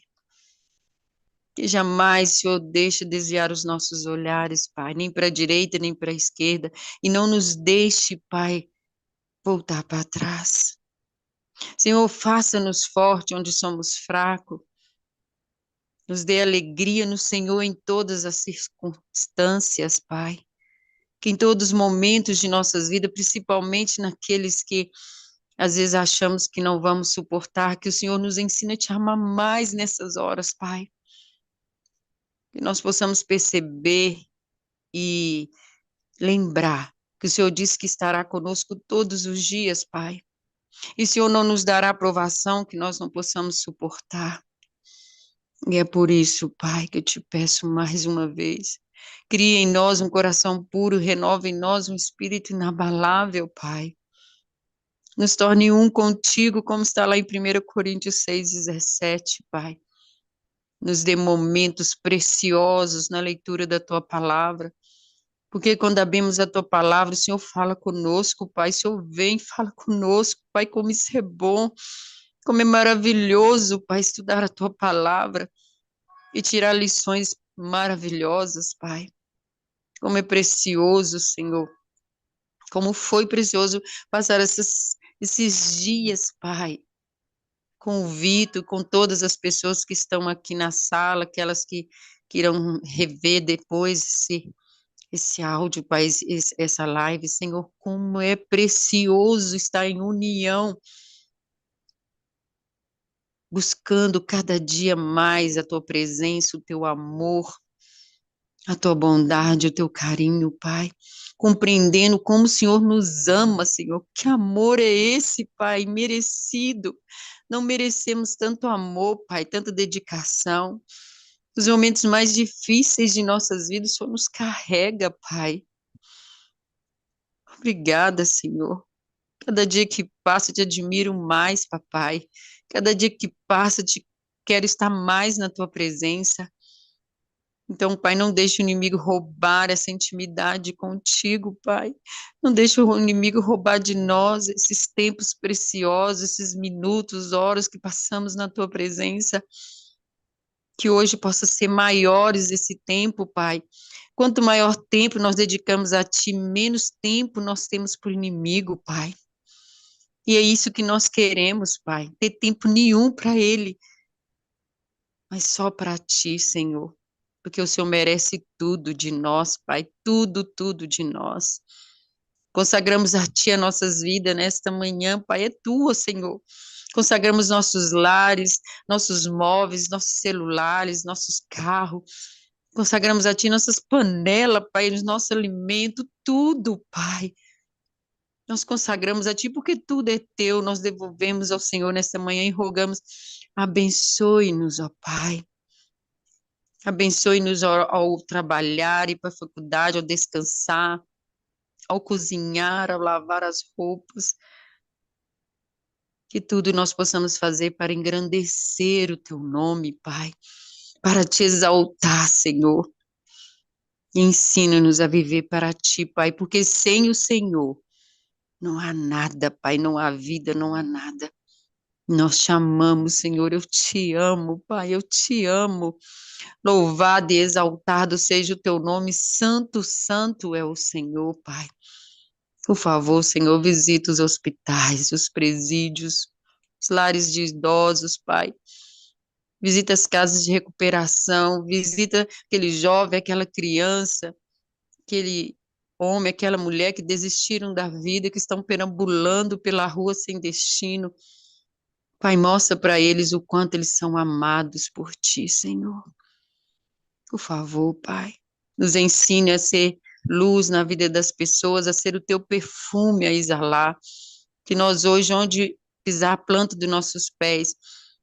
Que jamais, Senhor, deixe desviar os nossos olhares, Pai, nem para a direita, nem para a esquerda, e não nos deixe, Pai, voltar para trás. Senhor, faça-nos forte onde somos fracos, nos dê alegria no Senhor em todas as circunstâncias, Pai. Que em todos os momentos de nossas vidas, principalmente naqueles que às vezes achamos que não vamos suportar, que o Senhor nos ensine a te amar mais nessas horas, Pai. Que nós possamos perceber e lembrar que o Senhor disse que estará conosco todos os dias, Pai. E o Senhor não nos dará provação que nós não possamos suportar. E é por isso, Pai, que eu te peço mais uma vez. Cria em nós um coração puro, renova em nós um espírito inabalável, Pai. Nos torne um contigo, como está lá em 1 Coríntios 6,17, Pai. Nos dê momentos preciosos na leitura da Tua palavra, porque quando abrimos a Tua palavra, o Senhor fala conosco, Pai, o Senhor vem e fala conosco, Pai, como isso é bom, como é maravilhoso, Pai, estudar a Tua palavra e tirar lições maravilhosas, Pai. Como é precioso, Senhor, como foi precioso passar esses dias, Pai, com o Vitor, com todas as pessoas que estão aqui na sala, aquelas que irão rever depois esse áudio, Pai, essa live, Senhor, como é precioso estar em união, buscando cada dia mais a Tua presença, o Teu amor, a Tua bondade, o Teu carinho, Pai, compreendendo como o Senhor nos ama, Senhor, que amor é esse, Pai, merecido, não merecemos tanto amor, Pai, tanta dedicação, nos momentos mais difíceis de nossas vidas, o Senhor nos carrega, Pai. Obrigada, Senhor. Cada dia que passa, te admiro mais, papai. Cada dia que passa, te quero estar mais na tua presença. Então, Pai, não deixe o inimigo roubar essa intimidade contigo, Pai. Não deixe o inimigo roubar de nós esses tempos preciosos, esses minutos, horas que passamos na tua presença. Que hoje possa ser maiores esse tempo, Pai. Quanto maior tempo nós dedicamos a Ti, menos tempo nós temos para o inimigo, Pai. E é isso que nós queremos, Pai. Ter tempo nenhum para Ele, mas só para Ti, Senhor. Porque o Senhor merece tudo de nós, Pai. Tudo, tudo de nós. Consagramos a Ti as nossas vidas nesta manhã, Pai. É Tua, Senhor. Consagramos nossos lares, nossos móveis, nossos celulares, nossos carros. Consagramos a Ti nossas panelas, Pai, os nossos alimentos, tudo, Pai. Nós consagramos a Ti porque tudo é Teu. Nós devolvemos ao Senhor nesta manhã e rogamos, abençoe-nos, ó Pai. Abençoe-nos ao trabalhar, ir para a faculdade, ao descansar, ao cozinhar, ao lavar as roupas. Que tudo nós possamos fazer para engrandecer o Teu nome, Pai. Para Te exaltar, Senhor. E ensina-nos a viver para Ti, Pai, porque sem o Senhor não há nada, Pai, não há vida, não há nada. Nós te amamos, Senhor, eu te amo, Pai, eu te amo. Louvado e exaltado seja o Teu nome, santo, santo é o Senhor, Pai. Por favor, Senhor, visita os hospitais, os presídios, os lares de idosos, Pai. Visita as casas de recuperação, visita aquele jovem, aquela criança, aquele homem, aquela mulher que desistiram da vida, que estão perambulando pela rua sem destino. Pai, mostra para eles o quanto eles são amados por Ti, Senhor. Por favor, Pai, nos ensine a ser luz na vida das pessoas, a ser o Teu perfume a exalar. Que nós hoje, onde pisar a planta dos nossos pés,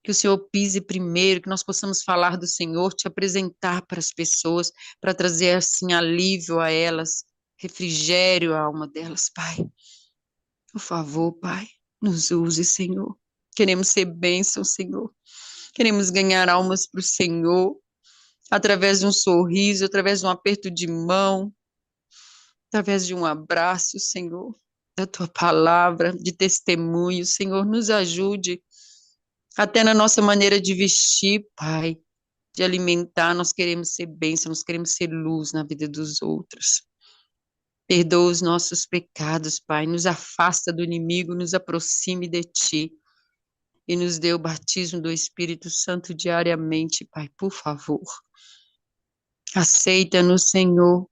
que o Senhor pise primeiro, que nós possamos falar do Senhor, te apresentar para as pessoas, para trazer, assim, alívio a elas, refrigério à alma delas, Pai. Por favor, Pai, nos use, Senhor. Queremos ser bênção, Senhor. Queremos ganhar almas para o Senhor, através de um sorriso, através de um aperto de mão, através de um abraço, Senhor, da Tua palavra, de testemunho. Senhor, nos ajude, até na nossa maneira de vestir, Pai, de alimentar. Nós queremos ser bênção, nós queremos ser luz na vida dos outros. Perdoa os nossos pecados, Pai, nos afasta do inimigo, nos aproxime de Ti e nos dê o batismo do Espírito Santo diariamente, Pai, por favor. Aceita-nos, Senhor,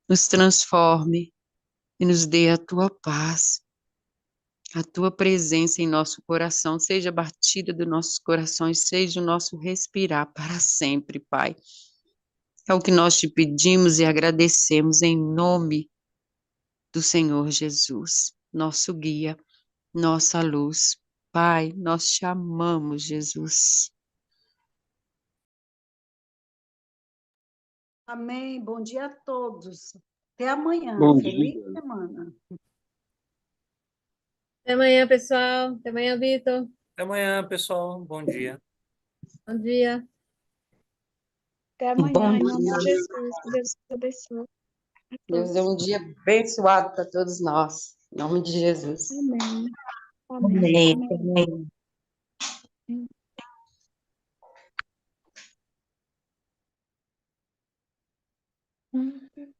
nos transforme e nos dê a Tua paz, a Tua presença em nosso coração, seja batida dos nossos corações, seja o nosso respirar para sempre, Pai. É o que nós te pedimos e agradecemos em nome do Senhor Jesus, nosso guia, nossa luz. Pai, nós te amamos, Jesus. Amém. Bom dia a todos. Até amanhã. Bom Feliz dia. semana. Até amanhã, pessoal. Até amanhã, Vitor. Até amanhã, pessoal. Bom dia. Bom dia. Até amanhã, Bom em nome dia. de Jesus. Que Deus abençoe a Deus todos. dê um dia abençoado para todos nós. Em nome de Jesus. Amém. Amém. Amém. Amém. Amém.